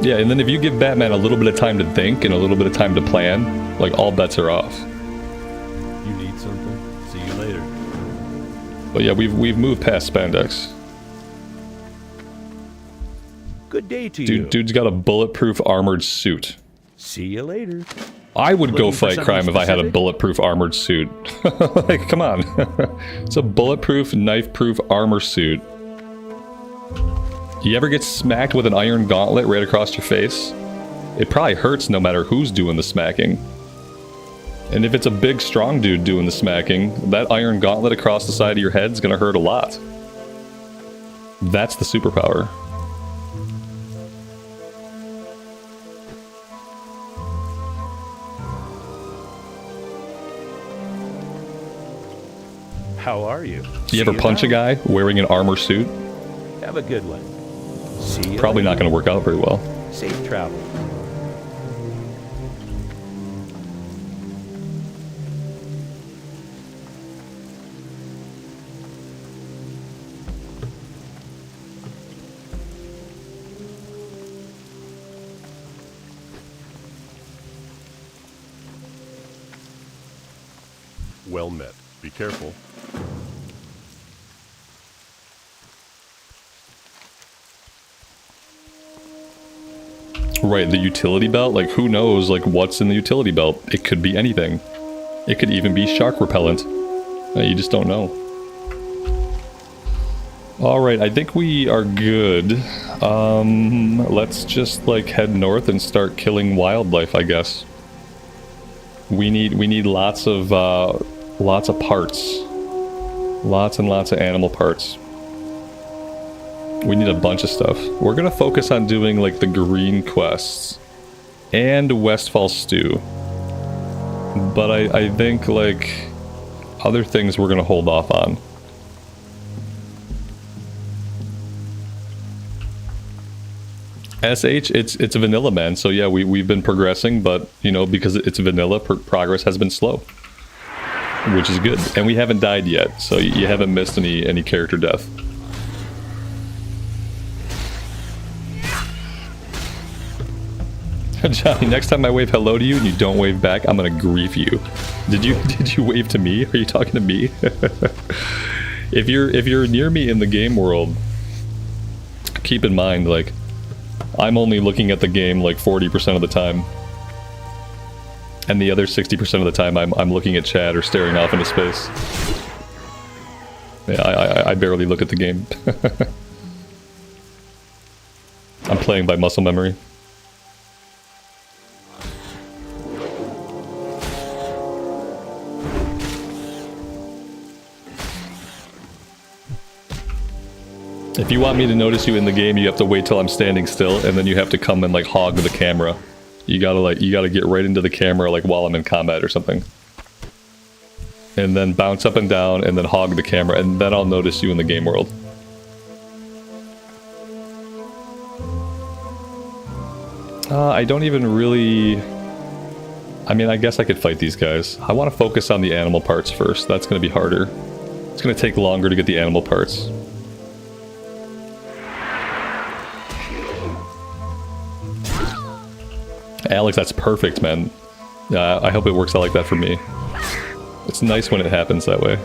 Yeah, and then if you give Batman a little bit of time to think and a little bit of time to plan, like, all bets are off. You need something? See you later. But yeah, we've moved past spandex. Good day to you. Dude's got a bulletproof armored suit. See you later. I would go Looking for fight something crime if I had a specific? bulletproof armored suit. Like, come on. It's a bulletproof, knife-proof armor suit. You ever get smacked with an iron gauntlet right across your face? It probably hurts no matter who's doing the smacking. And if it's a big, strong dude doing the smacking, that iron gauntlet across the side of your head's gonna hurt a lot. That's the superpower. How are you? You ever punch a guy wearing an armor suit? Have a good one. See you Probably not later. gonna work out very well. Safe travel. Well met. Be careful. Right, the utility belt, like, who knows, like, what's in the utility belt? It could be anything. It could even be shark repellent. You just don't know. Alright, I think we are good. Let's just, like, head north and start killing wildlife, I guess. We need lots of parts. Lots and lots of animal parts. We need a bunch of stuff. We're gonna focus on doing, like, the green quests. And Westfall stew. But I think, like, other things we're gonna hold off on. SH, it's a vanilla, man. So yeah, we've been progressing, but, you know, because it's vanilla, progress has been slow. Which is good. And we haven't died yet, so you haven't missed any character death. Johnny, next time I wave hello to you and you don't wave back, I'm gonna grief you. Did you wave to me? Are you talking to me? If you're near me in the game world, keep in mind, like, I'm only looking at the game like 40% of the time. And the other 60% of the time I'm looking at chat or staring off into space. Yeah, I barely look at the game. I'm playing by muscle memory. If you want me to notice you in the game, you have to wait till I'm standing still, and then you have to come and like hog the camera. You gotta get right into the camera like while I'm in combat or something. And then bounce up and down, and then hog the camera, and then I'll notice you in the game world. I don't even really... I mean, I guess I could fight these guys. I want to focus on the animal parts first. That's going to be harder. It's going to take longer to get the animal parts. Alex, that's perfect, man. I hope it works out like that for me. It's nice when it happens that way.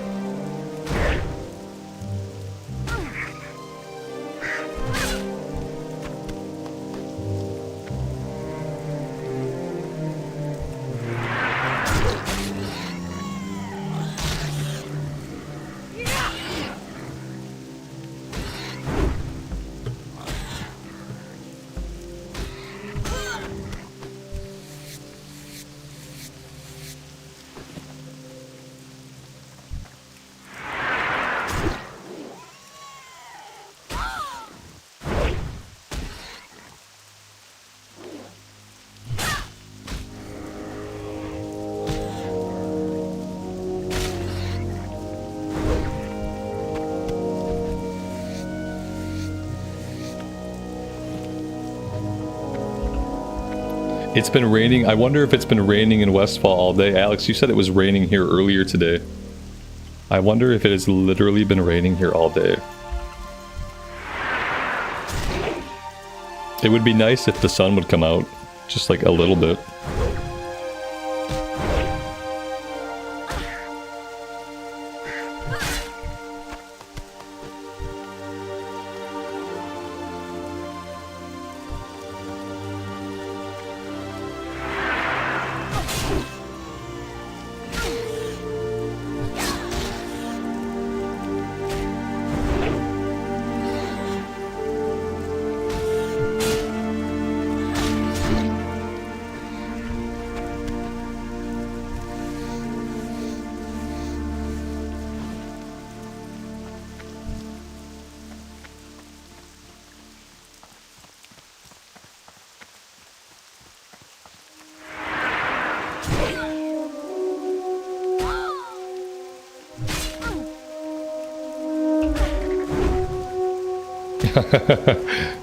It's been raining. I wonder if it's been raining in Westfall all day. Alex, you said it was raining here earlier today. I wonder if it has literally been raining here all day. It would be nice if the sun would come out, just like a little bit.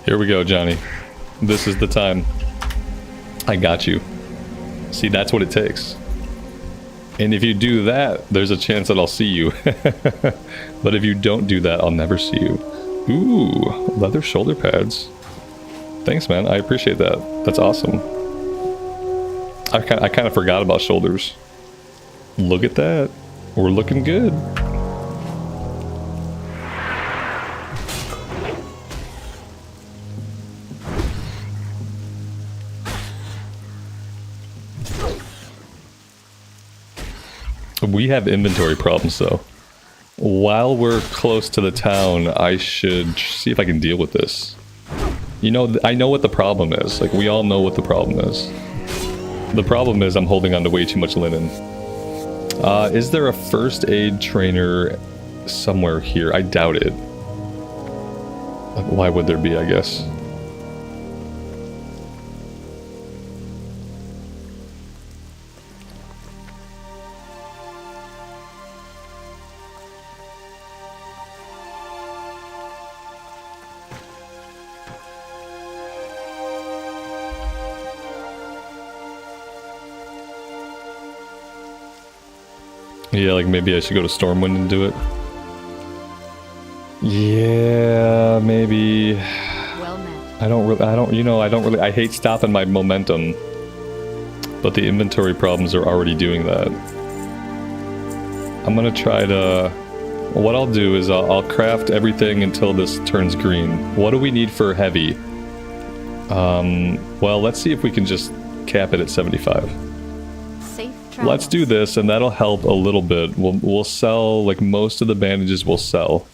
Here we go, Johnny. This is the time. I got you. See, that's what it takes. And if you do that, there's a chance that I'll see you. But if you don't do that, I'll never see you. Ooh, leather shoulder pads. Thanks, man. I appreciate that. That's awesome. I kind of forgot about shoulders. Look at that. We're looking good. We have inventory problems, though. While we're close to the town, I should see if I can deal with this. You know, I know what the problem is. Like, we all know what the problem is. The problem is I'm holding on to way too much linen. Is there a first aid trainer somewhere here? I doubt it. Why would there be, I guess? Yeah, like maybe I should go to Stormwind and do it. Yeah, maybe. Well met. I hate stopping my momentum. But the inventory problems are already doing that. I'm gonna try to what I'll do is I'll craft everything until this turns green. What do we need for heavy? Well, let's see if we can just cap it at 75. Safe travels. Let's do this, and that'll help a little bit. We'll sell, like, most of the bandages we'll sell.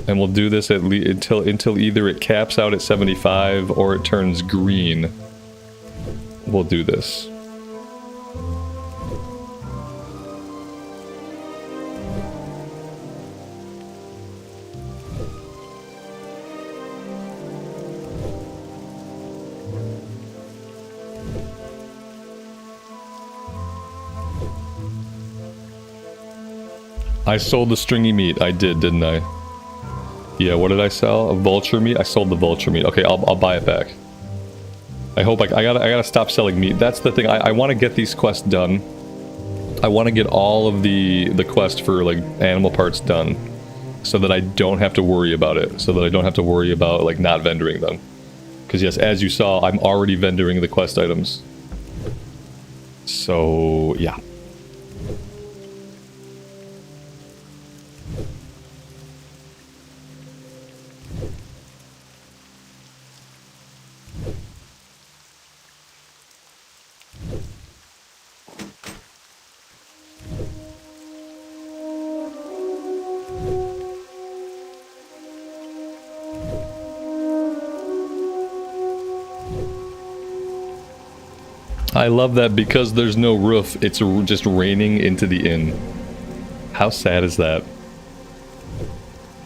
And we'll do this until either it caps out at 75 or it turns green. We'll do this. I sold the stringy meat. I did, didn't I? Yeah, what did I sell? A vulture meat? I sold the vulture meat. Okay, I'll buy it back. I hope I gotta stop selling meat. That's the thing. I want to get these quests done. I want to get all of the quest for, like, animal parts done, so that I don't have to worry about it. So that I don't have to worry about, like, not vendoring them. Because yes, as you saw, I'm already vendoring the quest items. So yeah. I love that because there's no roof, it's just raining into the inn. How sad is that?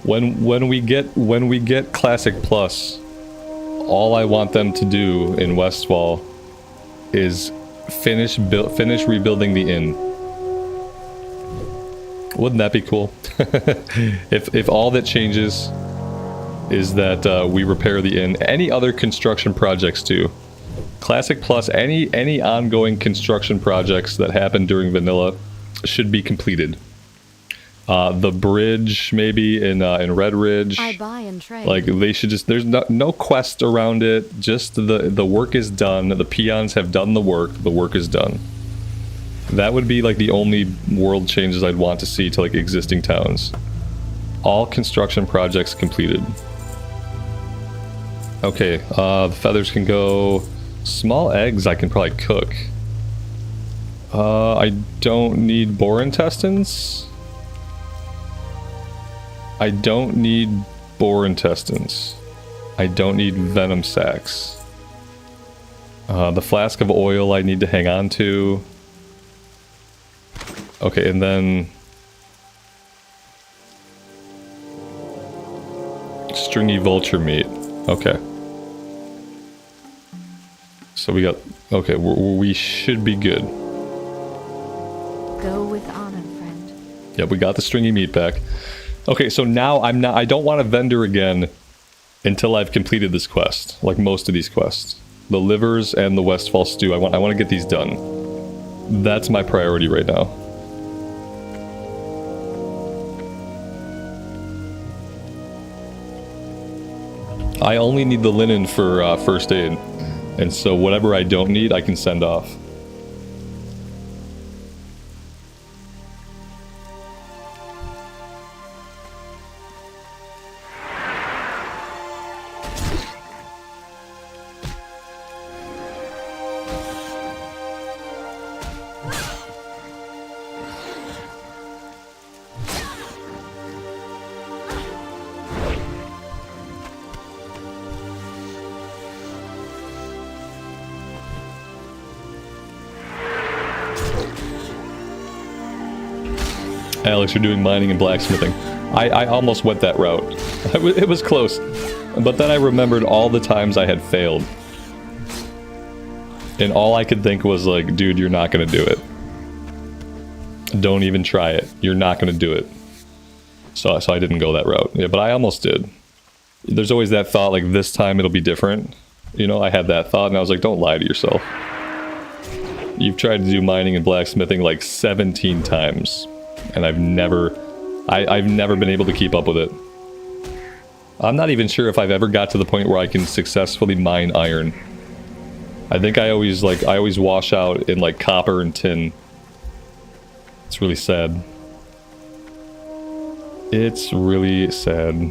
When we get Classic Plus, all I want them to do in Westfall is finish rebuilding the inn. Wouldn't that be cool? if all that changes is that we repair the inn. Any other construction projects too. Classic Plus, any ongoing construction projects that happen during vanilla should be completed. The bridge, maybe in Red Ridge. I buy and trade. Like, they should just, there's no quest around it. Just the work is done. The peons have done the work is done. That would be like the only world changes I'd want to see to, like, existing towns. All construction projects completed. Okay, the feathers can go. Small eggs I can probably cook. I don't need boar intestines. I don't need boar intestines. I don't need venom sacs. The flask of oil I need to hang on to. Okay, and then stringy vulture meat. Okay. So we got, okay, we should be good. Go with honor, friend. Yep, we got the stringy meat back. Okay, so now I don't want to vendor again until I've completed this quest, like most of these quests. The livers and the Westfall stew, I want to get these done. That's my priority right now. I only need the linen for first aid. And so whatever I don't need, I can send off. Alex, you're doing mining and blacksmithing. I almost went that route. It was close. But then I remembered all the times I had failed. And all I could think was like, dude, you're not gonna do it. Don't even try it. You're not gonna do it. So I didn't go that route. Yeah, but I almost did. There's always that thought, like, this time it'll be different. You know, I had that thought and I was like, don't lie to yourself. You've tried to do mining and blacksmithing like 17 times. And I've never been able to keep up with it. I'm not even sure if I've ever got to the point where I can successfully mine iron. I think I always wash out in, like, copper and tin. It's really sad. It's really sad.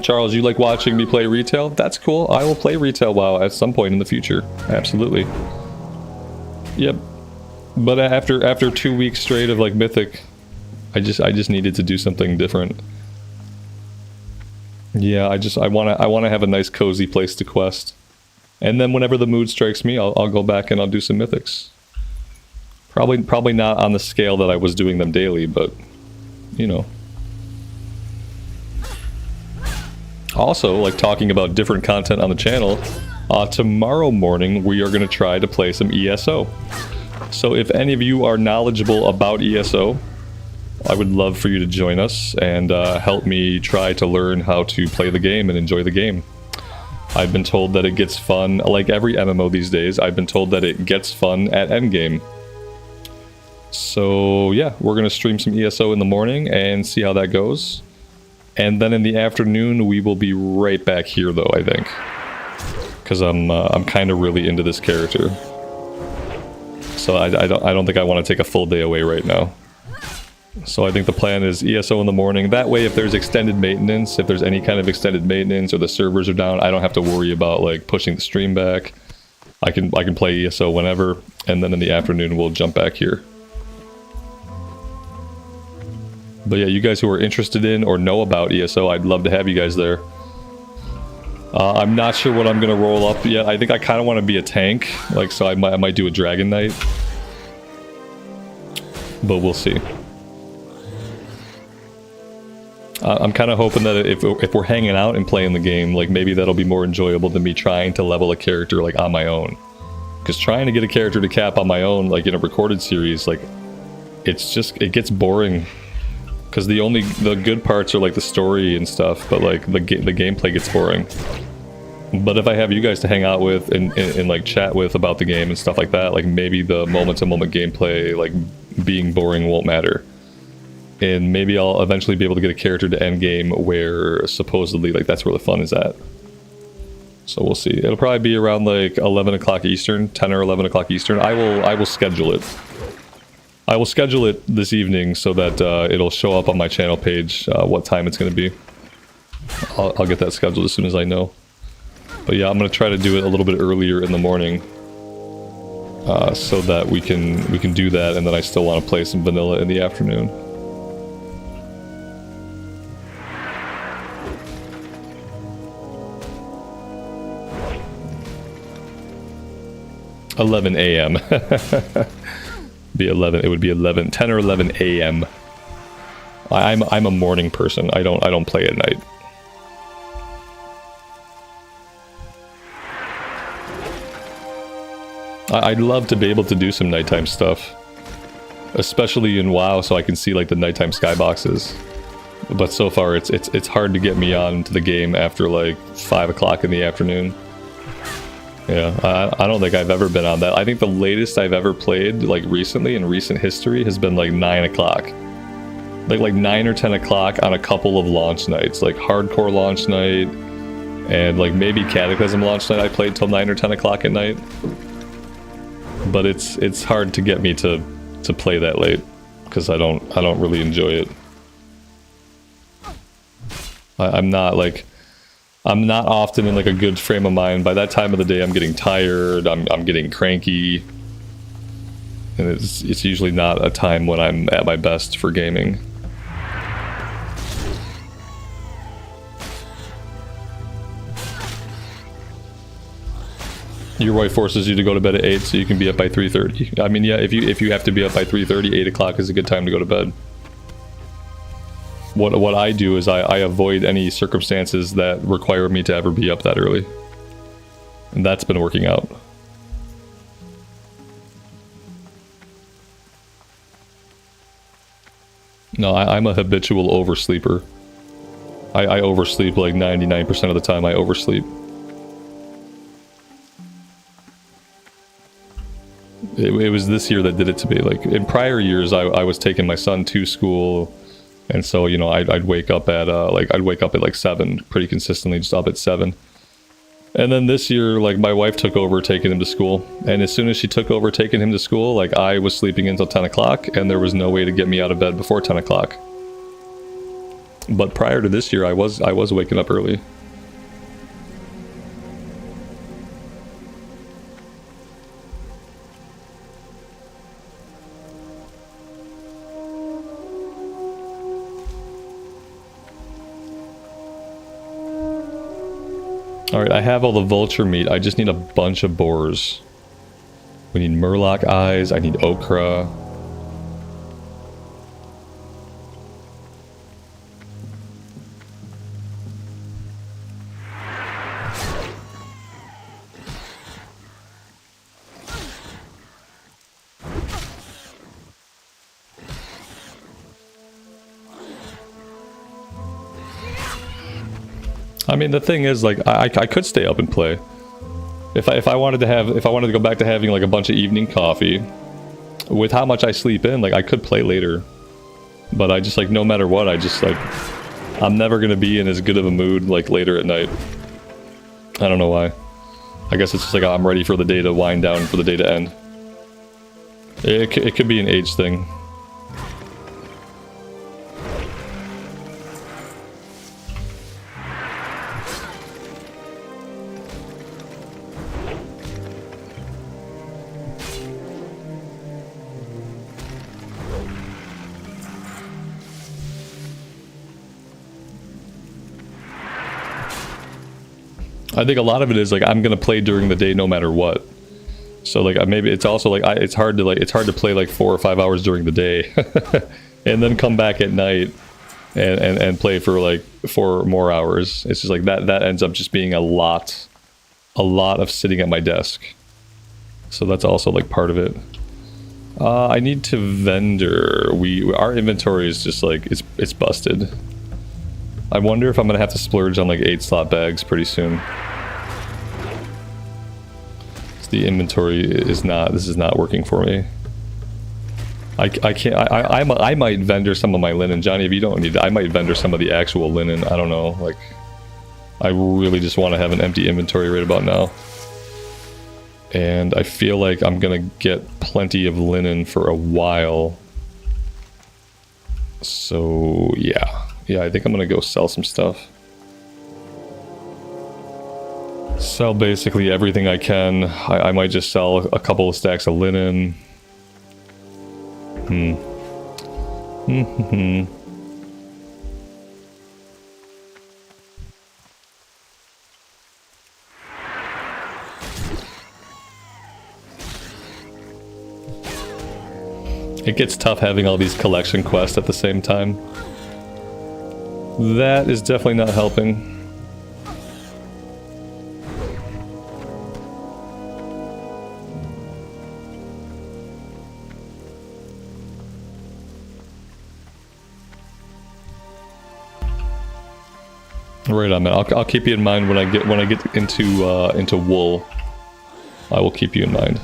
Charles, you like watching me play retail? That's cool. I will play retail WoW at some point in the future. Absolutely. Yep. But after 2 weeks straight of like Mythic, I just needed to do something different. Yeah, I wanna have a nice cozy place to quest. And then whenever the mood strikes me, I'll go back and I'll do some Mythics. Probably not on the scale that I was doing them daily, but you know. Also, like talking about different content on the channel, tomorrow morning we are going to try to play some ESO. So if any of you are knowledgeable about ESO, I would love for you to join us and help me try to learn how to play the game and enjoy the game. I've been told that it gets fun, like every MMO these days, I've been told that it gets fun at endgame. So yeah, we're going to stream some ESO in the morning and see how that goes. And then in the afternoon, we will be right back here, though, I think. Because I'm kind of really into this character. So I don't think I want to take a full day away right now. So I think the plan is ESO in the morning. That way, if there's extended maintenance, if there's any kind of extended maintenance or the servers are down, I don't have to worry about like pushing the stream back. I can play ESO whenever, and then in the afternoon we'll jump back here. But yeah, you guys who are interested in or know about ESO, I'd love to have you guys there. I'm not sure what I'm going to roll up yet. I think I kind of want to be a tank, like, so I might do a Dragon Knight. But we'll see. I'm kind of hoping that if we're hanging out and playing the game, like maybe that'll be more enjoyable than me trying to level a character like on my own. Because trying to get a character to cap on my own, like in a recorded series, like it gets boring. Because the good parts are like the story and stuff, but like the gameplay gets boring. But if I have you guys to hang out with and like chat with about the game and stuff like that, like maybe the moment-to-moment gameplay, like being boring, won't matter. And maybe I'll eventually be able to get a character to end game where supposedly like that's where the fun is at. So we'll see. It'll probably be around like 11 o'clock Eastern, 10 or 11 o'clock Eastern. I will schedule it. I will schedule it this evening so that it'll show up on my channel page what time it's going to be. I'll get that scheduled as soon as I know. But yeah, I'm going to try to do it a little bit earlier in the morning so that we can do that, and then I still want to play some vanilla in the afternoon. $11 a.m. It would be 10 or 11 a.m. I'm a morning person. I don't play at night. I'd love to be able to do some nighttime stuff, especially in WoW, so I can see like the nighttime skyboxes. But so far, it's hard to get me on to the game after like 5 o'clock in the afternoon. Yeah, I don't think I've ever been on that. I think the latest I've ever played, like recently, in recent history, has been like 9 o'clock. Like 9 or 10 o'clock on a couple of launch nights. Like Hardcore launch night, and like maybe Cataclysm launch night I played till 9 or 10 o'clock at night. But it's hard to get me to play that late, because I don't really enjoy it. I'm not often in like a good frame of mind. By that time of the day, I'm getting tired, I'm getting cranky. And it's usually not a time when I'm at my best for gaming. Your wife forces you to go to bed at 8 so you can be up by 3:30. I mean, yeah, if you have to be up by 3:30, 8 o'clock is a good time to go to bed. What I do is I avoid any circumstances that require me to ever be up that early. And that's been working out. No, I'm a habitual oversleeper. I oversleep like 99% of the time. I oversleep. It was this year that did it to me. Like in prior years, I was taking my son to school, and so you know I'd wake up at like 7 pretty consistently, just up at 7. And then this year, like, my wife took over taking him to school. And as soon as she took over taking him to school, like, I was sleeping until 10 o'clock, and there was no way to get me out of bed before 10 o'clock. But prior to this year, I was waking up early. Alright, I have all the vulture meat. I just need a bunch of boars. We need Murloc eyes. I need okra. I mean, the thing is, like, I could stay up and play. If I wanted to go back to having like a bunch of evening coffee, with how much I sleep in, like, I could play later. But I just, like, no matter what, I just, like, I'm never gonna be in as good of a mood like later at night. I don't know why. I guess it's just like I'm ready for the day to wind down, for the day to end. It could be an age thing. I think a lot of it is like I'm gonna play during the day no matter what. So like maybe it's also like it's hard to play like 4 or 5 hours during the day, and then come back at night and play for like 4 more hours. It's just like that ends up just being a lot of sitting at my desk. So that's also like part of it. I need to vendor. Our inventory is just like it's busted. I wonder if I'm gonna have to splurge on like 8 slot bags pretty soon. The inventory is not. This is not working for me. I can't. I might vendor some of my linen, Johnny. If you don't need, I might vendor some of the actual linen. I don't know. Like, I really just want to have an empty inventory right about now. And I feel like I'm gonna get plenty of linen for a while. So yeah. I think I'm gonna go sell some stuff. Sell basically everything I can. I might just sell a couple of stacks of linen. It gets tough having all these collection quests at the same time. That is definitely not helping. Right on, man. I'll keep you in mind when I get into wool. I will keep you in mind.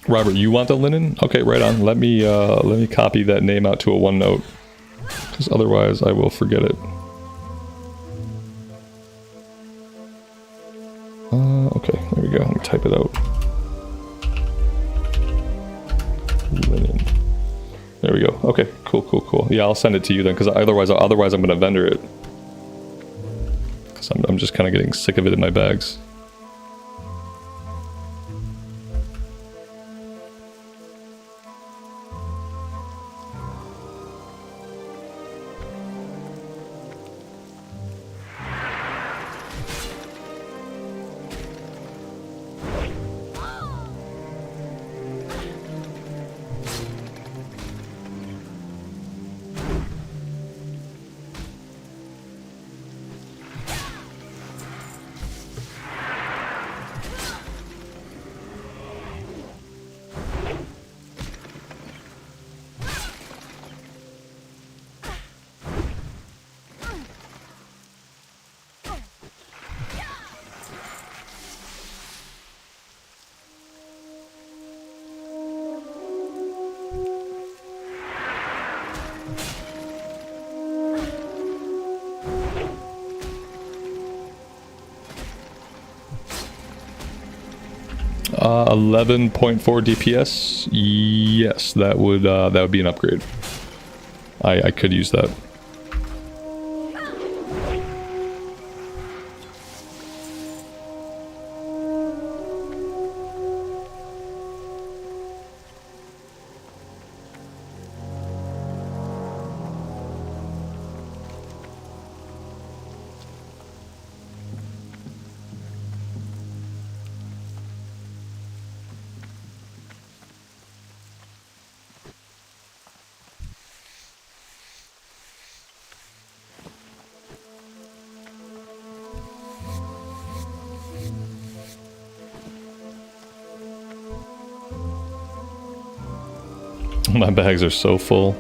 Robert, you want the linen? Okay, right on. Let me copy that name out to a OneNote, because otherwise I will forget it. Okay, there we go. Let me type it out. Linen. There we go. Okay, cool. Yeah, I'll send it to you then, because otherwise I'm gonna vendor it. Because I'm just kind of getting sick of it in my bags. 11.4 DPS. Yes, that would be an upgrade. I could use that. My bags are so full.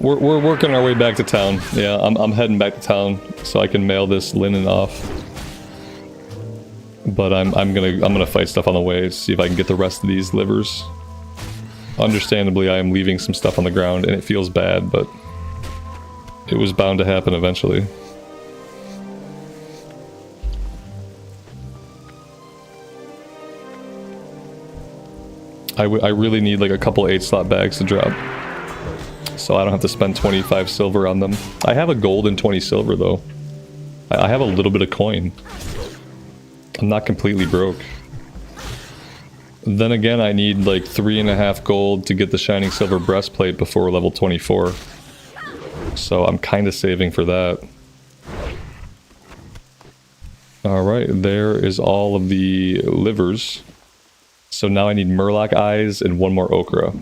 We're working our way back to town. Yeah, I'm heading back to town so I can mail this linen off. But I'm gonna fight stuff on the way to see if I can get the rest of these livers. Understandably, I am leaving some stuff on the ground and it feels bad, but it was bound to happen eventually. I really need like a couple 8-slot bags to drop, so I don't have to spend 25 silver on them. I have a gold and 20 silver though. I have a little bit of coin. I'm not completely broke. Then again, I need like 3.5 gold to get the shining silver breastplate before level 24. So I'm kind of saving for that. Alright, there is all of the livers. So now I need Murloc eyes and 1 more ochre.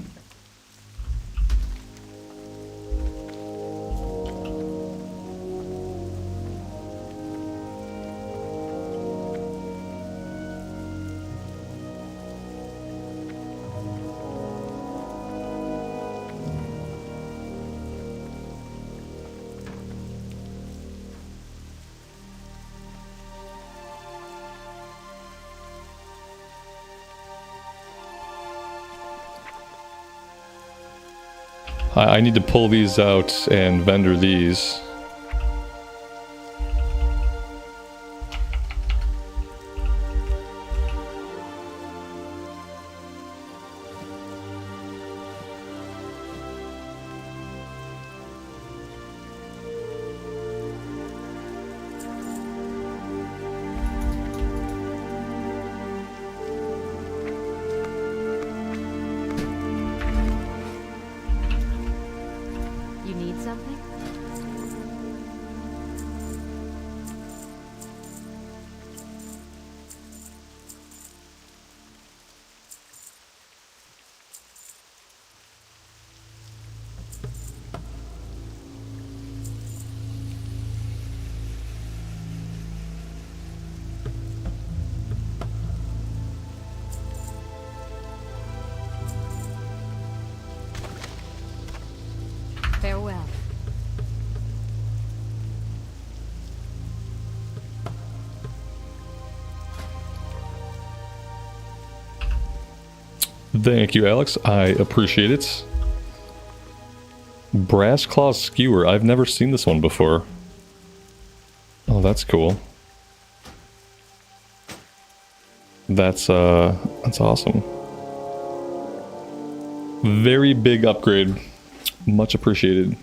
I need to pull these out and vendor these. Farewell. Thank you, Alex. I appreciate it. Brass Claw Skewer. I've never seen this one before. Oh, that's cool. That's awesome. Very big upgrade. Much appreciated.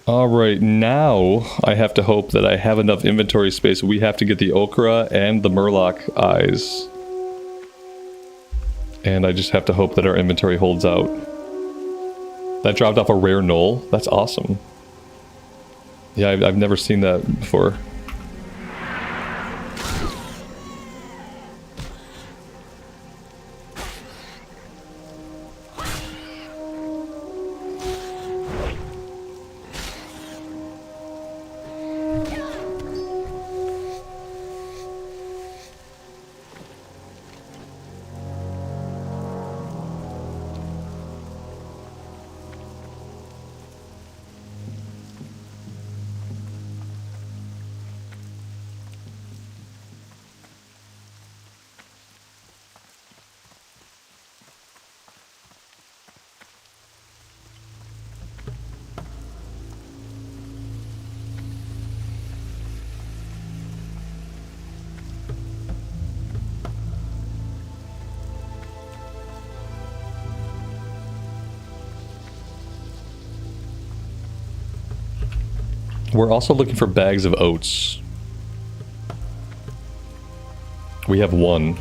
Alright, now I have to hope that I have enough inventory space. We have to get the ochre and the Murloc eyes. And I just have to hope that our inventory holds out. That dropped off a rare knoll. That's awesome. Yeah, I've never seen that before. We're also looking for bags of oats. We have one.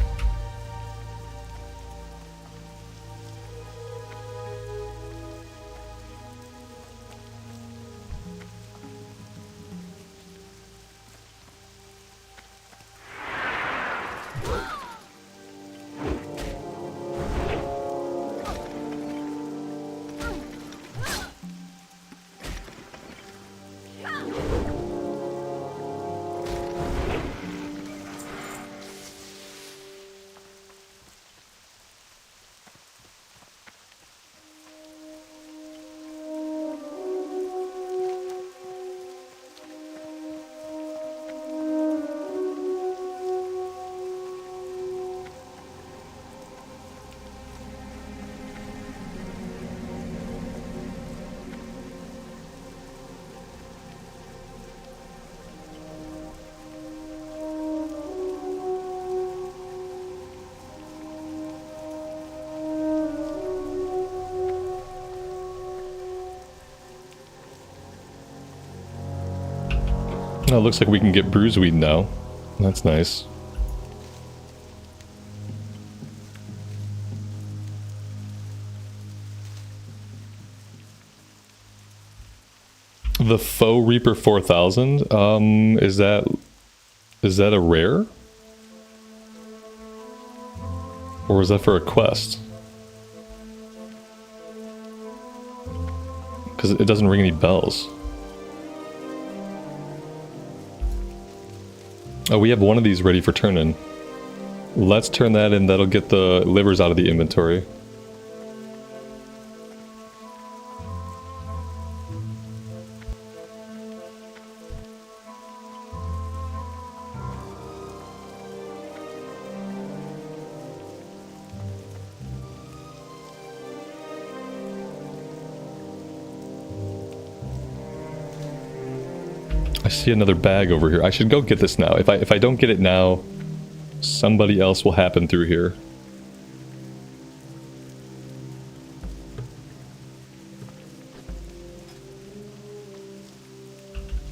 Oh, looks like we can get bruiseweed now. That's nice. The Faux Reaper 4000. Is that a rare? Or is that for a quest? Because it doesn't ring any bells. Oh, we have one of these ready for turn-in. Let's turn that in. That'll get the livers out of the inventory. I see another bag over here. I should go get this now. If I don't get it now, somebody else will happen through here.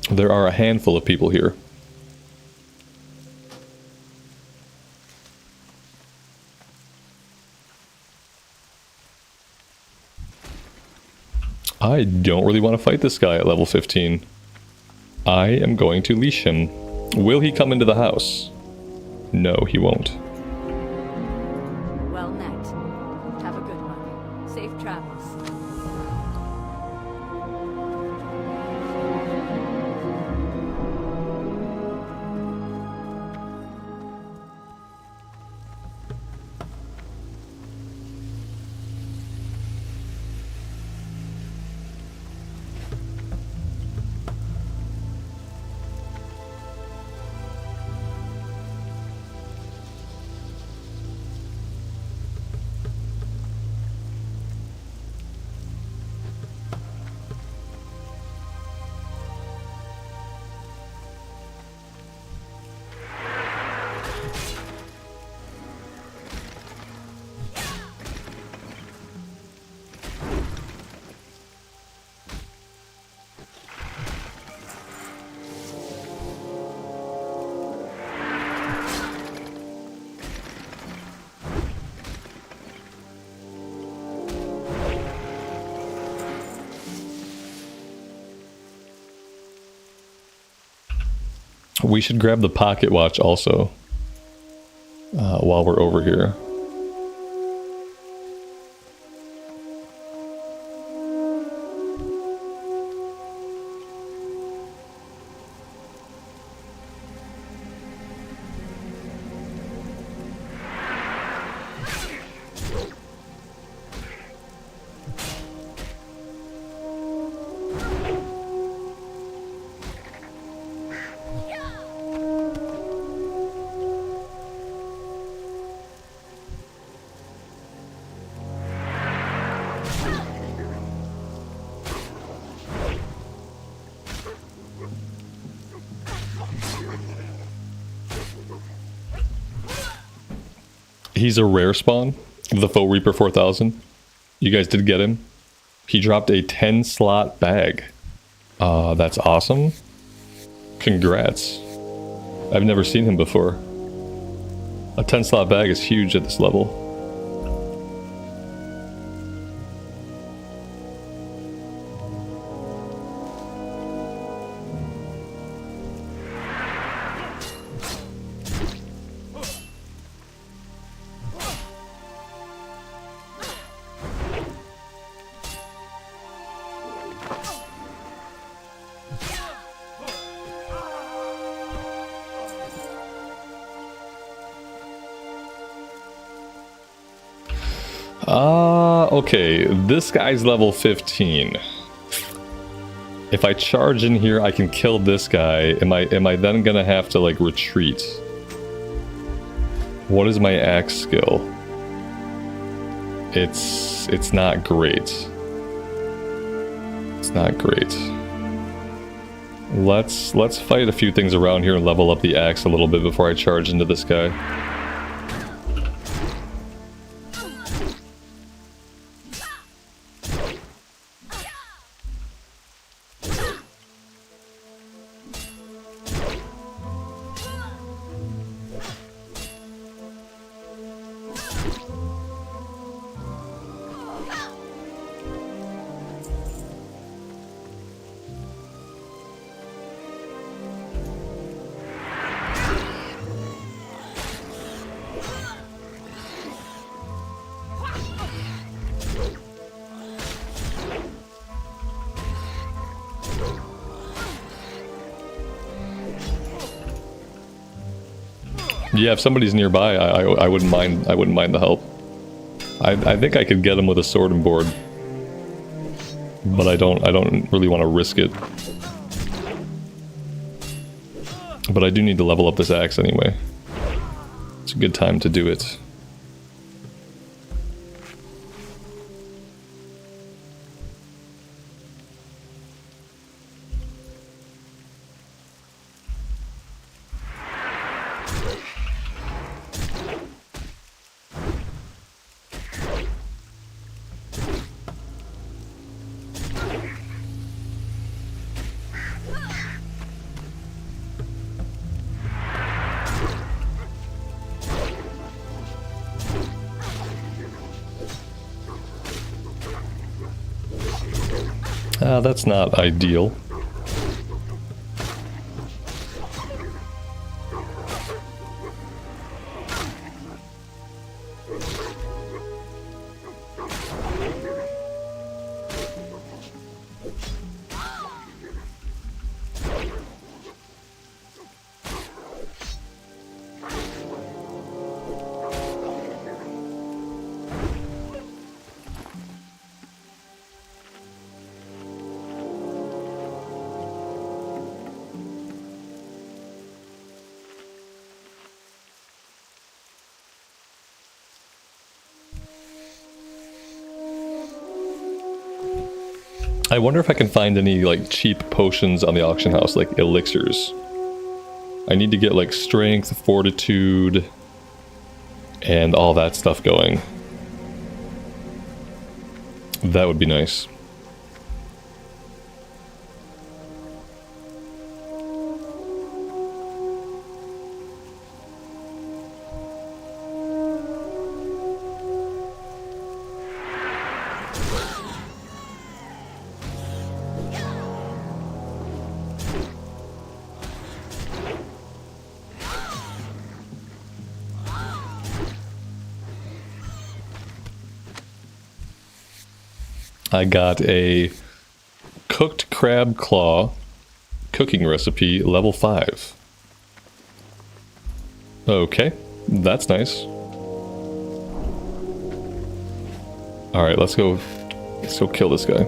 There are a handful of people here. I don't really want to fight this guy at level 15. I am going to leash him. Will he come into the house? No, he won't. Well met. Have a good one. Safe travels. We should grab the pocket watch also while we're over here. He's a rare spawn, the Faux Reaper 4000. You guys did get him. He dropped a 10 slot bag. That's awesome. Congrats. I've never seen him before. A 10 slot bag is huge at this level. Okay, this guy's level 15. If I charge in here, I can kill this guy. Am I then gonna have to like retreat? What is my axe skill? It's not great. It's not great. Let's fight a few things around here and level up the axe a little bit before I charge into this guy. Yeah, if somebody's nearby, I wouldn't mind. I wouldn't mind the help. I think I could get him with a sword and board, but I don't really want to risk it. But I do need to level up this axe anyway. It's a good time to do it. That's not ideal. I wonder if I can find any like cheap potions on the auction house, like elixirs. I need to get like strength, fortitude, and all that stuff going. That would be nice. I got a cooked crab claw cooking recipe, level 5. Okay, that's nice. Alright, let's go kill this guy.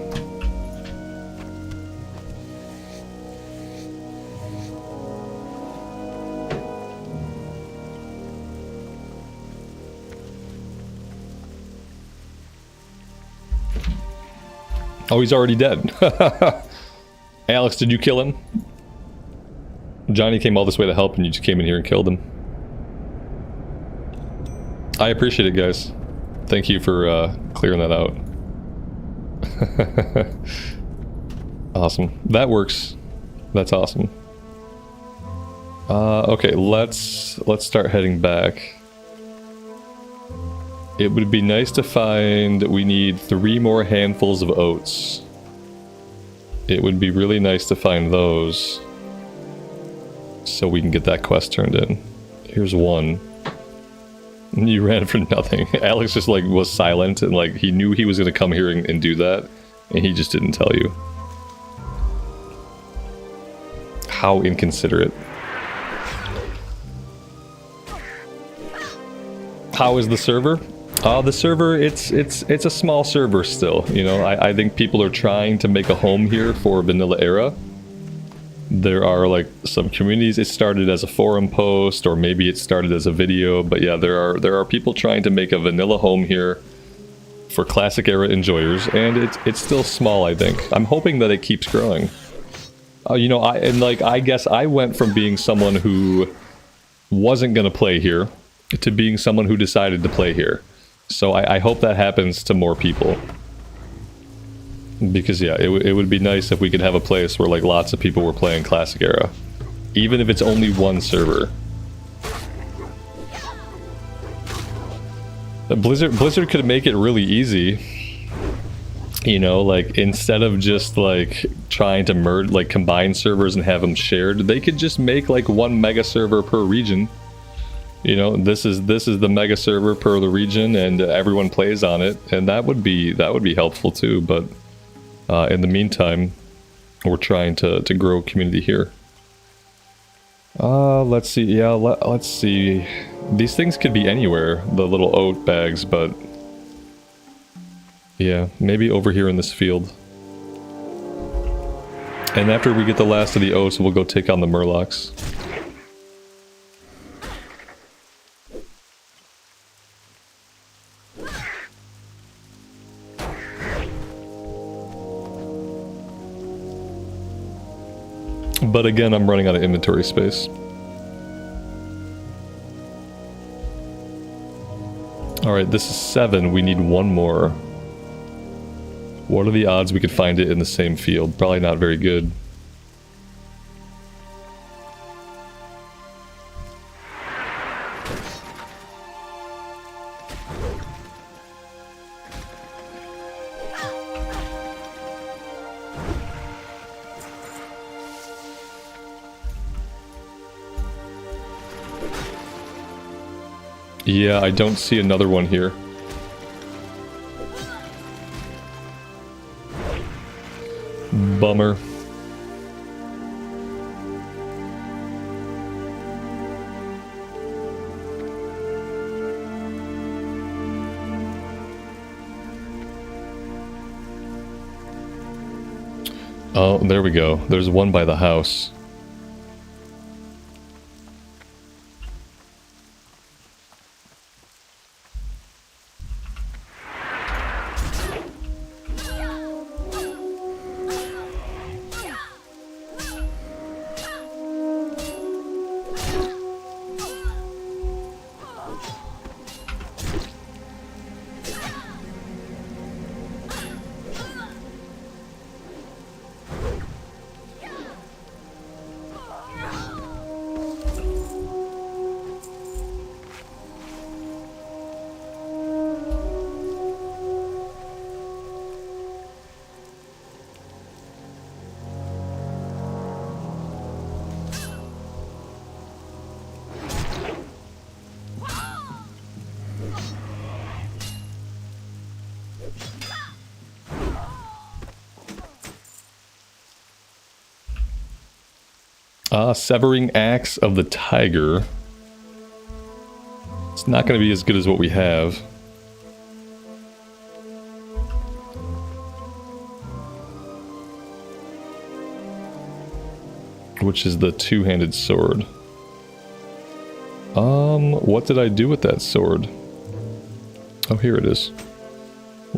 Oh, he's already dead. Alex, did you kill him? Johnny came all this way to help and you just came in here and killed him. I appreciate it, guys. Thank you for clearing that out. Awesome. That works. That's awesome. Okay, let's start heading back. It would be nice to find... We need 3 more handfuls of oats. It would be really nice to find those. So we can get that quest turned in. Here's one. You ran for nothing. Alex just like was silent and like he knew he was going to come here and do that. And he just didn't tell you. How inconsiderate. How is the server? The server, it's a small server still. You know, I think people are trying to make a home here for vanilla era. There are like some communities. It started as a forum post, or maybe it started as a video. But yeah, there are people trying to make a vanilla home here for classic era enjoyers, and it's still small. I think I'm hoping that it keeps growing. You know, I guess I went from being someone who wasn't gonna play here to being someone who decided to play here. So I hope that happens to more people. Because yeah, it would be nice if we could have a place where like lots of people were playing classic era. Even if it's only one server. Blizzard could make it really easy. You know, like instead of just like trying to merge, like combine servers and have them shared, they could just make like one mega server per region. You know, this is the mega server per the region, and everyone plays on it, and that would be helpful too. But in the meantime, we're trying to grow community here. Let's see. Yeah, let's see. These things could be anywhere, the little oat bags, but yeah, maybe over here in this field. And after we get the last of the oats, we'll go take on the Murlocs. But again, I'm running out of inventory space. Alright, this is 7. We need 1 more. What are the odds we could find it in the same field? Probably not very good. Yeah, I don't see another one here. Bummer. Oh, there we go. There's one by the house. Severing Axe of the Tiger. It's not going to be as good as what we have. Which is the two-handed sword. What did I do with that sword? Oh, here it is.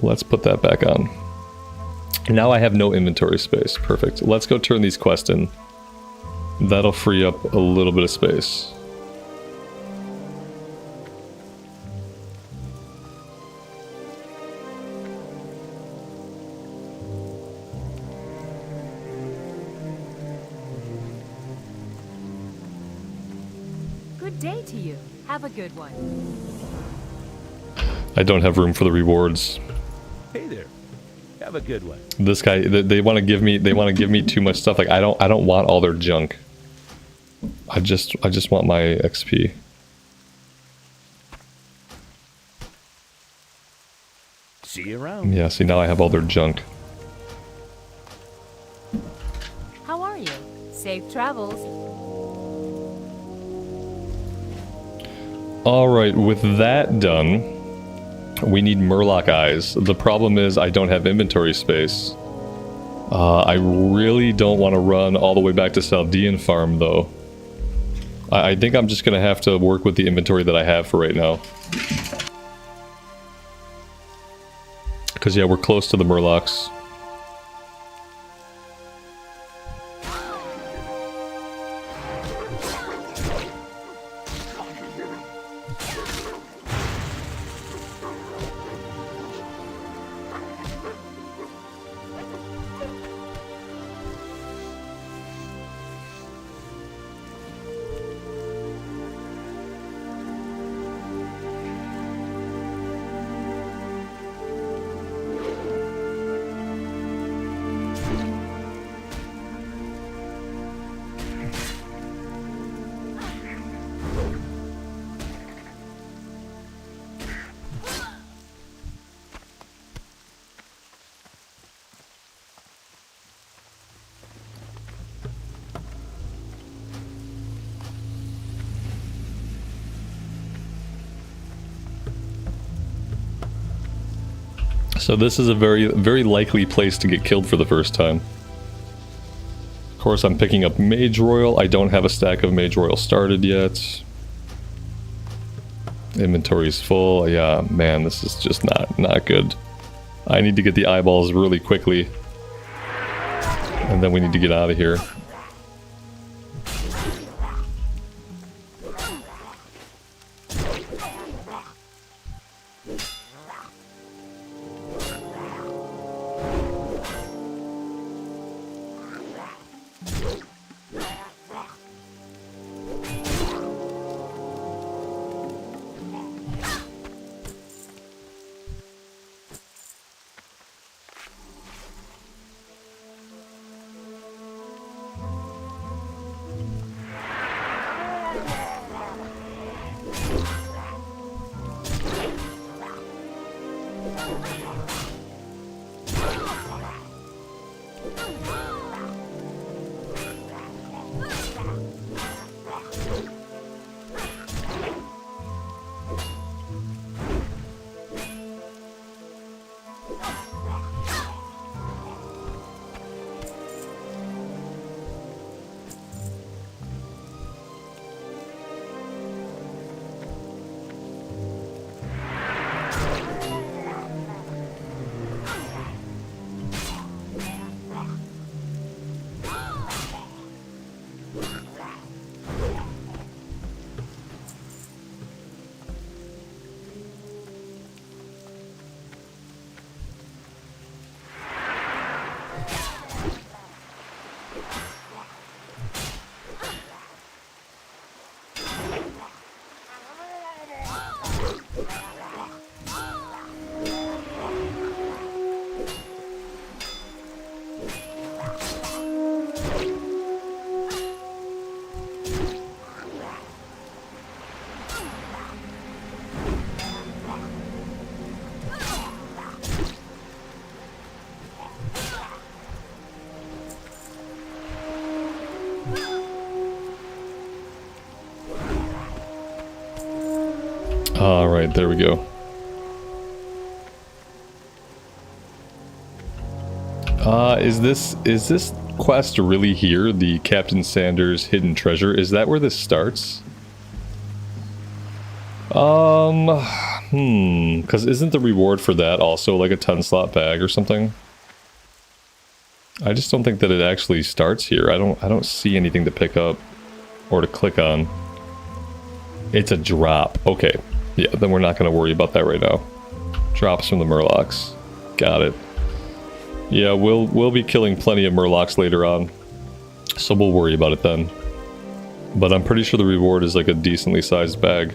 Let's put that back on. Now I have no inventory space. Perfect. Let's go turn these quests in. That'll free up a little bit of space. Good day to you. Have a good one. I don't have room for the rewards. Hey there. Have a good one. This guy, they want to give me, too much stuff. Like I don't want all their junk. I just want my XP. See you around. Yeah, see, now I have all their junk. How are you? Safe travels. Alright, with that done, we need Murloc eyes. The problem is I don't have inventory space. I really don't want to run all the way back to Saldean Farm, though. I think I'm just going to have to work with the inventory that I have for right now. Because, yeah, we're close to the Murlocs. So this is a very, very likely place to get killed for the first time. Of course, I'm picking up Mage Royal. I don't have a stack of Mage Royal started yet. Inventory's full. Yeah, man, this is just not good. I need to get the eyeballs really quickly. And then we need to get out of here. Alright, there we go. Is this quest really here? The Captain Sanders Hidden Treasure? Is that where this starts? Because isn't the reward for that also like a 10 slot bag or something? I just don't think that it actually starts here. I don't see anything to pick up or to click on. It's a drop. Okay. Yeah, then we're not going to worry about that right now. Drops from the Murlocs. Got it. Yeah, we'll be killing plenty of Murlocs later on, so we'll worry about it then. But I'm pretty sure the reward is like a decently sized bag.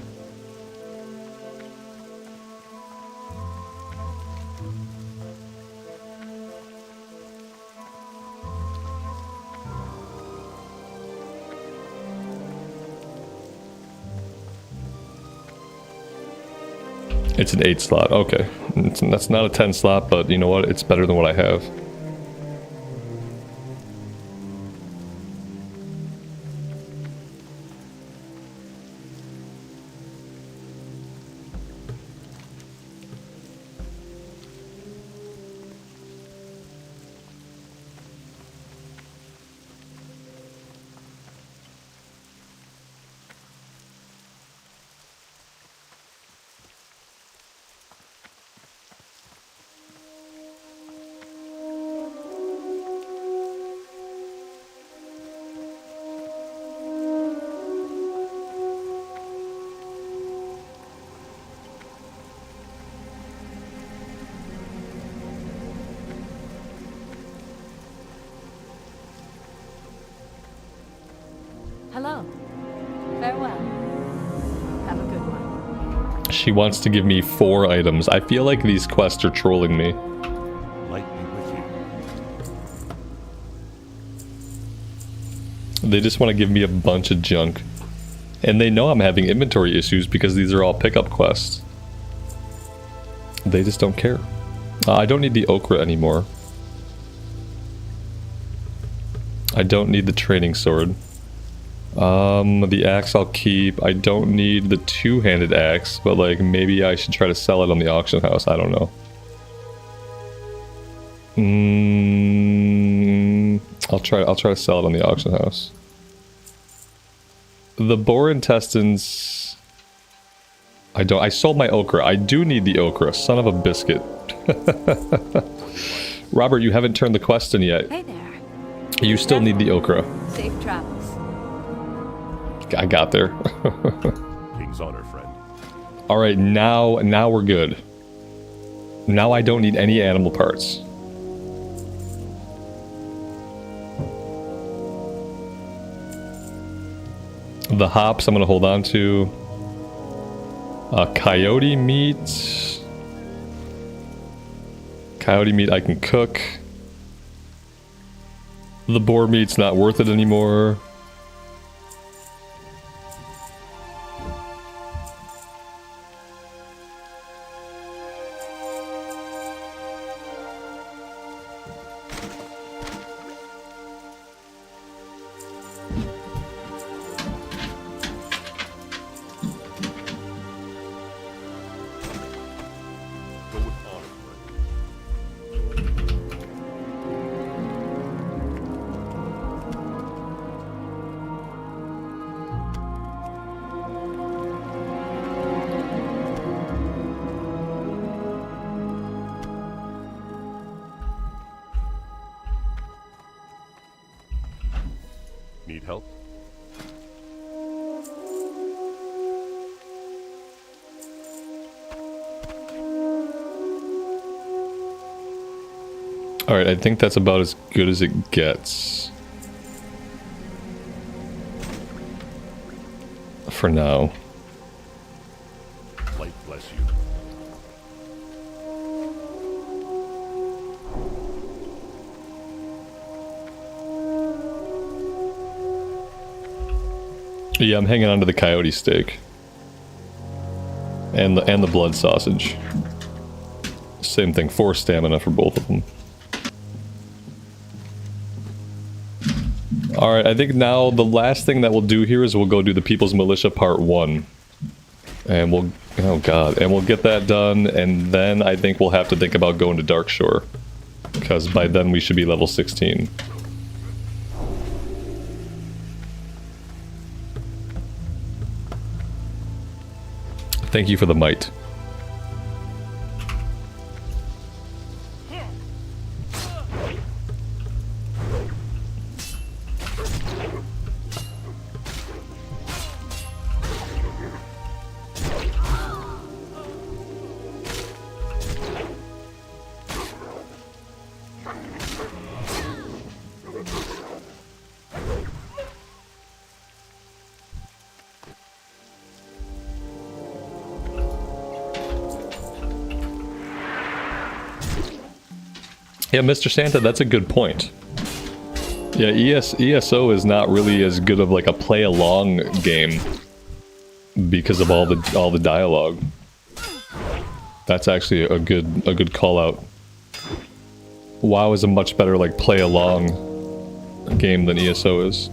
It's an 8 slot, okay. That's not a 10 slot, but you know what? It's better than what I have. Hello. Farewell. Have a good one. She wants to give me 4 items. I feel like these quests are trolling me. Light be with you. They just want to give me a bunch of junk. And they know I'm having inventory issues because these are all pickup quests. They just don't care. I don't need the ochre anymore. I don't need the training sword. The axe I'll keep. I don't need the two-handed axe, but like maybe I should try to sell it on the auction house. I don't know. I'll try to sell it on the auction house. The boar intestines. I sold my ochre. I do need the ochre. Son of a biscuit. Robert, you haven't turned the quest in yet. Hey there. You still need the ochre. Safe travels. I got there. King's honor, friend. Alright, now we're good. Now I don't need any animal parts. The hops I'm gonna hold on to. Coyote meat. Coyote meat I can cook. The boar meat's not worth it anymore. Go with honor, friend. Need help? Alright, I think that's about as good as it gets. For now. Light bless you. Yeah, I'm hanging on to the coyote steak. And the blood sausage. Same thing, 4 stamina for both of them. Alright, I think now the last thing that we'll do here is we'll go do the People's Militia Part 1. And we'll... oh god. And we'll get that done, and then I think we'll have to think about going to Darkshore. Because by then we should be level 16. Thank you for the might. Yeah, Mr. Santa, that's a good point. Yeah, ESO is not really as good of like a play along game because of all the dialogue. That's actually a good call out. WoW is a much better like play along game than ESO is.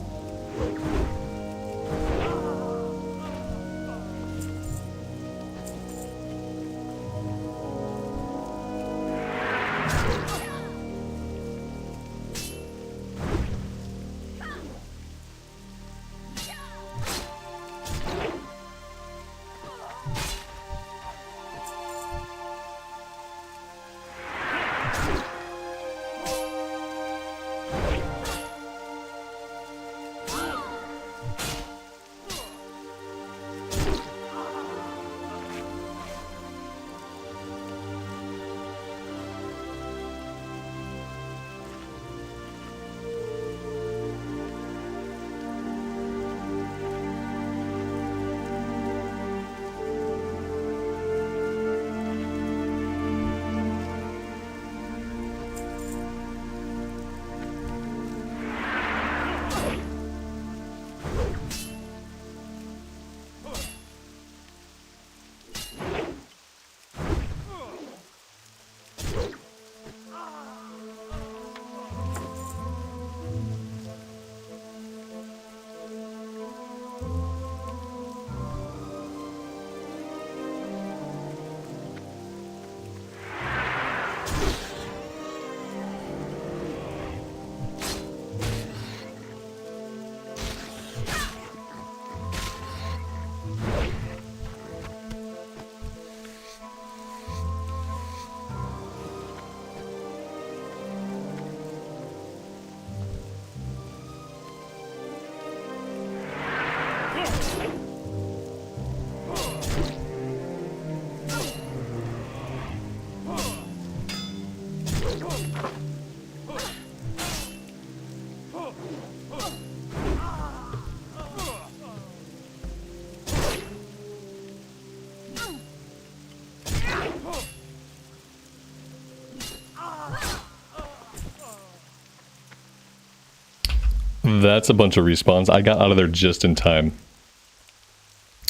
That's a bunch of respawns. I got out of there just in time.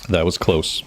That was close.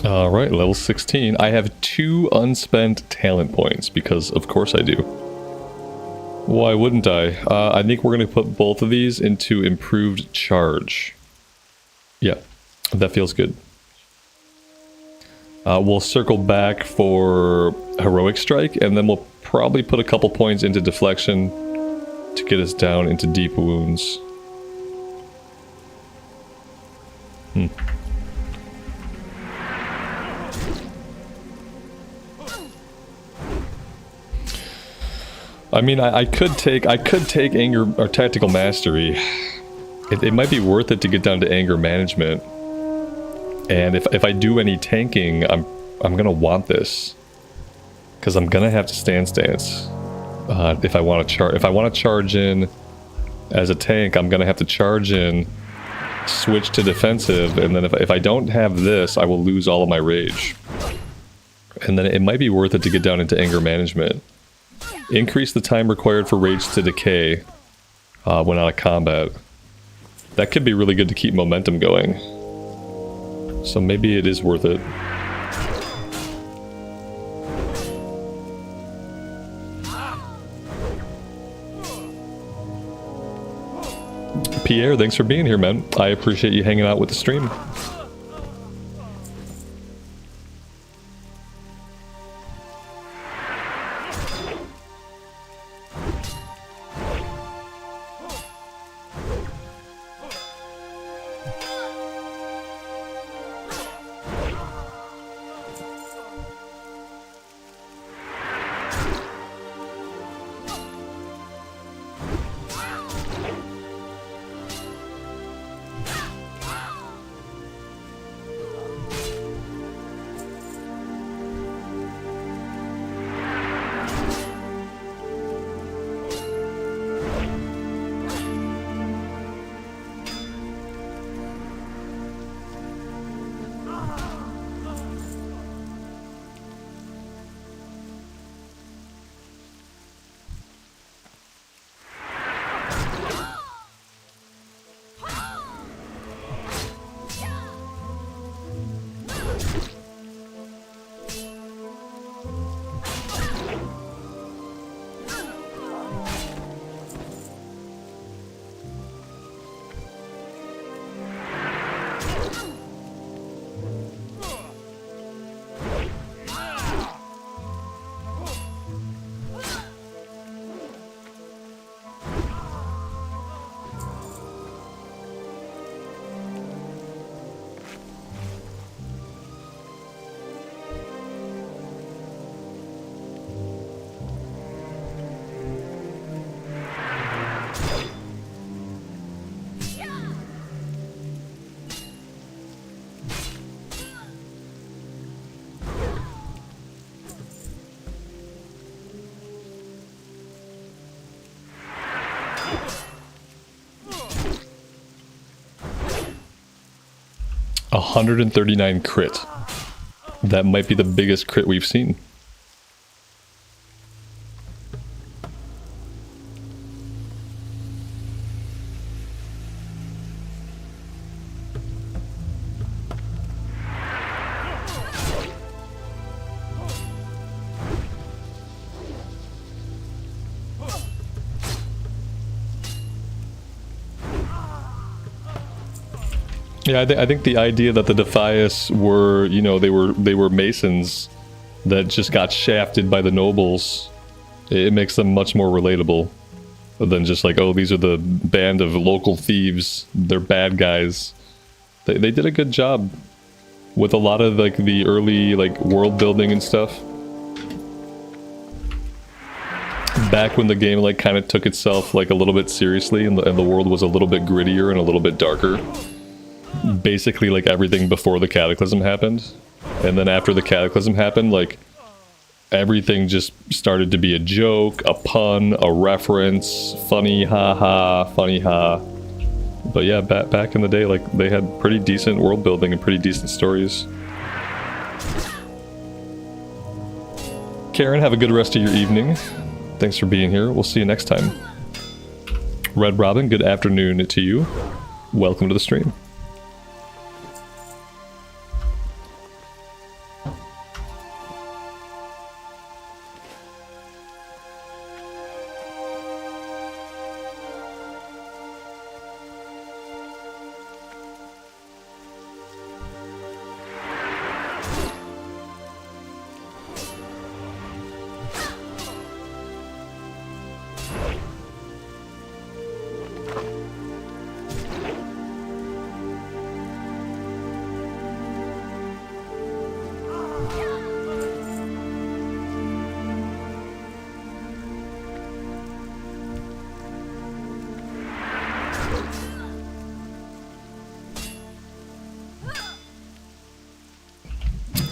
Alright, level 16. I have 2 unspent talent points, because of course I do. Why wouldn't I? I think we're going to put both of these into improved charge. Yeah, that feels good. We'll circle back for Heroic Strike, and then we'll probably put a couple points into Deflection to get us down into Deep Wounds. I mean, I could take Anger or Tactical Mastery. It might be worth it to get down to Anger Management. And if I do any tanking, I'm gonna want this, because I'm gonna have to stance. If I want to charge in as a tank, I'm gonna have to charge in, switch to defensive, and then if I don't have this, I will lose all of my rage. And then it might be worth it to get down into Anger Management. Increase the time required for rage to decay when out of combat. That could be really good to keep momentum going. So maybe it is worth it. Pierre, thanks for being here, man. I appreciate you hanging out with the stream. A 139 crit. That might be the biggest crit we've seen. Yeah, I think the idea that the Defias were, you know, they were masons that just got shafted by the nobles, it makes them much more relatable than just like, oh, these are the band of local thieves, they're bad guys. They did a good job with a lot of like the early like world building and stuff. Back when the game like kind of took itself like a little bit seriously and the world was a little bit grittier and a little bit darker. Basically like everything before the Cataclysm happened. And then after the Cataclysm happened, like everything just started to be a joke, a pun, a reference, funny ha. But yeah, back in the day, like they had pretty decent world building and pretty decent stories. Karen, have a good rest of your evening. Thanks for being here. We'll see you next time. Red Robin, good afternoon to you. Welcome to the stream.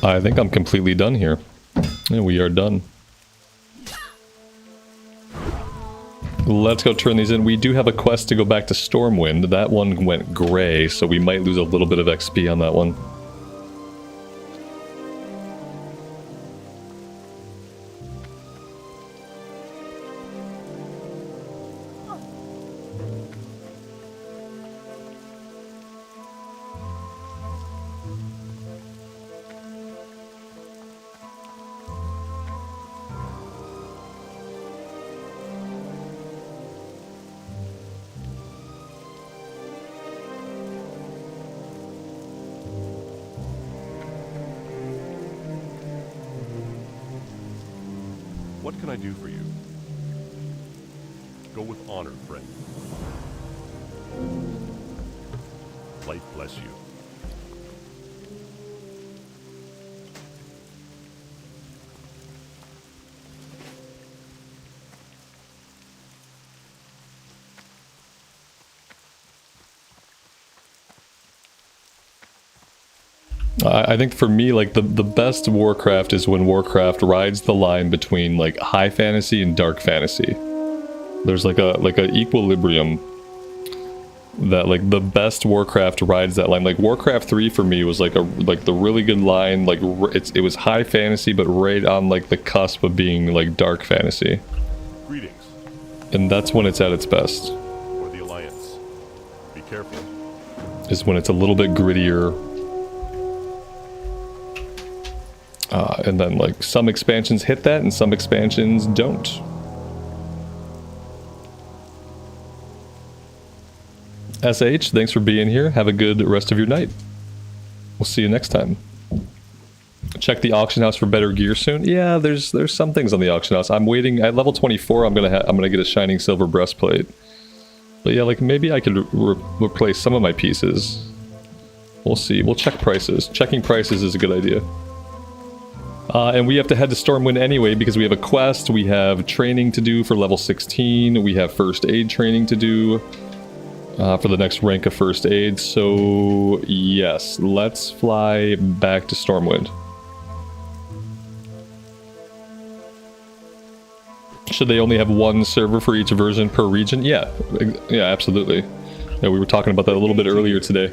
I think I'm completely done here. And we are done. Let's go turn these in. We do have a quest to go back to Stormwind. That one went gray, so we might lose a little bit of XP on that one. What can I do for you? Go with honor, friend. Life bless you. I think for me, like the best Warcraft is when Warcraft rides the line between like high fantasy and dark fantasy. There's like a equilibrium that like the best Warcraft rides that line. Like Warcraft 3 for me was like the really good line. Like it was high fantasy, but right on like the cusp of being like dark fantasy. Greetings. And that's when it's at its best. For the Alliance. Be careful. Is when it's a little bit grittier. And then like some expansions hit that and some expansions don't. SH, thanks for being here. Have a good rest of your night. We'll see you next time. Check the auction house for better gear soon. Yeah, there's some things on the auction house. I'm waiting at level 24. I'm gonna get a shining silver breastplate. But yeah, like maybe I could replace some of my pieces. We'll see. We'll check prices. Checking prices is a good idea. And we have to head to Stormwind anyway because we have a quest, we have training to do for level 16, we have first aid training to do for the next rank of first aid. So yes, let's fly back to Stormwind. Should they only have one server for each version per region? Yeah, absolutely. Yeah, we were talking about that a little bit earlier today.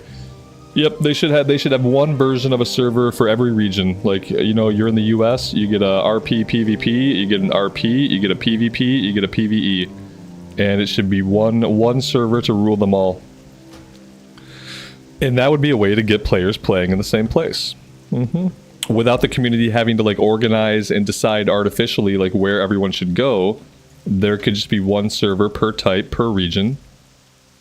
Yep, they should have one version of a server for every region. Like, you know, you're in the US, you get a RP PvP, you get an RP, you get a PvP, you get a PvE. And it should be one server to rule them all. And that would be a way to get players playing in the same place. Without the community having to like organize and decide artificially like where everyone should go, there could just be one server per type per region,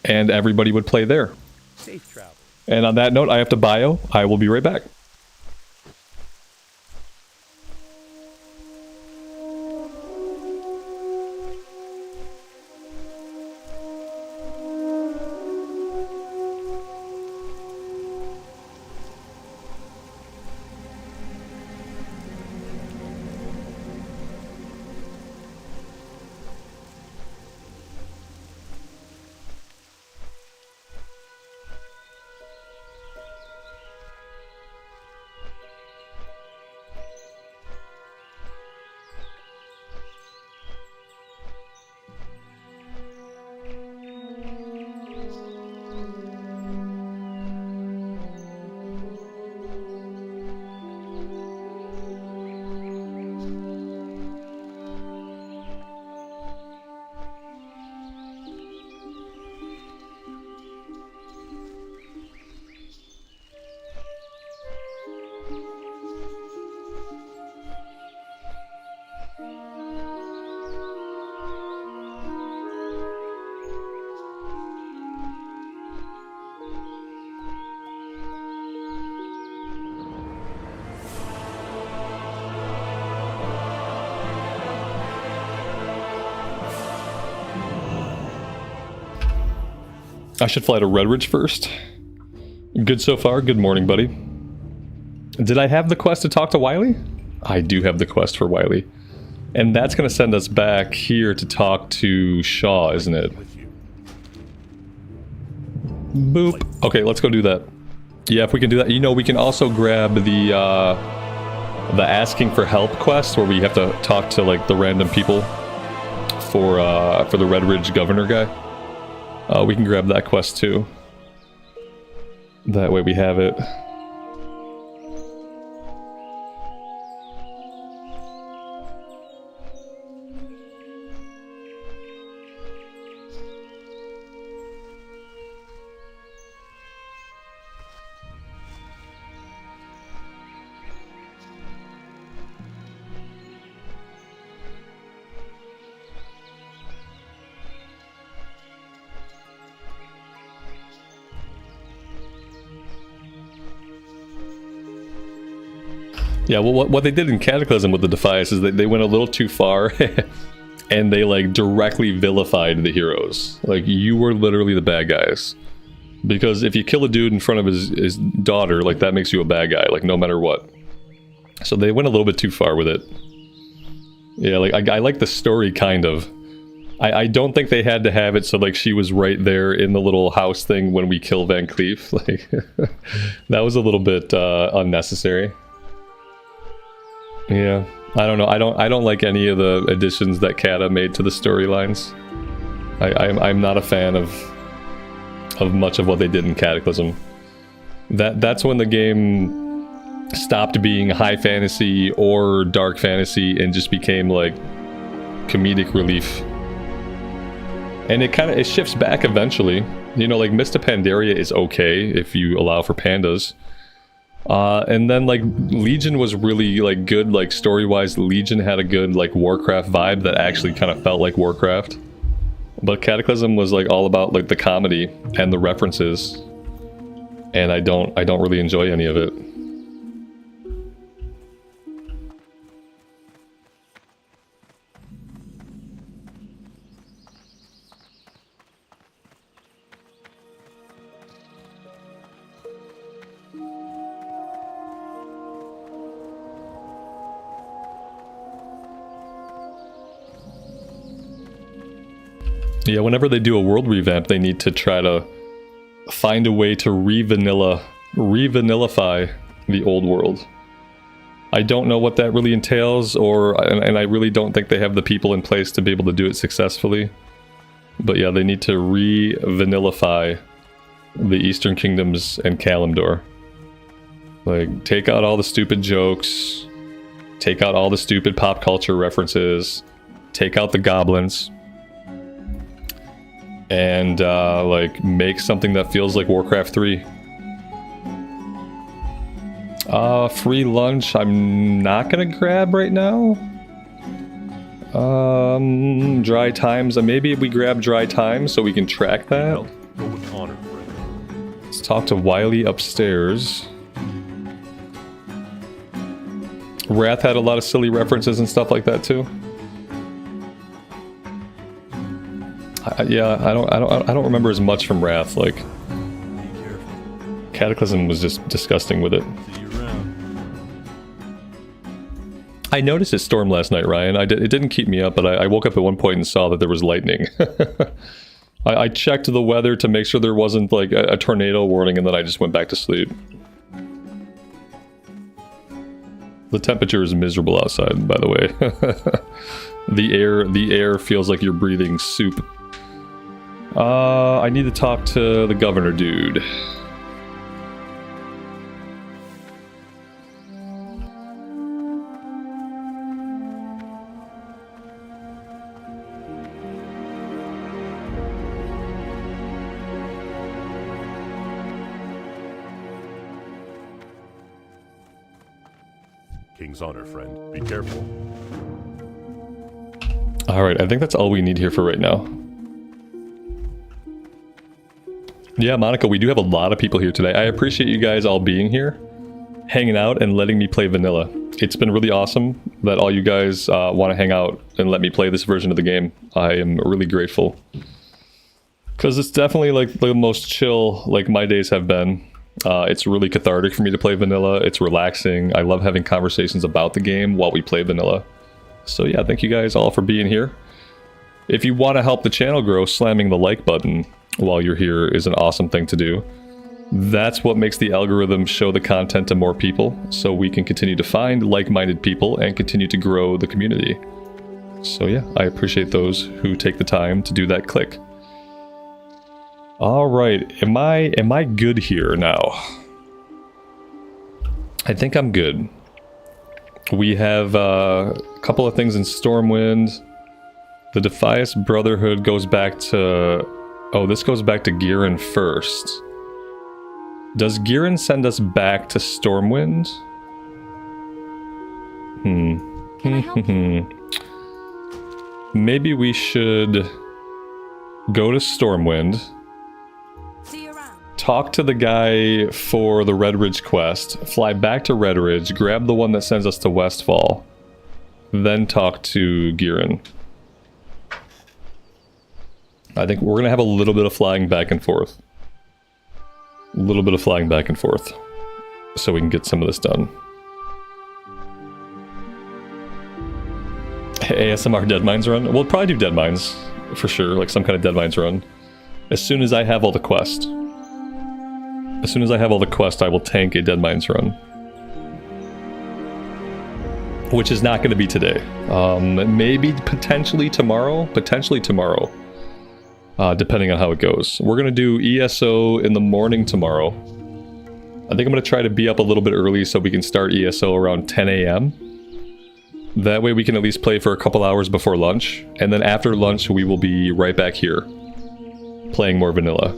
and everybody would play there. Safe travel. And on that note, I have to bio. I will be right back. I should fly to Redridge first. Good so far. Good morning, buddy. Did I have the quest to talk to Wily? I do have the quest for Wily. And that's going to send us back here to talk to Shaw, isn't it? Boop. Okay, let's go do that. Yeah, if we can do that. You know, we can also grab the asking for help quest where we have to talk to, like, the random people for the Redridge governor guy. We can grab that quest too. That way we have it. Yeah, well, what they did in Cataclysm with the Defias is they went a little too far, and they, like, directly vilified the heroes. Like, you were literally the bad guys. Because if you kill a dude in front of his daughter, like, that makes you a bad guy, like, no matter what. So they went a little bit too far with it. Yeah, like, I like the story, kind of. I don't think they had to have it so, like, she was right there in the little house thing when we kill Van Cleef. Like, that was a little bit unnecessary. Yeah, I don't know. I don't like any of the additions that Cata made to the storylines. I'm not a fan of much of what they did in Cataclysm. That's when the game stopped being high fantasy or dark fantasy and just became like comedic relief. And it shifts back eventually. You know, like Mist of Pandaria is okay if you allow for pandas. And then, like, Legion was really, like, good, like, story-wise. Legion had a good, like, Warcraft vibe that actually kind of felt like Warcraft. But Cataclysm was, like, all about, like, the comedy and the references. And I don't really enjoy any of it. Yeah, whenever they do a world revamp, they need to try to find a way to re-vanillify the old world. I don't know what that really entails, and I really don't think they have the people in place to be able to do it successfully. But yeah, they need to re-vanillify the Eastern Kingdoms and Kalimdor. Like, take out all the stupid jokes, take out all the stupid pop culture references, take out the goblins, and like, make something that feels like Warcraft 3. Free lunch I'm not gonna grab right now. Dry times, maybe we grab dry times so we can track that. Go with honor, friend. Let's Talk to Wiley upstairs. Wrath had a lot of silly references and stuff like that too. Yeah, I don't remember as much from Wrath. Like, Cataclysm was just disgusting with it. See you around. I noticed it stormed last night, Ryan. It didn't keep me up, but I woke up at one point and saw that there was lightning. I checked the weather to make sure there wasn't like a tornado warning, and then I just went back to sleep. The temperature is miserable outside, by the way. The air feels like you're breathing soup. I need to talk to the governor dude. King's honor, friend. Be careful. Alright, I think that's all we need here for right now. Yeah, Monica, we do have a lot of people here today. I appreciate you guys all being here, hanging out, and letting me play vanilla. It's been really awesome that all you guys want to hang out and let me play this version of the game. I am really grateful. Because it's definitely like the most chill like my days have been. It's really cathartic for me to play vanilla. It's relaxing. I love having conversations about the game while we play vanilla. So yeah, thank you guys all for being here. If you want to help the channel grow, slamming the like button while you're here is an awesome thing to do. That's what makes the algorithm show the content to more people, so we can continue to find like-minded people and continue to grow the community. So yeah, I appreciate those who take the time to do that click. Alright, am I good here now? I think I'm good. We have a couple of things in Stormwind. The Defias Brotherhood goes back to... Oh, this goes back to Giran first. Does Giran send us back to Stormwind? Maybe we should go to Stormwind. Talk to the guy for the Red Ridge quest, fly back to Red Ridge, grab the one that sends us to Westfall, then talk to Giran. I think we're going to have a little bit of flying back and forth. A little bit of flying back and forth, so we can get some of this done. ASMR Deadmines run? We'll probably do Deadmines, for sure, like some kind of Deadmines run. As soon as I have all the quest. As soon as I have all the quest, I will tank a Deadmines run. Which is not going to be today. Maybe potentially tomorrow. Depending on how it goes. We're going to do ESO in the morning tomorrow. I think I'm going to try to be up a little bit early so we can start ESO around 10 a.m. That way we can at least play for a couple hours before lunch. And then after lunch, we will be right back here playing more vanilla.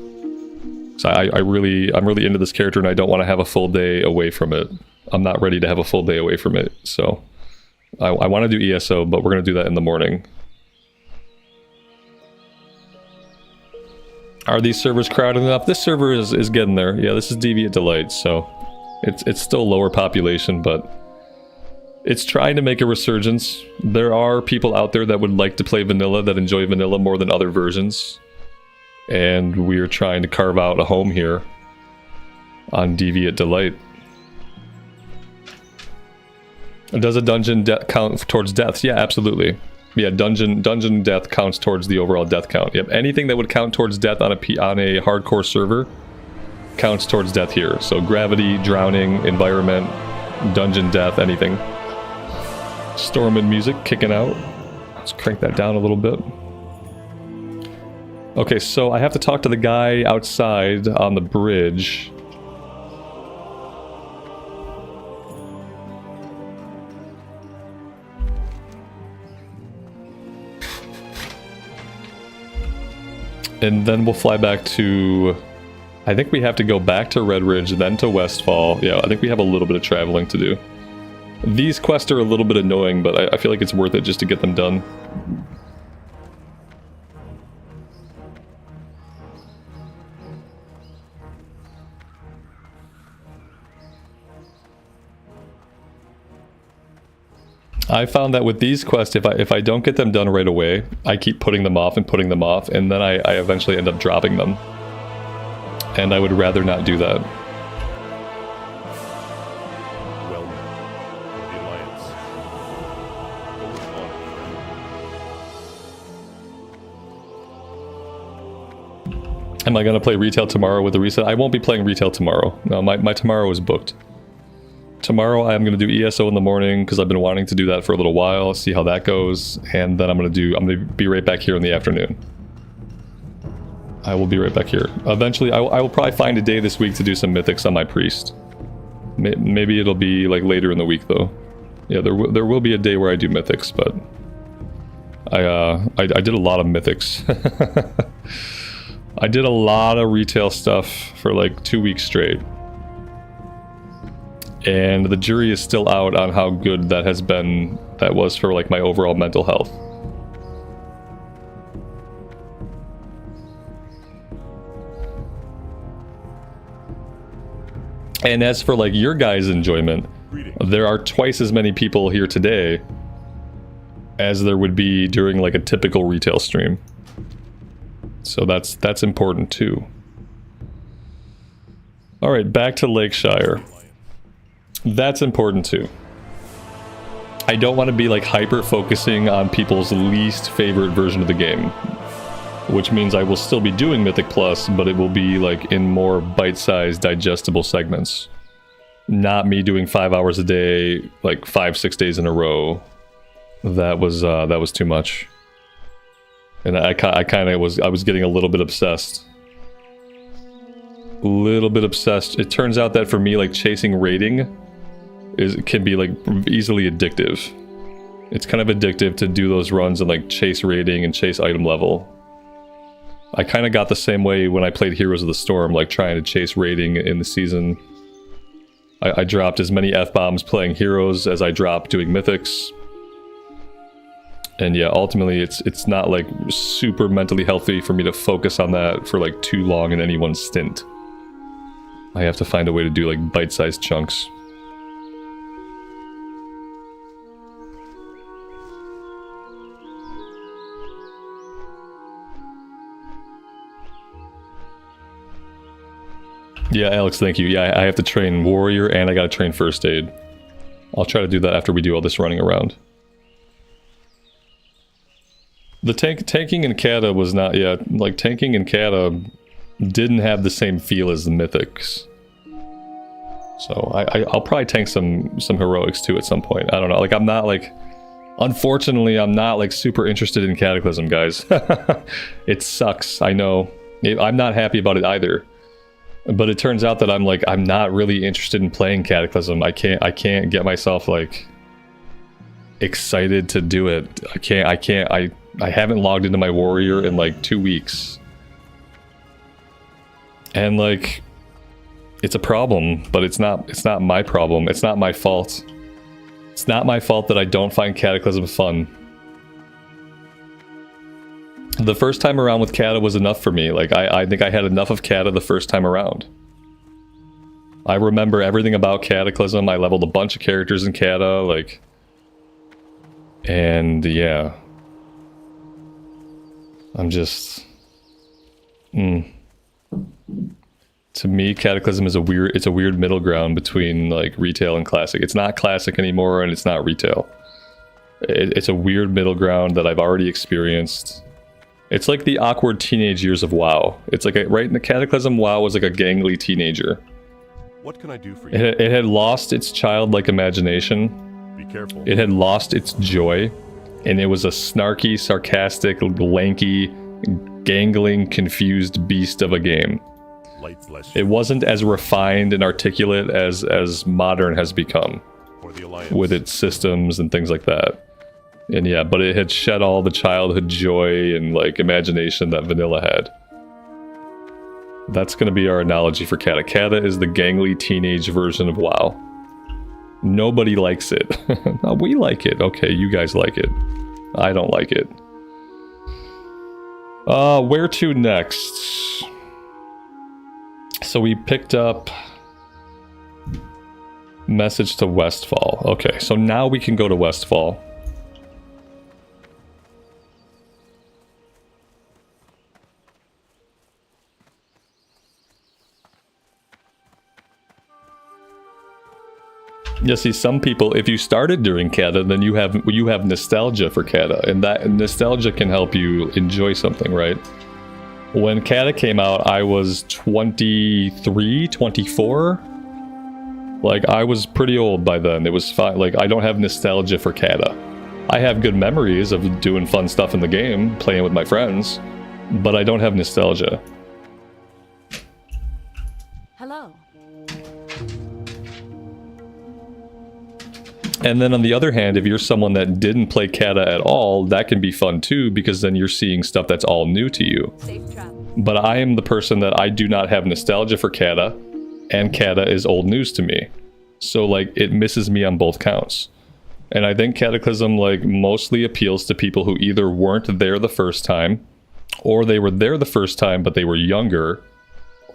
So I'm really into this character and I don't want to have a full day away from it. I'm not ready to have a full day away from it. So I want to do ESO, but we're going to do that in the morning. Are these servers crowded enough? This server is getting there. Yeah, this is Deviate Delight, so it's still lower population, but it's trying to make a resurgence. There are people out there that would like to play vanilla, that enjoy vanilla more than other versions. And we're trying to carve out a home here on Deviate Delight. Does a dungeon count towards deaths? Yeah, absolutely. Yeah, dungeon death counts towards the overall death count. Yep, anything that would count towards death on a hardcore server counts towards death here. So gravity, drowning, environment, dungeon death, anything. Storm and music kicking out. Let's crank that down a little bit. Okay, so I have to talk to the guy outside on the bridge. And then we'll fly back to... I think we have to go back to Red Ridge, then to Westfall. Yeah, I think we have a little bit of traveling to do. These quests are a little bit annoying, but I feel like it's worth it just to get them done. I found that with these quests, if I don't get them done right away, I keep putting them off, and then I eventually end up dropping them. And I would rather not do that. Well met. For the Alliance. Go with Loch. Am I going to play retail tomorrow with the reset? I won't be playing retail tomorrow. No, my tomorrow is booked. Tomorrow I am going to do ESO in the morning because I've been wanting to do that for a little while, see how that goes, and then I'm going to be right back here in the afternoon. I will be right back here. Eventually, I will probably find a day this week to do some mythics on my priest. Maybe it'll be like later in the week though. Yeah, there will be a day where I do mythics, but I did a lot of mythics. I did a lot of retail stuff for like 2 weeks straight. And the jury is still out on how good that was for like my overall mental health. And as for like your guys' enjoyment, there are twice as many people here today as there would be during like a typical retail stream. So that's important too. All right, back to Lakeshire. That's important too. I don't want to be like hyper focusing on people's least favorite version of the game, which means I will still be doing Mythic Plus, but it will be like in more bite-sized digestible segments. Not me doing 5 hours a day, like 5-6 days in a row. That was too much. And I was getting a little bit obsessed. It turns out that for me, like chasing rating can be like easily addictive. It's kind of addictive to do those runs and like chase rating and chase item level. I kind of got the same way when I played Heroes of the Storm, like trying to chase rating in the season. I dropped as many F-bombs playing Heroes as I dropped doing Mythics. And yeah, ultimately it's not like super mentally healthy for me to focus on that for like too long in any one stint. I have to find a way to do like bite-sized chunks. Yeah, Alex, thank you. Yeah, I have to train Warrior and I gotta train First Aid. I'll try to do that after we do all this running around. The tanking in Cata was not, yeah, like tanking in Cata didn't have the same feel as the Mythics. So I'll probably tank some heroics too at some point. I don't know, like I'm not like, unfortunately I'm not like super interested in Cataclysm, guys. It sucks, I know. I'm not happy about it either. But it turns out that I'm not really interested in playing Cataclysm. I can't get myself like excited to do it. I haven't logged into my Warrior in like 2 weeks. And like it's a problem, but it's not my problem. It's not my fault. It's not my fault that I don't find Cataclysm fun. The first time around with Cata was enough for me. Like, I think I had enough of Cata the first time around. I remember everything about Cataclysm. I leveled a bunch of characters in Cata, like... And, yeah. I'm just... To me, Cataclysm is a weird middle ground between, like, retail and classic. It's not classic anymore, and it's not retail. It's a weird middle ground that I've already experienced. It's like the awkward teenage years of WoW. It's like, right in the Cataclysm, WoW was like a gangly teenager. What can I do for you? It had lost its childlike imagination. Be careful. It had lost its joy. And it was a snarky, sarcastic, lanky, gangling, confused beast of a game. Light bless It you. wasn't as refined and articulate as modern has become. For the Alliance. With its systems and things like that. And yeah, but it had shed all the childhood joy and like imagination that vanilla had. That's going to be our analogy for Cata. Cata is the gangly teenage version of WoW. Nobody likes it. No, we like it. Okay, you guys like it. I don't like it. Where to next? So we picked up Message to Westfall. Okay, so now we can go to Westfall. Yeah, see, some people, if you started during Cata, then you have nostalgia for Cata, and that nostalgia can help you enjoy something, right? When Cata came out, I was 23, 24. Like, I was pretty old by then. It was fine. Like, I don't have nostalgia for Cata. I have good memories of doing fun stuff in the game, playing with my friends, but I don't have nostalgia. Hello. And then on the other hand, if you're someone that didn't play Cata at all, that can be fun too, because then you're seeing stuff that's all new to you. Safe travel. But I am the person that I do not have nostalgia for Cata, and Cata is old news to me. So like, it misses me on both counts. And I think Cataclysm like mostly appeals to people who either weren't there the first time, or they were there the first time but they were younger,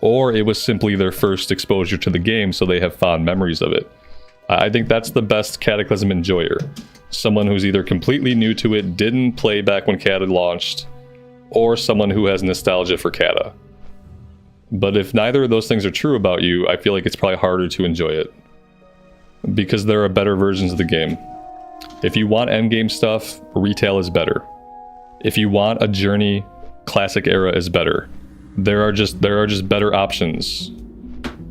or it was simply their first exposure to the game, so they have fond memories of it. I think that's the best Cataclysm enjoyer. Someone who's either completely new to it, didn't play back when Cata launched, or someone who has nostalgia for Cata. But if neither of those things are true about you, I feel like it's probably harder to enjoy it. Because there are better versions of the game. If you want endgame stuff, retail is better. If you want a journey, classic era is better. There are just better options.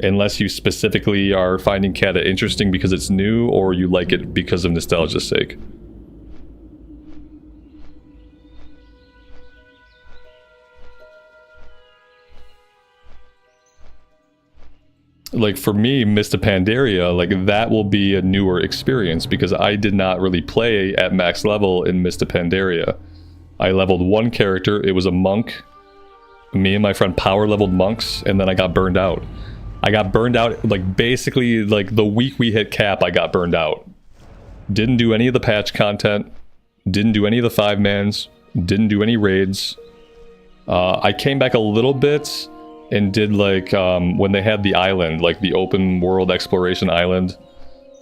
Unless you specifically are finding Cata interesting because it's new, or you like it because of nostalgia's sake. Like for me, Mr. Pandaria, like that will be a newer experience because I did not really play at max level in Mr. Pandaria. I leveled one character, it was a monk. Me and my friend power leveled monks, and then I got burned out. I got burned out, like, basically, like, the week we hit cap, I got burned out. Didn't do any of the patch content. Didn't do any of the 5-mans. Didn't do any raids. I came back a little bit and did, like, when they had the island, like, the open world exploration island.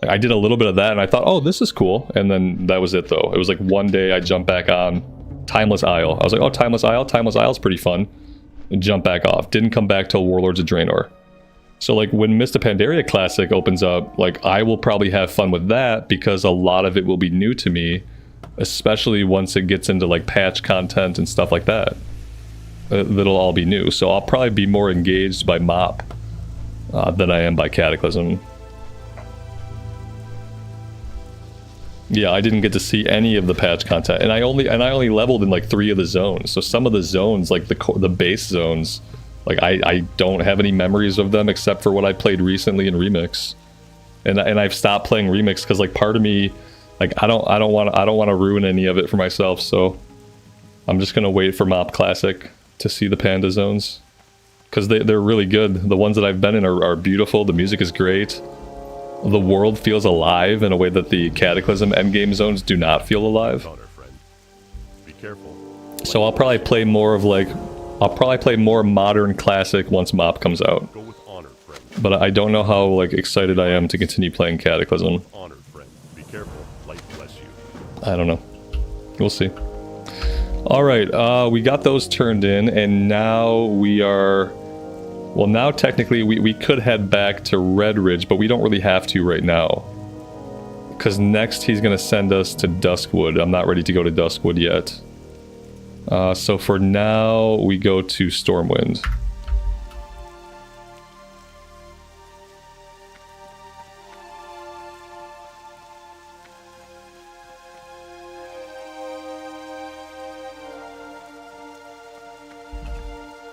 I did a little bit of that, and I thought, oh, this is cool. And then that was it, though. It was, like, one day I jumped back on Timeless Isle. I was like, oh, Timeless Isle's pretty fun. And jump back off. Didn't come back till Warlords of Draenor. So like when Mr. Pandaria Classic opens up, like I will probably have fun with that because a lot of it will be new to me, especially once it gets into like patch content and stuff like that. That'll all be new. So I'll probably be more engaged by MoP than I am by Cataclysm. Yeah, I didn't get to see any of the patch content, and I only leveled in like 3 of the zones. So some of the zones, like the base zones, like I don't have any memories of them except for what I played recently in Remix, and I've stopped playing Remix because like part of me, like I don't want to ruin any of it for myself. So I'm just gonna wait for MoP Classic to see the Panda zones because they're really good. The ones that I've been in are beautiful. The music is great. The world feels alive in a way that the Cataclysm endgame zones do not feel alive. Honor, friend. Be careful. So I'll probably play more modern classic once MoP comes out. Go with honor, friend. But I don't know how like excited I am to continue playing Cataclysm. Honor, friend. Be careful. Light bless you. I don't know. We'll see. Alright, we got those turned in, and now we are... Well, now technically we could head back to Red Ridge, but we don't really have to right now. Because next he's going to send us to Duskwood. I'm not ready to go to Duskwood yet. So for now, we go to Stormwind.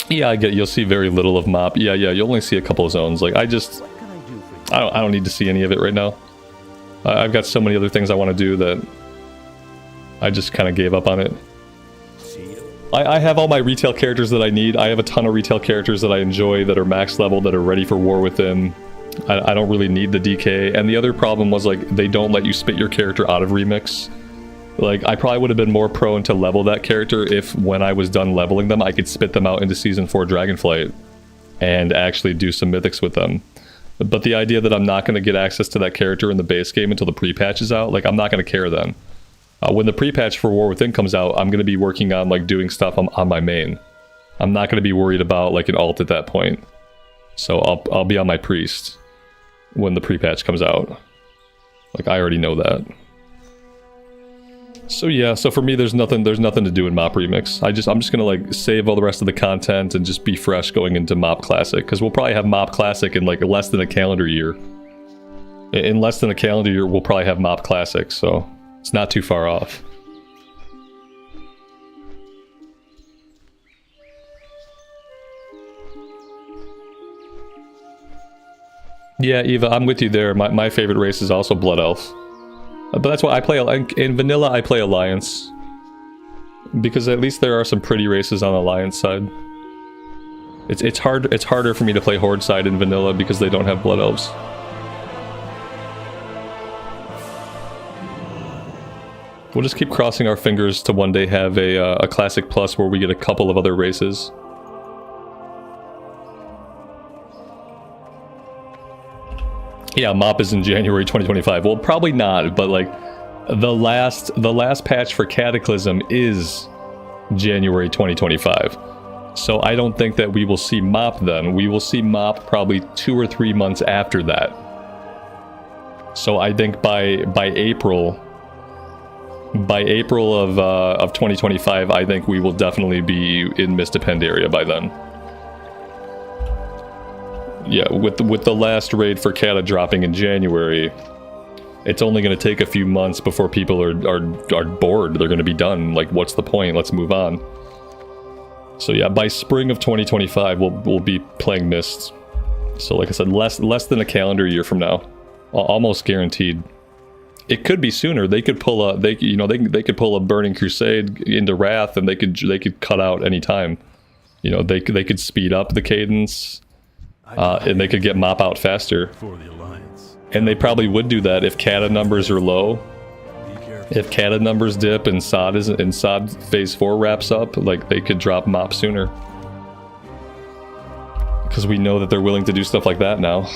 Yeah, I get you'll see very little of MoP. Yeah, you'll only see a couple of zones. Like I just, I don't need to see any of it right now. I've got so many other things I want to do that I just kind of gave up on it. I have all my retail characters that I need. I have a ton of retail characters that I enjoy that are max level, that are ready for War Within. I don't really need the DK. And the other problem was like they don't let you spit your character out of Remix. Like, I probably would have been more prone to level that character if, when I was done leveling them, I could spit them out into Season 4 Dragonflight and actually do some mythics with them. But the idea that I'm not going to get access to that character in the base game until the pre-patch is out, like, I'm not going to care then. When the pre-patch for War Within comes out, I'm going to be working on, like, doing stuff on my main. I'm not going to be worried about, like, an alt at that point. So I'll be on my priest when the pre-patch comes out. Like, I already know that. So yeah, so for me, there's nothing to do in Mop Remix. I'm just gonna, like, save all the rest of the content and just be fresh going into Mop Classic, because we'll probably have Mop Classic in, like, less than a calendar year. In less than a calendar year, we'll probably have Mop Classic, so it's not too far off. Yeah, Eva, I'm with you there. My favorite race is also Blood Elf. But that's why I play, in vanilla, I play Alliance. Because at least there are some pretty races on the Alliance side. It's harder for me to play Horde side in vanilla because they don't have Blood Elves. We'll just keep crossing our fingers to one day have a Classic Plus where we get a couple of other races. Yeah, Mop is in January 2025. Well, probably not, but, like, the last patch for Cataclysm is January 2025. So I don't think that we will see Mop then. We will see Mop probably 2 or 3 months after that. So I think by April of 2025, I think we will definitely be in Mist of Pandaria by then. Yeah, with the last raid for Cata dropping in January, it's only going to take a few months before people are bored. They're going to be done. Like, what's the point? Let's move on. So yeah, by spring of 2025, we'll be playing Mist. So like I said, less than a calendar year from now, almost guaranteed. It could be sooner. They could pull they could pull a Burning Crusade into Wrath, and they could cut out any time. You know, they could speed up the cadence. And they could get Mop out faster. For the Alliance. And they probably would do that if Cata numbers are low. If Cata numbers dip and SOD Phase 4 wraps up, like, they could drop Mop sooner. Because we know that they're willing to do stuff like that now.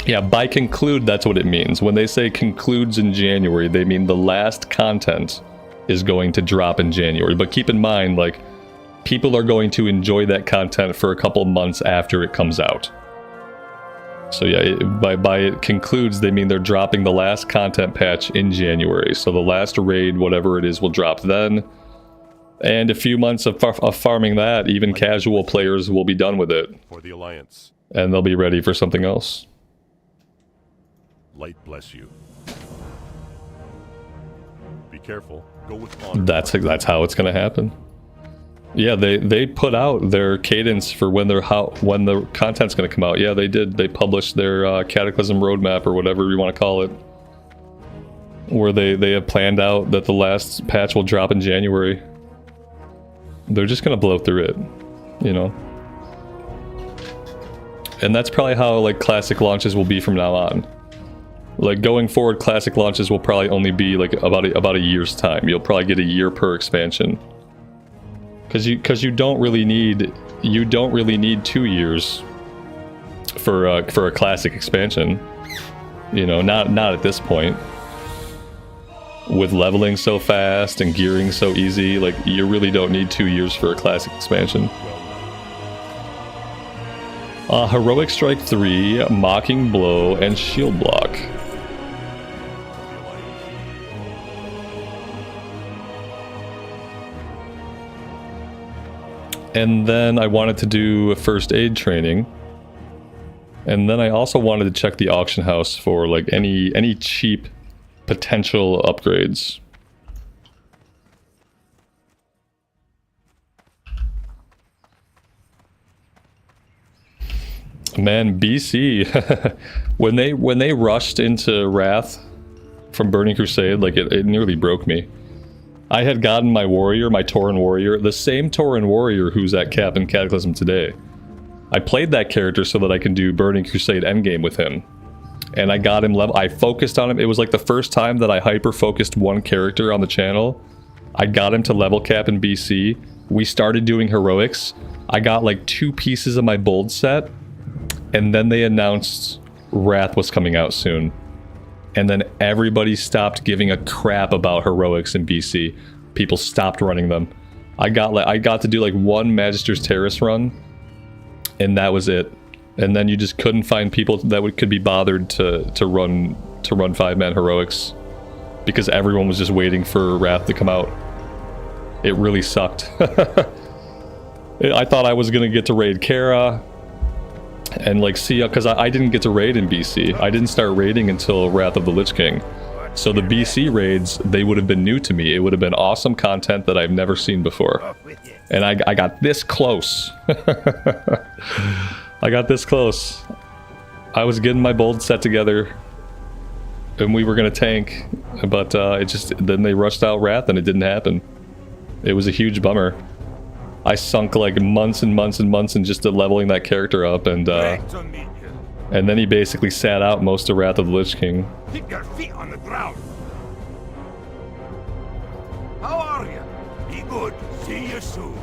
Yeah, by conclude, that's what it means. When they say concludes in January, they mean the last content is going to drop in January. But keep in mind, like, people are going to enjoy that content for a couple months after it comes out. So yeah, by it concludes, they mean they're dropping the last content patch in January. So the last raid, whatever it is, will drop then. And a few months of farming that, even casual players will be done with it. For the Alliance. And they'll be ready for something else. Light bless you. Be careful. Go with honor. That's how it's gonna happen. Yeah, they put out their cadence for when the content's gonna come out. Yeah, they did. They published their Cataclysm roadmap, or whatever you want to call it, where they have planned out that the last patch will drop in January. They're just gonna blow through it, you know. And that's probably how, like, classic launches will be from now on. Like, going forward, classic launches will probably only be, like, about a year's time. You'll probably get a year per expansion. Because you don't really need 2 years for a classic expansion. You know, not at this point. With leveling so fast and gearing so easy, like, you really don't need 2 years for a classic expansion. Heroic Strike 3, Mocking Blow, and Shield Block. And then I wanted to do a first aid training. And then I also wanted to check the auction house for, like, any cheap potential upgrades. Man, BC, when they rushed into Wrath from Burning Crusade, like, it nearly broke me. I had gotten my warrior, my Tauren warrior, the same Tauren warrior who's at Cap in Cataclysm today. I played that character so that I can do Burning Crusade endgame with him. And I got him level. I focused on him. It was like the first time that I hyper-focused one character on the channel I got him to level cap in BC. We started doing heroics. I got like 2 pieces of my bold set, and then they announced Wrath was coming out soon. And then everybody stopped giving a crap about heroics in BC. People stopped running them. I got to do like 1 Magister's Terrace run, and that was it. And then you just couldn't find people that could be bothered to run 5-man heroics, because everyone was just waiting for Wrath to come out. It really sucked. I thought I was gonna get to raid Kara and like see, because I didn't get to raid in BC. I didn't start raiding until Wrath of the Lich King. So the BC raids, they would have been new to me. It would have been awesome content that I've never seen before. And I got this close. I got this close. I was getting my bold set together, and we were gonna tank, but then they rushed out Wrath and it didn't happen. It was a huge bummer. I sunk like months and months and months in just leveling that character up, and then he basically sat out most of Wrath of the Lich King. Keep your feet on the ground. How are you? Be good. See you soon.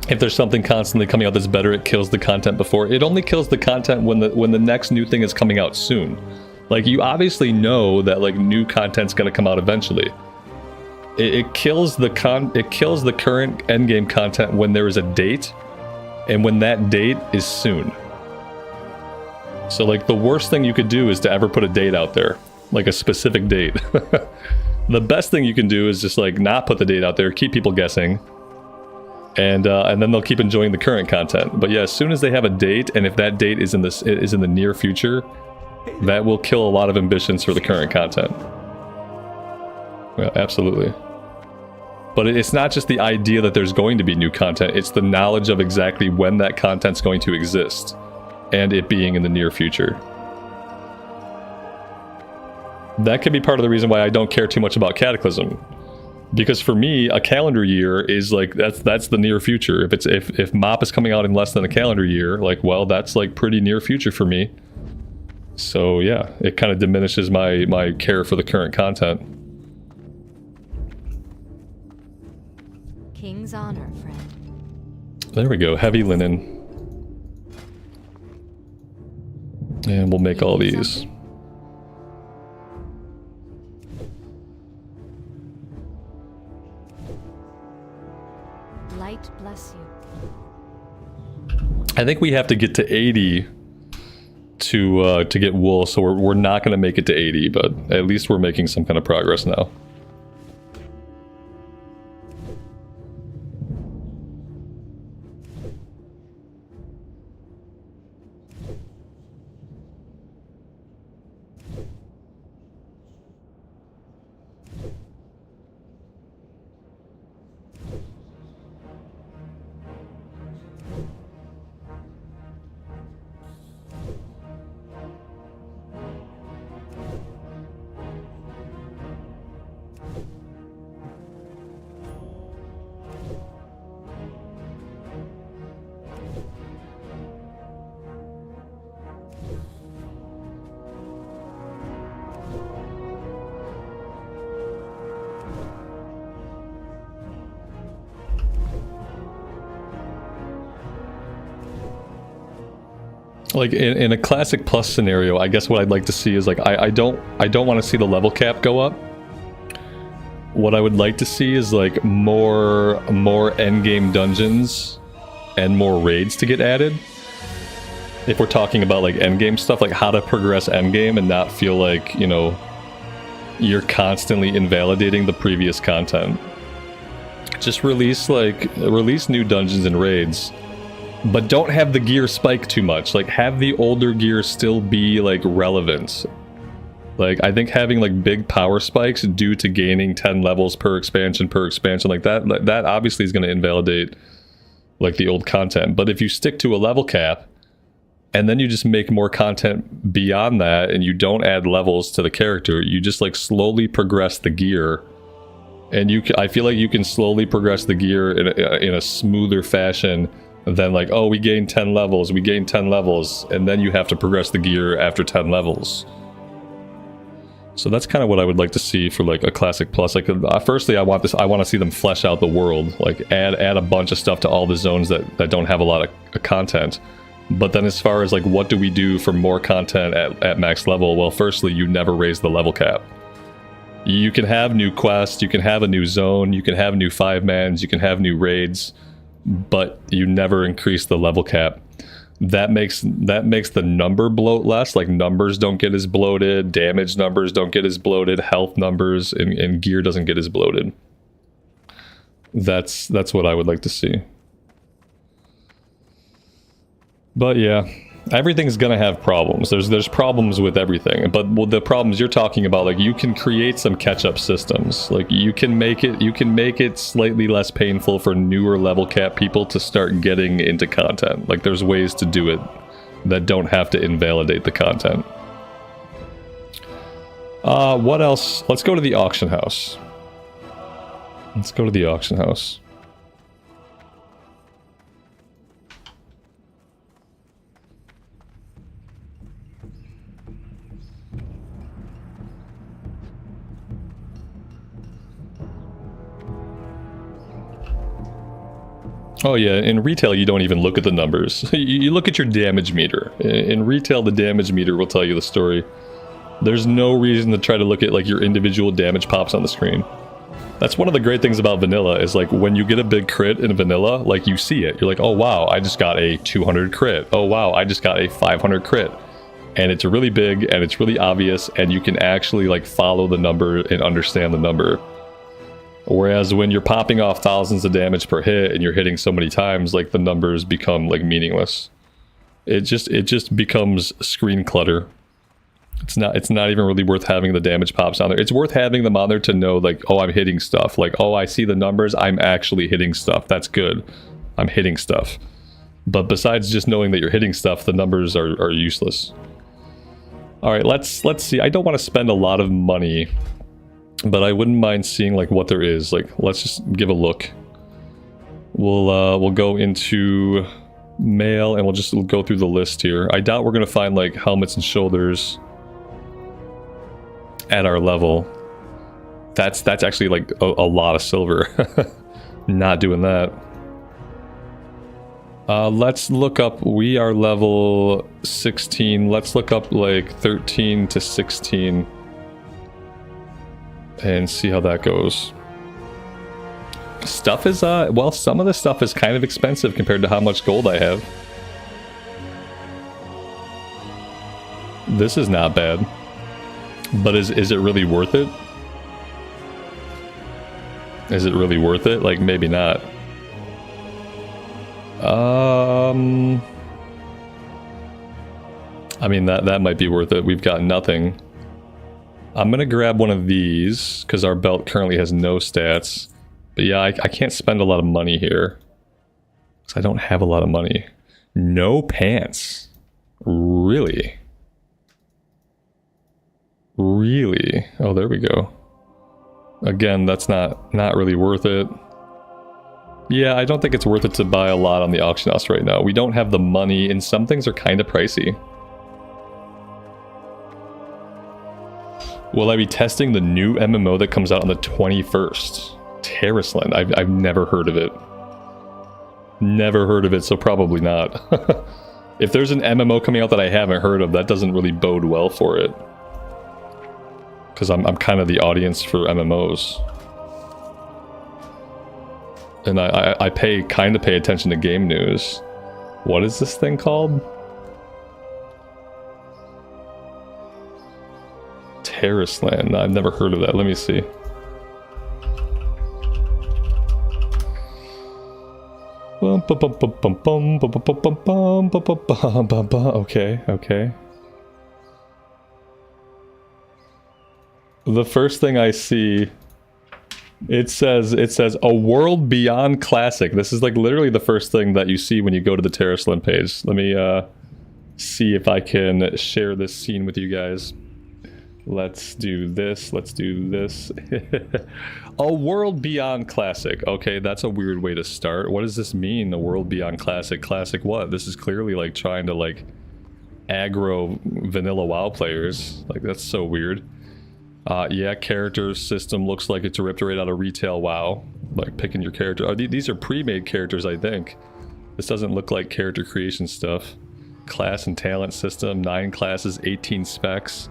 If there's something constantly coming out that's better, it kills the content before. It only kills the content when the next new thing is coming out soon. Like, you obviously know that like new content's gonna come out eventually. It kills the current endgame content when there is a date, and when that date is soon. So like the worst thing you could do is to ever put a date out there, like a specific date. The best thing you can do is just like not put the date out there, keep people guessing. And then they'll keep enjoying the current content. But yeah, as soon as they have a date, and if that date is in the near future, that will kill a lot of ambitions for the current content. Yeah, absolutely. But it's not just the idea that there's going to be new content, it's the knowledge of exactly when that content's going to exist, and it being in the near future. That could be part of the reason why I don't care too much about Cataclysm. Because for me, a calendar year is like, that's the near future. If MOP is coming out in less than a calendar year, like, well, that's like pretty near future for me. So yeah, it kind of diminishes my care for the current content. King's honor, friend. There we go, heavy linen. And we'll make all these. Something? Light bless you. I think we have to get to 80 to get wool, so we're not going to make it to 80, but at least we're making some kind of progress now. Like in a classic plus scenario, I guess what I'd like to see is like I don't want to see the level cap go up. What I would like to see is like more endgame dungeons and more raids to get added. If we're talking about like endgame stuff, like how to progress endgame and not feel like, you know, you're constantly invalidating the previous content. Just release new dungeons and raids. But don't have the gear spike too much. Like, have the older gear still be, like, relevant. Like, I think having, like, big power spikes due to gaining 10 levels per expansion, like that obviously is going to invalidate, like, the old content. But if you stick to a level cap, and then you just make more content beyond that, and you don't add levels to the character, you just, like, slowly progress the gear, And I feel like you can slowly progress the gear in a smoother fashion than like, oh, we gained 10 levels, and then you have to progress the gear after 10 levels. So that's kind of what I would like to see for like a Classic Plus. Like, firstly, I want to see them flesh out the world, like add a bunch of stuff to all the zones that don't have a lot of content. But then as far as like what do we do for more content at max level? Well, firstly, you never raise the level cap. You can have new quests, you can have a new zone, you can have new 5-mans, you can have new raids, but you never increase the level cap. That makes the number bloat less. Like, numbers don't get as bloated, damage numbers don't get as bloated, health numbers and gear doesn't get as bloated. That's what I would like to see. But yeah, everything's gonna have problems. There's problems with everything, but the problems you're talking about, like, you can create some catch-up systems. Like, you can make it slightly less painful for newer level cap people to start getting into content. Like, there's ways to do it that don't have to invalidate the content. What else? Let's go to the auction house. Let's go to the auction house. Oh yeah, in retail you don't even look at the numbers. You look at your damage meter. In retail, the damage meter will tell you the story. There's no reason to try to look at like your individual damage pops on the screen. That's one of the great things about vanilla, is like when you get a big crit in vanilla, like you see it. You're like, oh wow, I just got a 200 crit. Oh wow, I just got a 500 crit. And it's really big and it's really obvious, and you can actually like follow the number and understand the number. Whereas when you're popping off thousands of damage per hit and you're hitting so many times, like, the numbers become like meaningless. It just becomes screen clutter. It's not even really worth having the damage pops on there. It's worth having them on there to know, like, oh, I'm hitting stuff. Like, oh, I see the numbers, I'm actually hitting stuff. That's good. I'm hitting stuff. But besides just knowing that you're hitting stuff, the numbers are useless. All right, let's see. I don't want to spend a lot of money, but I wouldn't mind seeing like what there is. Like, let's just give a look. We'll go into mail and we'll go through the list here. I doubt we're gonna find like helmets and shoulders at our level. That's actually like a lot of silver. Not doing that. Let's look up. We are level 16. Let's look up like 13 to 16. And see how that goes. Stuff is, well, some of the stuff is kind of expensive compared to how much gold I have. This is not bad. But is it really worth it? Is it really worth it? Like, maybe not. I mean, that might be worth it. We've got nothing. I'm gonna grab one of these because our belt currently has no stats. But yeah, I can't spend a lot of money here because I don't have a lot of money. No pants. Really? Really? Oh, there we go. Again, that's not really worth it. Yeah, I don't think it's worth it to buy a lot on the auction house right now. We don't have the money, and some things are kind of pricey. Will I be testing the new MMO that comes out on the 21st? Tarisland. I've never heard of it. Never heard of it, so probably not. If there's an MMO coming out that I haven't heard of, that doesn't really bode well for it. Because I'm kind of the audience for MMOs. And I kind of pay attention to game news. What is this thing called? Tarisland. I've never heard of that. Let me see. Okay. The first thing I see, it says a world beyond classic. This is like literally the first thing that you see when you go to the Tarisland page. Let me see if I can share this scene with you guys. Let's do this. Let's do this. A World Beyond Classic. Okay, that's a weird way to start. What does this mean, a World Beyond Classic? Classic what? This is clearly like trying to like aggro vanilla WoW players. Like, that's so weird. Yeah, character system looks like it's ripped right out of retail WoW. Like picking your character. These are pre-made characters, I think. This doesn't look like character creation stuff. Class and talent system, 9 classes, 18 specs.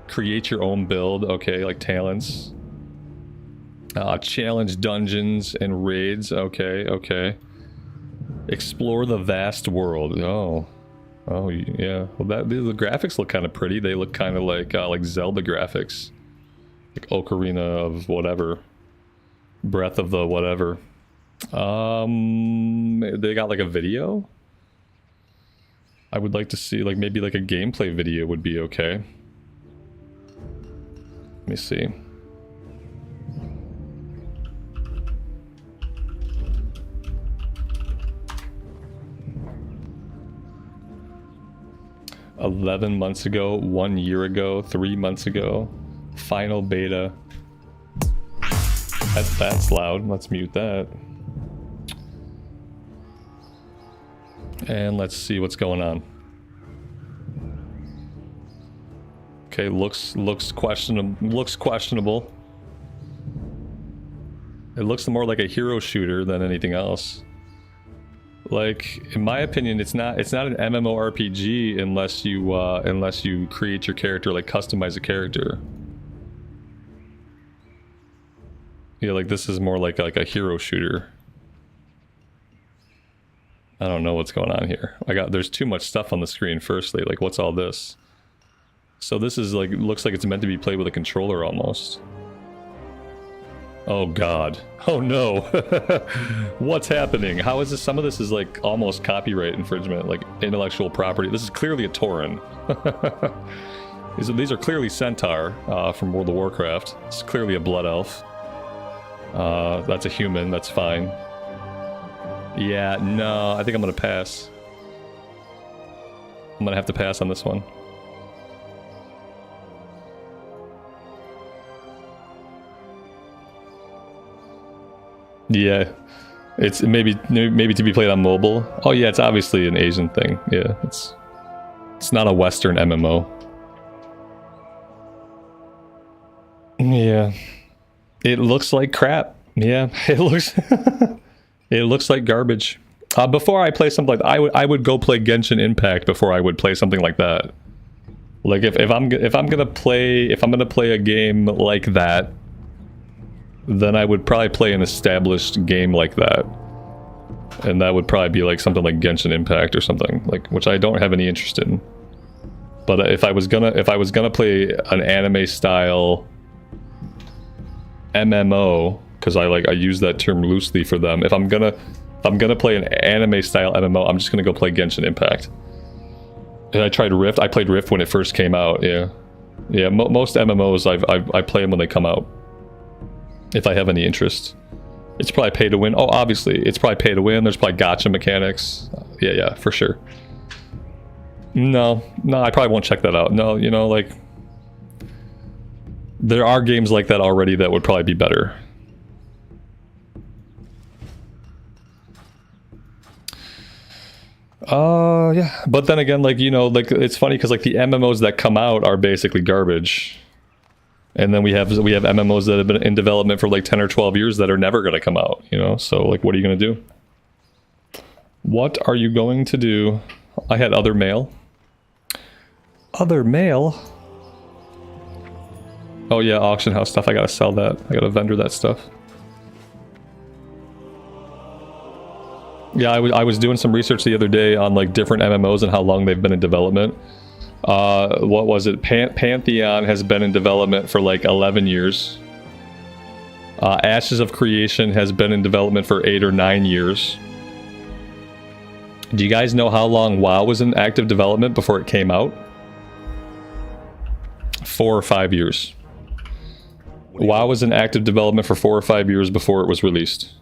Create your own build, okay, like talents. Challenge dungeons and raids, okay, okay. Explore the vast world, oh. Oh, yeah, well the graphics look kind of pretty. They look kind of like Zelda graphics. Like Ocarina of whatever. Breath of the whatever. They got like a video? I would like to see, like, maybe like a gameplay video would be okay. Let me see. "11 months ago, 1 year ago, 3 months ago, final beta." That's loud. Let's mute that. And let's see what's going on. Okay, looks questionable. Looks questionable. It looks more like a hero shooter than anything else. Like, in my opinion, it's not an MMORPG unless you create your character, like customize a character. Yeah, like this is more like a hero shooter. I don't know what's going on here. There's too much stuff on the screen. Firstly, like, what's all this? So this is like, looks like it's meant to be played with a controller almost. Oh god. Oh no. What's happening? How is this? Some of this is like almost copyright infringement, like intellectual property. This is clearly a Tauren. These are clearly Centaur from World of Warcraft. It's clearly a Blood Elf. That's a human, that's fine. Yeah, no, I think I'm gonna pass. I'm gonna have to pass on this one. Yeah, it's maybe to be played on mobile. Oh yeah, it's obviously an Asian thing. Yeah, it's not a Western MMO. Yeah, it looks like crap. Yeah, it looks it looks like garbage. Before I play something like that, I would go play Genshin Impact before I would play something like that. Like if I'm gonna play a game like that, then I would probably play an established game like that, and that would probably be like something like Genshin Impact or something, like, which I don't have any interest in. But if I was gonna play an anime style MMO, because I use that term loosely for them. If I'm gonna play an anime style MMO, I'm just gonna go play Genshin Impact. And I tried Rift. I played Rift when it first came out. Yeah, yeah. Most MMOs I play them when they come out. If I have any interest, it's probably pay to win. Oh, obviously, it's probably pay to win. There's probably gacha mechanics. Yeah, for sure. No, I probably won't check that out. No, you know, like, there are games like that already that would probably be better. Yeah, but then again, like, you know, like, it's funny because like the MMOs that come out are basically garbage. And then we have MMOs that have been in development for like 10 or 12 years that are never going to come out, you know? So like, what are you going to do? What are you going to do? I had other mail. Other mail? Oh yeah, auction house stuff. I got to sell that. I got to vendor that stuff. Yeah, I was doing some research the other day on like different MMOs and how long they've been in development. What was it? Pantheon has been in development for like 11 years. Ashes of Creation has been in development for 8 or 9 years. Do you guys know how long WoW was in active development before it came out? 4 or 5 years. WoW was in active development for 4 or 5 years before it was released.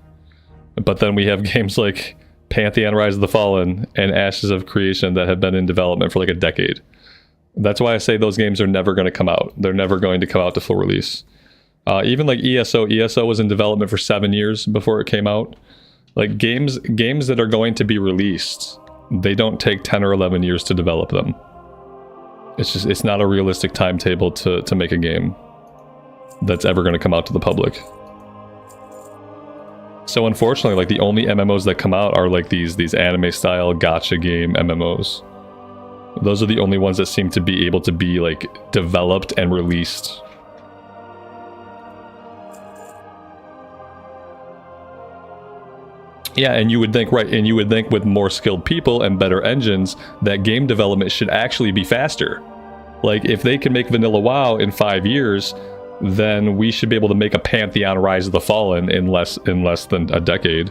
But then we have games like Pantheon Rise of the Fallen and Ashes of Creation that have been in development for like a decade. That's why I say those games are never going to come out. They're never going to come out to full release. Even like ESO was in development for 7 years before it came out. Like games that are going to be released, they don't take 10 or 11 years to develop them. It's not a realistic timetable to make a game that's ever going to come out to the public. So unfortunately, like the only MMOs that come out are like these anime style gacha game MMOs. Those are the only ones that seem to be able to be like developed and released. Yeah, and you would think, right, and you would think with more skilled people and better engines that game development should actually be faster. Like if they can make Vanilla WoW in 5 years, then we should be able to make a Pantheon Rise of the Fallen in less than a decade,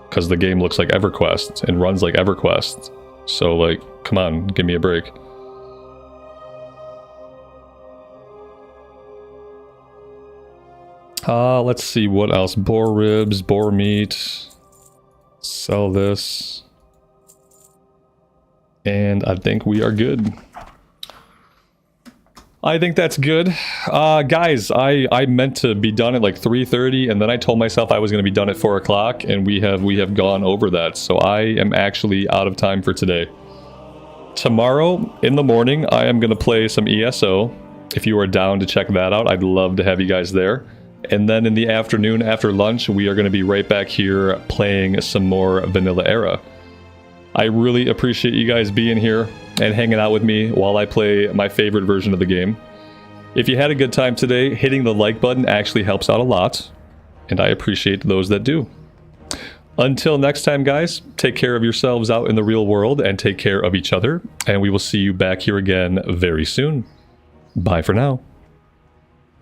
because the game looks like EverQuest and runs like EverQuest. So like, come on, give me a break. Let's see what else. Boar ribs, boar meat. Sell this. And I think we are good. I think that's good. Guys, I meant to be done at like 3:30, and then I told myself I was going to be done at 4 o'clock, and we have gone over that. So I am actually out of time for today. Tomorrow in the morning, I am going to play some ESO. If you are down to check that out, I'd love to have you guys there. And then in the afternoon after lunch, we are going to be right back here playing some more Vanilla Era. I really appreciate you guys being here and hanging out with me while I play my favorite version of the game. If you had a good time today, hitting the like button actually helps out a lot, and I appreciate those that do. Until next time, guys, take care of yourselves out in the real world and take care of each other, and we will see you back here again very soon. Bye for now.